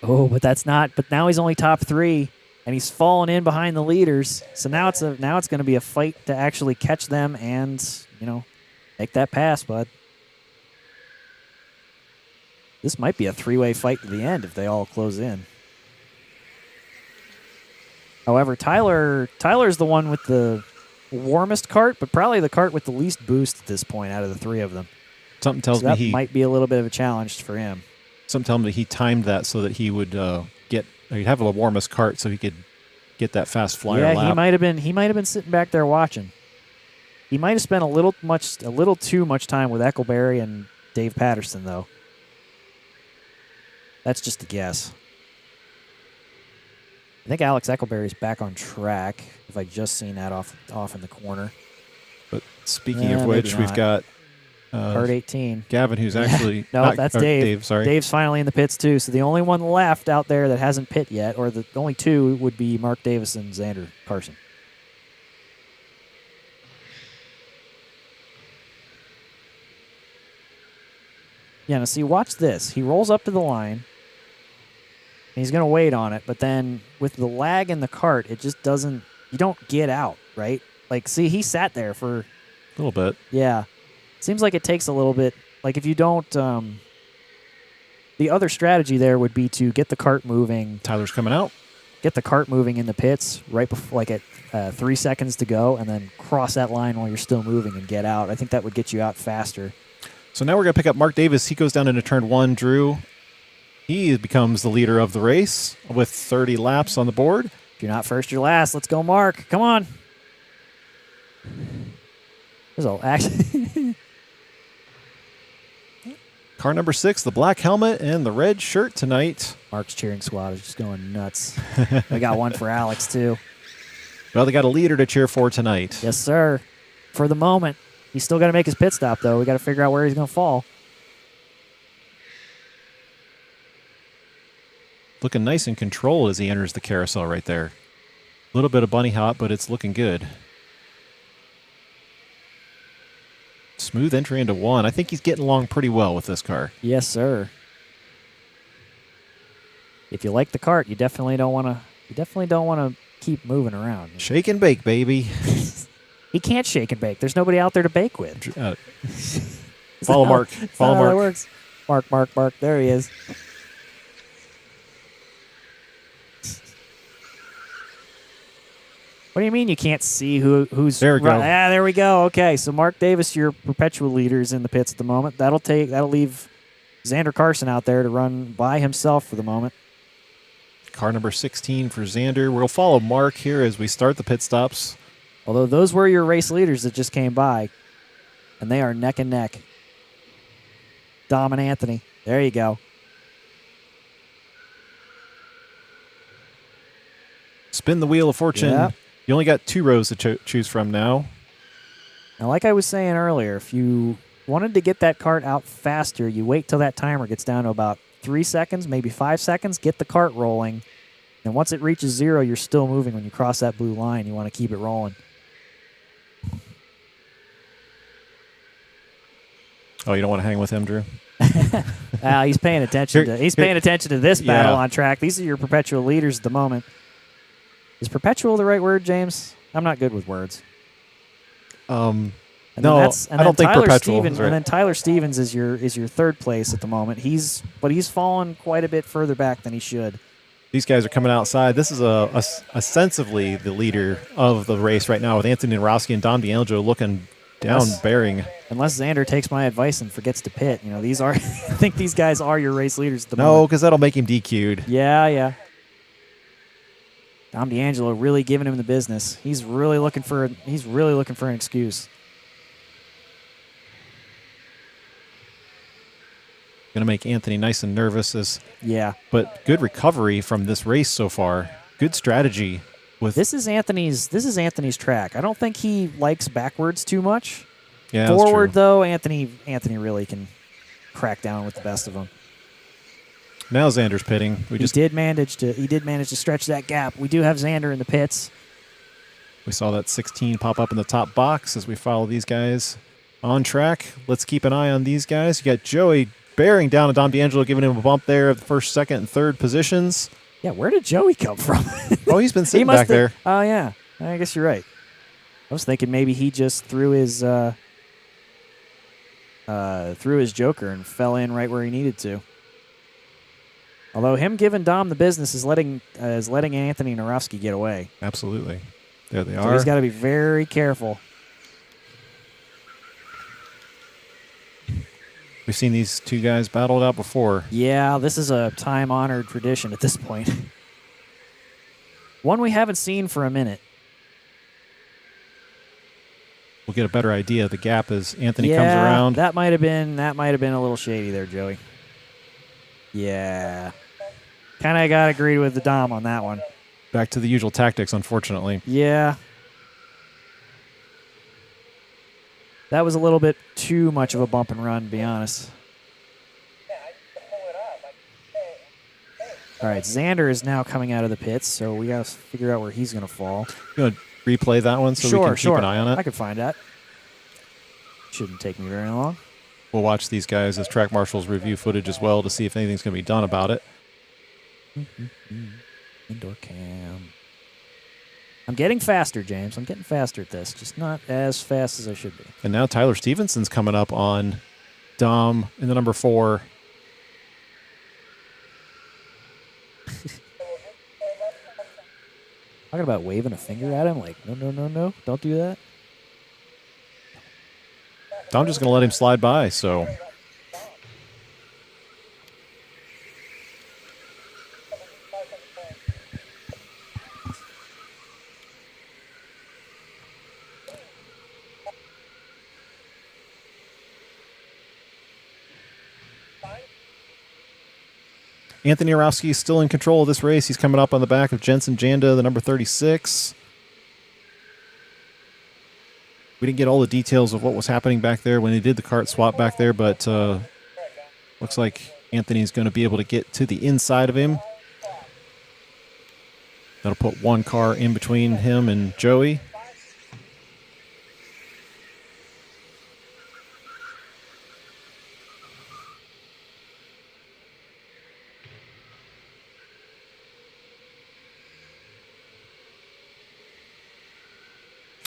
Oh, but that's not. But now he's only top 3, and he's fallen in behind the leaders. So now it's going to be a fight to actually catch them and make that pass, bud. This might be a 3-way fight to the end if they all close in. However, Tyler's the one with the warmest kart, but probably the kart with the least boost at this point out of the 3 of them. Something tells me that might be a little bit of a challenge for him. Something tells me that he timed that so that he would he'd have the warmest kart so he could get that fast flyer lap. Yeah, he might have been sitting back there watching. He might have spent a little too much time with Eckelberry and Dave Patterson though. That's just a guess. I think Alex Eckelberry's back on track, if I just seen that off in the corner. But speaking of which, we've got Kart 18. Gavin, who's actually... that's Dave. Dave, sorry. Dave's finally in the pits, too. So the only one left out there that hasn't pit yet, or the only 2, would be Mark Davis and Xander Carson. Yeah, now see, watch this. He rolls up to the line. He's going to wait on it, but then with the lag in the cart, it just doesn't... You don't get out, right? Like, see, he sat there for... A little bit. Yeah. Seems like it takes a little bit. Like, if you don't... the other strategy there would be to get the cart moving. Tyler's coming out. Get the cart moving in the pits right before, like at 3 seconds to go, and then cross that line while you're still moving and get out. I think that would get you out faster. So now we're going to pick up Mark Davis. He goes down into turn 1. Drew, He becomes the leader of the race with 30 laps on the board. If you're not first, you're last. Let's go, Mark. Come on. There's a actually. Car number 6, the black helmet and the red shirt tonight. Mark's cheering squad is just going nuts. We got one for Alex, too. Well, they got a leader to cheer for tonight. Yes, sir. For the moment. He's still got to make his pit stop, though. We got to figure out where he's going to fall. Looking nice and controlled as he enters the carousel right there. A little bit of bunny hop, but it's looking good. Smooth entry into 1. I think he's getting along pretty well with this car. Yes, sir. If you like the cart, you definitely don't want to. You definitely don't want to keep moving around. Shake and bake, baby. He can't shake and bake. There's nobody out there to bake with. Follow Mark. Follow How that Mark. works. Mark. There he is. What do you mean you can't see who's There we go. Ah, there we go. Okay, so Mark Davis, your perpetual leader, is in the pits at the moment. That'll leave Xander Carson out there to run by himself for the moment. Car number 16 for Xander. We'll follow Mark here as we start the pit stops. Although those were your race leaders that just came by, and they are neck and neck. Dom and Anthony. There you go. Spin the wheel of fortune. Yep. You only got 2 rows to choose from now. Now, like I was saying earlier, if you wanted to get that cart out faster, you wait till that timer gets down to about 3 seconds, maybe 5 seconds, get the cart rolling. And once it reaches 0, you're still moving. When you cross that blue line, you want to keep it rolling. Oh, you don't want to hang with him, Drew? He's paying attention. He's paying attention to this battle Yeah. on track. These are your perpetual leaders at the moment. Is perpetual the right word, James? I'm not good with words. No, I don't think Tyler perpetual Stevens, is right. And then Tyler Stevens is your third place at the moment. He's fallen quite a bit further back than he should. These guys are coming outside. This is ostensibly the leader of the race right now with Anthony Narowski and Dom DeAngelo looking down bearing. Unless Xander takes my advice and forgets to pit. These are I think these guys are your race leaders at the No, moment. because that'll make him DQ'd. Yeah. Dom DeAngelo really giving him the business. He's really looking for an excuse. Going to make Anthony nice and nervous. Yeah. But good recovery from this race so far. Good strategy. This is Anthony's track. I don't think he likes backwards too much. Yeah, Forward that's true. though, Anthony really can crack down with the best of them. Now Xander's pitting. He did manage to stretch that gap. We do have Xander in the pits. We saw that 16 pop up in the top box as we follow these guys on track. Let's keep an eye on these guys. You got Joey bearing down and Dom DeAngelo giving him a bump there at the first, second, and third positions. Yeah, where did Joey come from? Oh, he's been sitting back there. Oh, yeah. I guess you're right. I was thinking maybe he just threw his joker and fell in right where he needed to. Although him giving Dom the business is letting Anthony Narowski get away. Absolutely. There they So are. he's got to be very careful. We've seen these two guys battled out before. Yeah, this is a time-honored tradition at this point. One we haven't seen for a minute. We'll get a better idea of the gap as Anthony comes around. That might have been a little shady there, Joey. Yeah. Kind of got agreed with the Dom on that one. Back to the usual tactics, unfortunately. Yeah. That was a little bit too much of a bump and run, to be honest. All right, Xander is now coming out of the pits, so we got to figure out where he's going to fall. You want to replay that one so we can keep an eye on it? I could find that. Shouldn't take me very long. We'll watch these guys as track marshals review footage as well to see if anything's going to be done about it. Indoor cam. I'm getting faster, James. I'm getting faster at this. Just not as fast as I should be. And now Tyler Stevenson's coming up on Dom in the number 4. Talking about waving a finger at him, like, no, don't do that. I'm just going to let him slide by, so. Anthony Orowski is still in control of this race. He's coming up on the back of Jensen Janda, the number 36. We didn't get all the details of what was happening back there when he did the kart swap back there, but looks like Anthony's going to be able to get to the inside of him. That'll put one car in between him and Joey.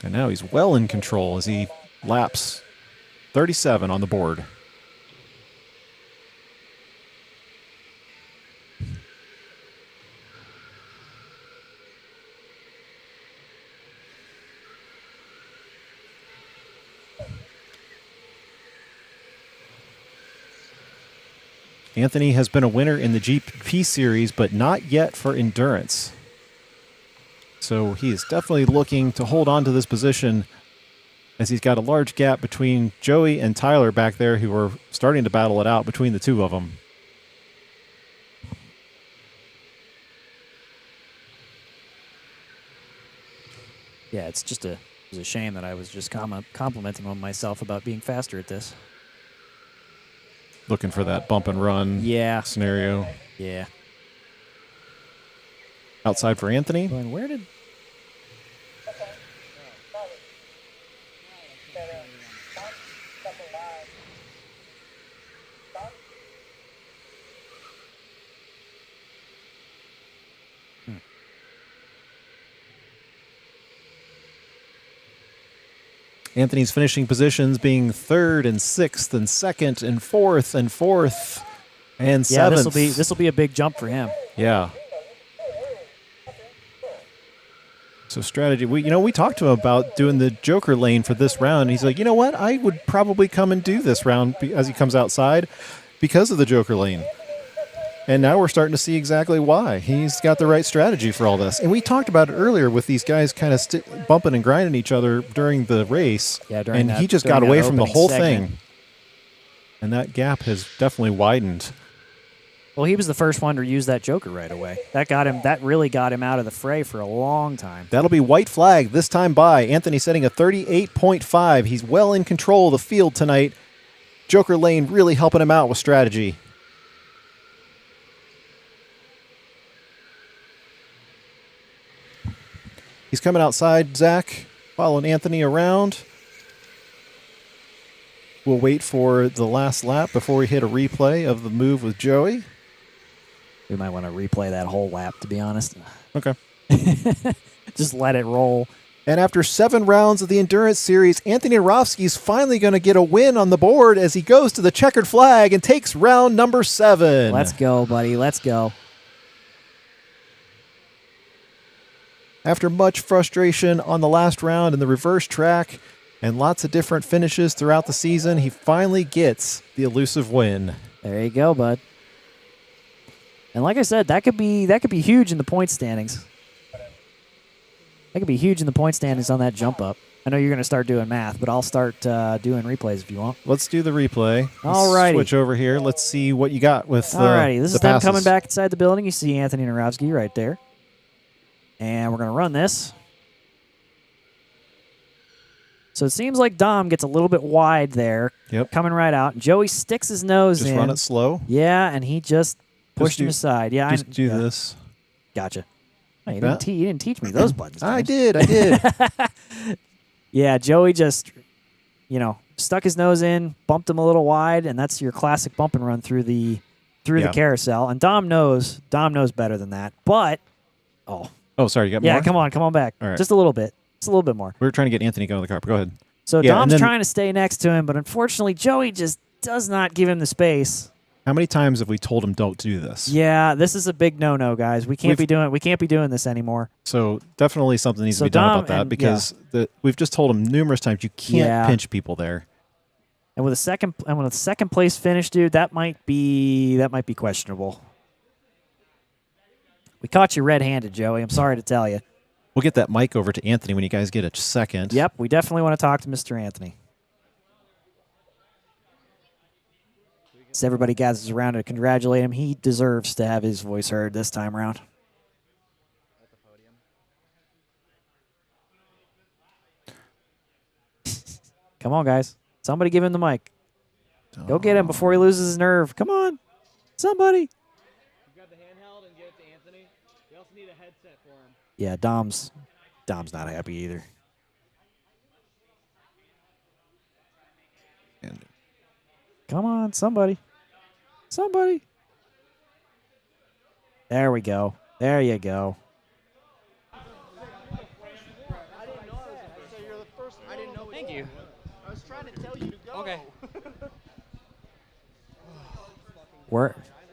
And now he's well in control as he laps 37 on the board. Anthony has been a winner in the GP series, but not yet for endurance. So he is definitely looking to hold on to this position as he's got a large gap between Joey and Tyler back there who are starting to battle it out between the two of them. Yeah, it's a shame that I was just complimenting on myself about being faster at this. Looking for that bump and run scenario. Yeah. Outside for Anthony. Going, where did... Anthony's finishing positions being 3rd and 6th and 2nd and 4th and 4th and 7th. Yeah, this will be a big jump for him. Yeah. So strategy, we talked to him about doing the Joker lane for this round. He's like, you know what? I would probably come and do this round as he comes outside because of the Joker lane. And now we're starting to see exactly why. He's got the right strategy for all this. And we talked about it earlier with these guys kind of bumping and grinding each other during the race. Yeah, and he just got away from the whole thing. And that gap has definitely widened. Well, he was the first one to use that Joker right away. That really got him out of the fray for a long time. That'll be white flag this time by. Anthony setting a 38.5. He's well in control of the field tonight. Joker lane really helping him out with strategy. He's coming outside, Zach, following Anthony around. We'll wait for the last lap before we hit a replay of the move with Joey. We might want to replay that whole lap, to be honest. Okay. Just let it roll. And after 7 rounds of the Endurance Series, Anthony Orowski's finally going to get a win on the board as he goes to the checkered flag and takes round number 7. Let's go, buddy. Let's go. After much frustration on the last round in the reverse track and lots of different finishes throughout the season, he finally gets the elusive win. There you go, bud. And like I said, that could be huge in the point standings. That could be huge in the point standings on that jump up. I know you're going to start doing math, but I'll start doing replays if you want. Let's do the replay. All righty. Switch over here. Let's see what you got with the All righty. This is them passes. coming back inside the building. You see Anthony Narowski right there. And we're going to run this. So it seems like Dom gets a little bit wide there. Yep. Coming right out. Joey sticks his nose in. Just run it slow. Yeah, and he just pushed him aside. Yeah, just do this. Gotcha. Oh, you didn't teach me those buttons. I did. Yeah, Joey just, stuck his nose in, bumped him a little wide, and that's your classic bump and run through the carousel. And Dom knows better than that. But oh, sorry, you got more? Yeah, come on back. All right. Just a little bit. Just a little bit more. We were trying to get Anthony going to the car, but go ahead. So Dom's trying to stay next to him, but unfortunately Joey just does not give him the space. How many times have we told him don't do this? Yeah, this is a big no-no, guys. We can't be doing this anymore. So definitely something needs to be done about that because we've just told him numerous times you can't pinch people there. And with a second place finish, dude, that might be questionable. We caught you red-handed, Joey. I'm sorry to tell you. We'll get that mic over to Anthony when you guys get a second. Yep, we definitely want to talk to Mr. Anthony. As everybody gathers around to congratulate him, he deserves to have his voice heard this time around. Come on, guys. Somebody give him the mic. Go get him before he loses his nerve. Come on. Somebody. Grab the handheld and give it to Anthony. You also need a headset for him. Yeah, Dom's not happy either. Come on, somebody. Somebody. There we go. There you go. Thank you. I was trying to tell you to go. Okay.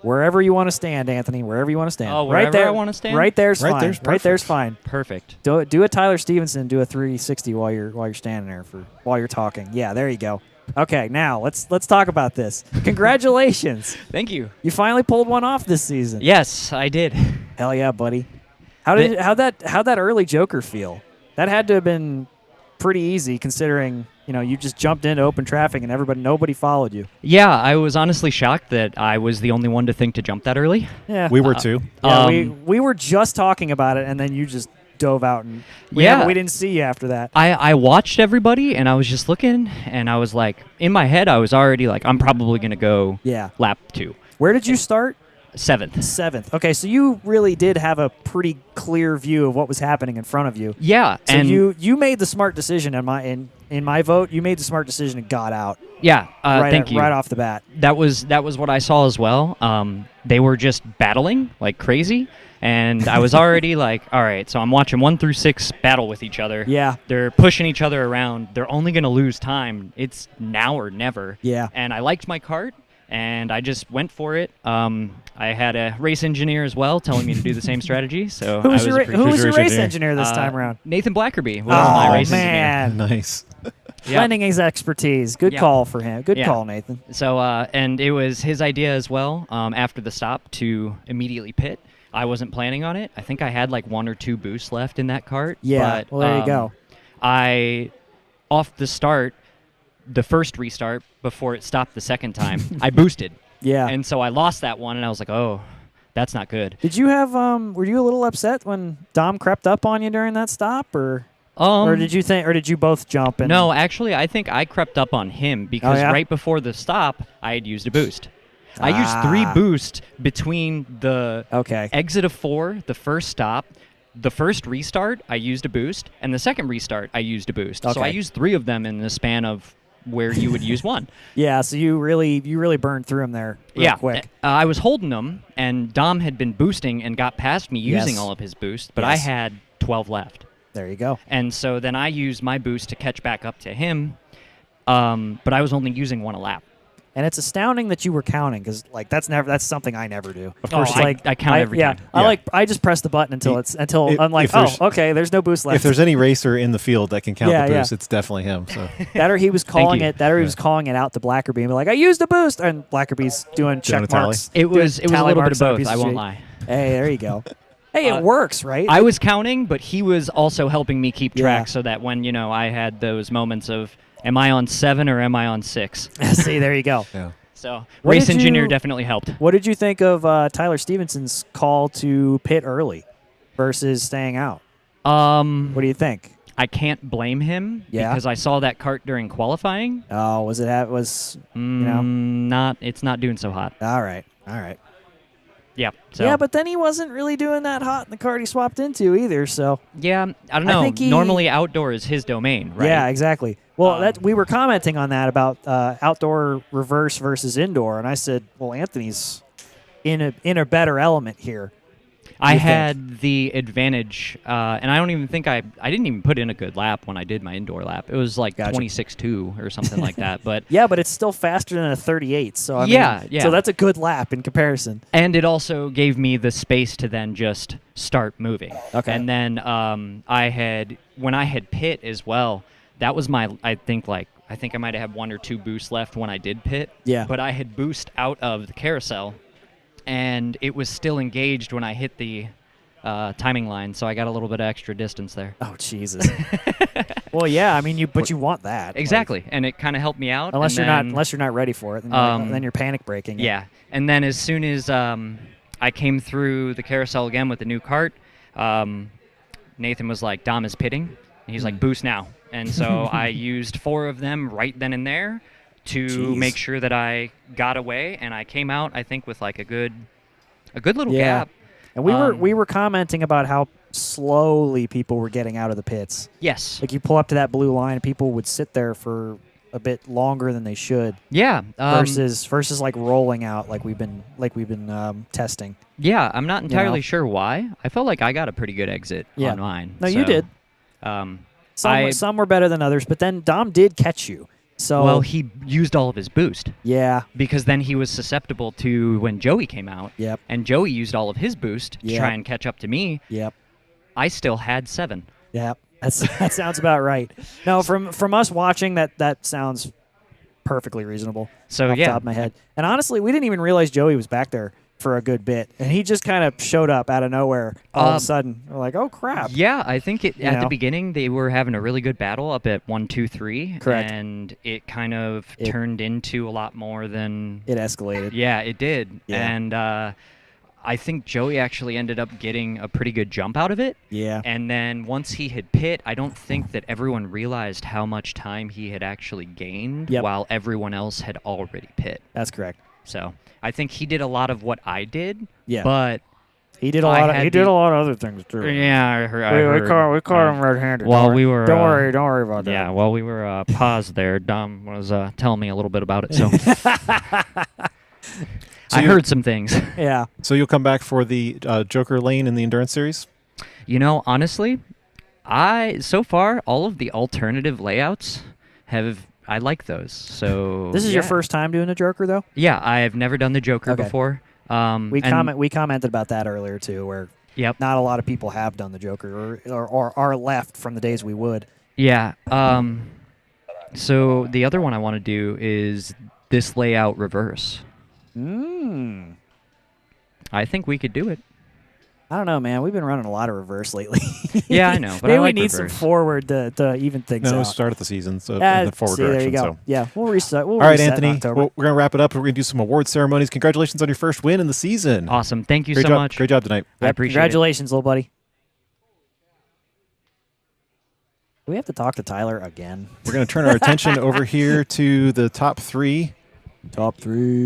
Wherever you want to stand, Anthony. Wherever you want to stand. Oh, right wherever there. I wanna stand? Right there's Right fine. there's Right there's perfect. fine. Perfect. Do a Tyler Stevenson. Do a 360 while you're standing there while you're talking. Yeah, there you go. Okay, now let's talk about this. Congratulations. Thank you. You finally pulled one off this season. Yes, I did. Hell yeah, buddy. How'd that early Joker feel? That had to have been pretty easy considering, you just jumped into open traffic and nobody followed you. Yeah, I was honestly shocked that I was the only one to think to jump that early. Yeah. We were too. Yeah, we were just talking about it and then you just dove out and we didn't see you after that. I watched everybody and I was just looking and I was like, in my head I was already like, I'm probably going to go lap 2. Where did you start? 7th. 7th. Okay, so you really did have a pretty clear view of what was happening in front of you. Yeah, So and you made the smart decision in my vote. You made the smart decision and got out. yeah, thank you. Right off the bat. That was what I saw as well. They were just battling like crazy, and I was already like, all right. So I'm watching 1 through 6 battle with each other. Yeah. They're pushing each other around. They're only going to lose time. It's now or never. Yeah. And I liked my kart, and I just went for it. I had a race engineer as well telling me to do the same strategy. So Who was I your appreciative. race engineer? engineer this time around? Nathan Blackerby was my race man. Nice. engineer. Yeah. Lending his expertise. Good Yeah. call for him. Good Yeah. call, Nathan. So, and it was his idea as well, after the stop, to immediately pit. I wasn't planning on it. I think I had like 1 or 2 boosts left in that cart. Yeah, But, well, there you go. Off the start, the first restart, before it stopped the second time, I boosted. Yeah. And so I lost that one, and I was like, oh, that's not good. Did you have were you a little upset when Dom crept up on you during that stop or did you both jump and No, actually, I think I crept up on him because yeah? right before the stop, I had used a boost. I used 3 boosts between the exit of 4, the first stop, the first restart, I used a boost, and the second restart, I used a boost. So I used 3 of them in the span of where you would use 1. Yeah, so you really burned through him there real quick. I was holding them, and Dom had been boosting and got past me using all of his boosts, but I had 12 left. There you go. And so then I used my boost to catch back up to him, but I was only using 1 a lap. And it's astounding that you were counting because that's something I never do. Of course, I count every time. I just press the button until I'm like, okay, there's no boost left. If there's any racer in the field that can count the boost, yeah. it's definitely him. So that or he was calling it. That or he was calling it out to Blackerby and be like, I used a boost, and Blackerby's doing check marks. It was a little bit of both. I won't lie. Hey, there you go. Hey, it works, right? I was counting, but he was also helping me keep track so that when I had those moments of, am I on 7 or am I on 6? See, there you go. Yeah. So race engineer definitely helped. What did you think of Tyler Stevenson's call to pit early versus staying out? What do you think? I can't blame him because I saw that kart during qualifying. Oh, was it? It's not doing so hot. All right. Yeah. So. Yeah, but then he wasn't really doing that hot in the kart he swapped into either. So yeah, I don't know. Normally outdoor is his domain, right? Yeah, exactly. Well, we were commenting on that about outdoor reverse versus indoor, and I said, well, Anthony's in a better element here. I had the advantage, and I don't even think I didn't even put in a good lap when I did my indoor lap. It was like 26.2 or something like that. But yeah, but it's still faster than a 38. So I mean, so that's a good lap in comparison. And it also gave me the space to then just start moving. Okay. And then when I had pit as well, that was I think I might have had 1 or 2 boosts left when I did pit. Yeah. But I had boost out of the carousel. And it was still engaged when I hit the timing line, so I got a little bit of extra distance there. Oh Jesus. Well, yeah. I mean, you want that Exactly, and it kind of helped me out. Unless and you're not ready for it, then you're panic braking. Yeah, and then as soon as I came through the carousel again with the new cart, Nathan was like, "Dom is pitting," and he's like, "Boost now." And so I used 4 of them right then and there to make sure that I got away, and I came out, I think, with like a good little gap. And we were commenting about how slowly people were getting out of the pits. Yes. Like you pull up to that blue line, and people would sit there for a bit longer than they should. Yeah. Versus like rolling out like we've been testing. Yeah, I'm not entirely sure why. I felt like I got a pretty good exit on mine. No, you did. Some were better than others, but then Dom did catch you. So well, he used all of his boost. Yeah. Because then he was susceptible to when Joey came out. Yep. And Joey used all of his boost to try and catch up to me. Yep. I still had 7. Yep. That sounds about right. No, from us watching, that sounds perfectly reasonable. So off the top of my head. And honestly, we didn't even realize Joey was back there for a good bit, and he just kind of showed up out of nowhere all of a sudden. We're like, oh crap! Yeah, I think at the beginning they were having a really good battle up at 1, 2, 3. Correct. And it kind of turned into a lot more than it escalated. Yeah, it did. Yeah. And I think Joey actually ended up getting a pretty good jump out of it. Yeah. And then once he had pit, I don't think that everyone realized how much time he had actually gained while everyone else had already pit. That's correct. So I think he did a lot of what I did. Yeah. But he did a lot of other things too. Yeah, I heard. We caught him red-handed. While we were, don't worry about that. Yeah, while we were paused there, Dom was telling me a little bit about it. So, I heard some things. Yeah. So you'll come back for the Joker lane in the Endurance Series? You know, honestly, so far all of the alternative layouts I like those. So this is your first time doing the Joker, though? Yeah, I've never done the Joker before. We commented about that earlier too, where not a lot of people have done the Joker or are left from the days we would. Yeah. So the other one I want to do is this layout reverse. I think we could do it. I don't know, man. We've been running a lot of reverse lately. Yeah, I know. But maybe I like we need reverse. some forward to even things out. No, start at the season, so Yeah, in the forward see, direction. there you go. So. Yeah, we'll reset. All right, reset in Anthony. October. We're going to wrap it up. We're going to do some award ceremonies. Congratulations on your first win in the season. Awesome. Thank you Great so job. much. Great job tonight. I appreciate Congratulations, little buddy. Do we have to talk to Tyler again? We're going to turn our attention over here to the top 3. Top 3.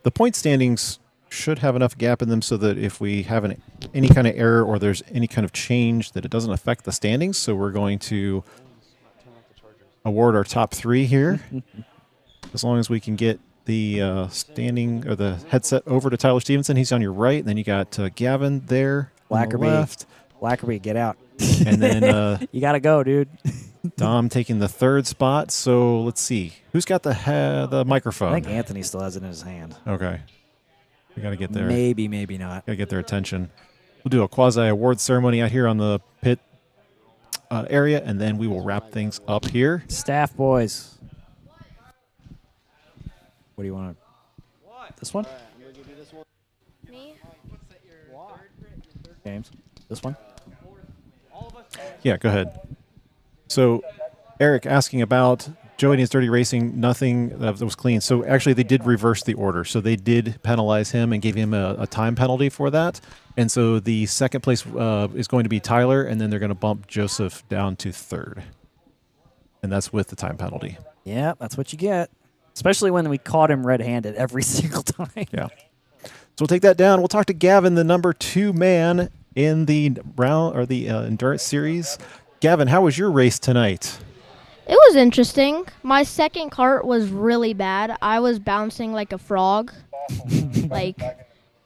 The point standings should have enough gap in them so that if we have any kind of error or there's any kind of change that it doesn't affect the standings. So we're going to award our top 3 here. As long as we can get the standing or the headset over to Tyler Stevenson. He's on your right. And then you got Gavin there on the left. Blackerby, get out. And then you got to go, dude. Dom taking the 3rd spot. So let's see. Who's got the microphone? I think Anthony still has it in his hand. Okay. We got to get there. Maybe not. Got to get their attention. We'll do a quasi-award ceremony out here on the pit area, and then we will wrap things up here. Staff boys. What do you want? This one? Me? James? This one? Yeah, go ahead. So, Eric asking about Joey and his dirty racing, nothing that was clean. So, actually, they did reverse the order. So, they did penalize him and gave him a time penalty for that. And so, the second place is going to be Tyler, and then they're going to bump Joseph down to 3rd. And that's with the time penalty. Yeah, that's what you get. Especially when we caught him red-handed every single time. Yeah. So, we'll take that down. We'll talk to Gavin, the number 2 man in the round or the Endurance Series. Gavin, how was your race tonight? It was interesting. My second kart was really bad. I was bouncing like a frog. It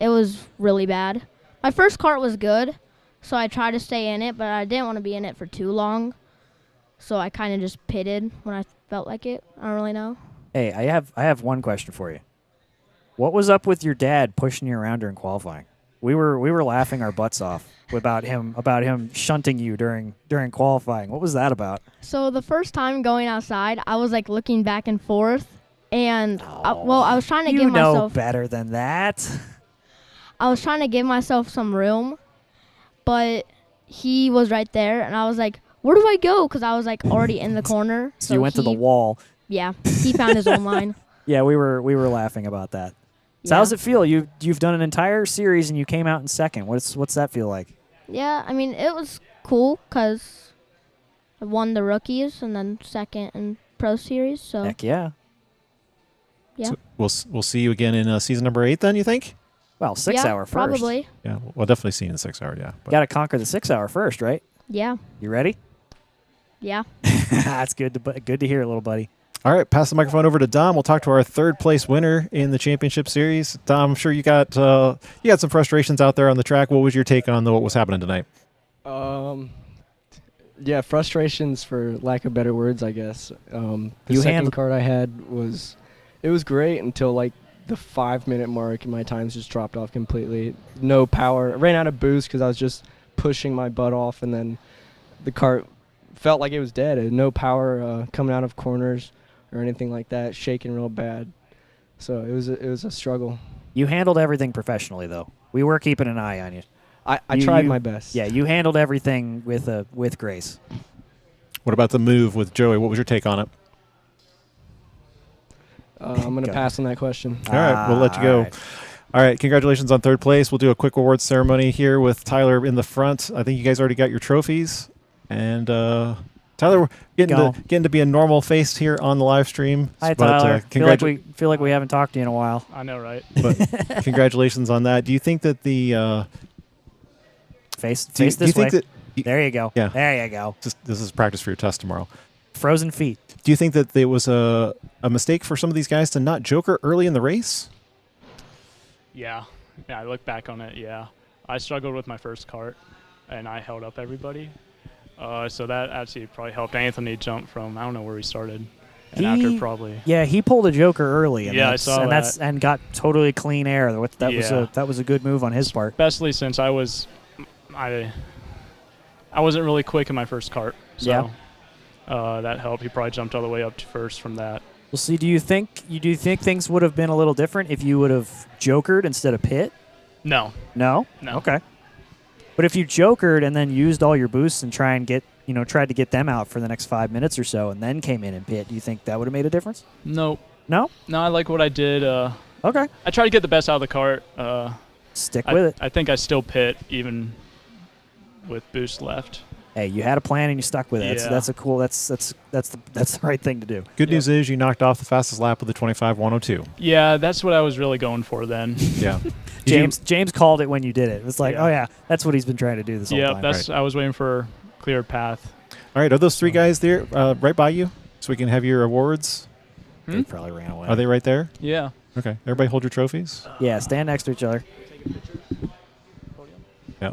was really bad. My first kart was good, so I tried to stay in it, but I didn't want to be in it for too long. So I kind of just pitted when I felt like it. I don't really know. Hey, I have one question for you. What was up with your dad pushing you around during qualifying? We were laughing our butts off about him shunting you during qualifying. What was that about? So the first time going outside, I was like looking back and forth, and I was trying to give myself better than that. I was trying to give myself some room, but he was right there, and I was like, where do I go? Because I was like already in the corner. So you went to the wall. Yeah, he found his own line. Yeah, we were laughing about that. So Yeah. how does it feel? You've done an entire series and you came out in second. What's that feel like? Yeah, I mean, it was cool because I won the rookies and then second in Pro Series. So Heck yeah. yeah, So we'll see you again in season number 8 then, you think? Well, 6 yeah, hour first. probably. Yeah, we'll definitely see you in the 6 hour, yeah. But Got to conquer the 6 hour first, right? Yeah, You ready? yeah. That's good to hear, little buddy. all right, pass the microphone over to Dom. We'll talk to our third place winner in the championship series. Dom, I'm sure you got some frustrations out there on the track. What was your take on what was happening tonight? Yeah, frustrations for lack of better words, I guess. The You second handled- card I had was great until like the 5-minute mark, and my times just dropped off completely. No power. I ran out of boost because I was just pushing my butt off, and then the cart felt like it was dead. It had no power coming out of corners or anything like that, shaking real bad. So it was a struggle. You handled everything professionally, though. We were keeping an eye on you. I tried my best. Yeah, you handled everything with grace. What about the move with Joey? What was your take on it? I'm going to pass on that question. All right, we'll let you go. all right. All right, congratulations on third place. We'll do a quick awards ceremony here with Tyler in the front. I think you guys already got your trophies. And Tyler, we're getting to be a normal face here on the live stream. Hi, But, Tyler. Feel like we haven't talked to you in a while. I know, right? But congratulations on that. Do you think that the Face do you this way. think that There you go. Yeah. There you go. this is practice for your test tomorrow? Frozen feet. Do you think that there was a mistake for some of these guys to not joker early in the race? Yeah. Yeah, I look back on it, yeah. I struggled with my first cart, and I held up everybody. So that actually probably helped Anthony jump from, I don't know where he started. And after probably. Yeah, he pulled a joker early. And Yeah, I saw that. And got totally clean air. That was a good move on his part. Especially since I wasn't really quick in my first cart. So Yeah. That helped. He probably jumped all the way up to first from that. Well, see, do you think things would have been a little different if you would have jokered instead of pit? No. No? No. Okay. But if you jokered and then used all your boosts and tried to get them out for the next 5 minutes or so and then came in and pit, do you think that would have made a difference? No. No? No, I like what I did. Okay. I tried to get the best out of the cart. Stick with it. I think I still pit even with boost left. Hey, you had a plan and you stuck with it. Yeah. That's the right thing to do. Good news is you knocked off the fastest lap with the 25.102. Yeah, that's what I was really going for then. Yeah. James called it when you did it. It was like, Yeah. oh yeah, that's what he's been trying to do this whole time. Yeah, I was waiting for a clear path. All right, are those three guys there right by you so we can have your awards? They probably ran away. Are they right there? Yeah. Okay. Everybody hold your trophies. Yeah, stand next to each other. Yeah.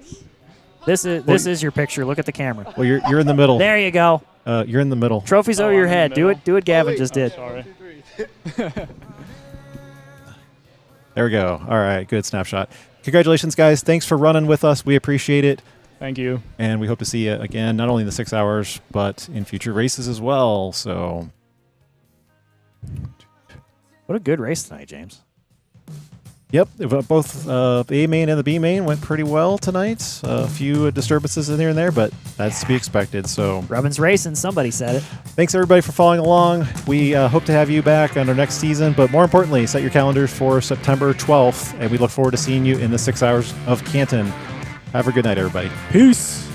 This is your picture. Look at the camera. Well, you're in the middle. There you go. You're in the middle. Trophies over your head. Do it Gavin just did. Sorry. There we go. All right, good snapshot. Congratulations, guys. Thanks for running with us. We appreciate it. Thank you. And we hope to see you again, not only in the 6 hours, but in future races as well. So, What a good race tonight, James. yep, both the A main and the B main went pretty well tonight. A few disturbances in here and there, but that's to be expected. So, Rubbin's racing. Somebody said it. thanks everybody for following along. We hope to have you back on our next season, but more importantly, set your calendars for September 12th, and we look forward to seeing you in the 6 hours of Canton. Have a good night, everybody. Peace.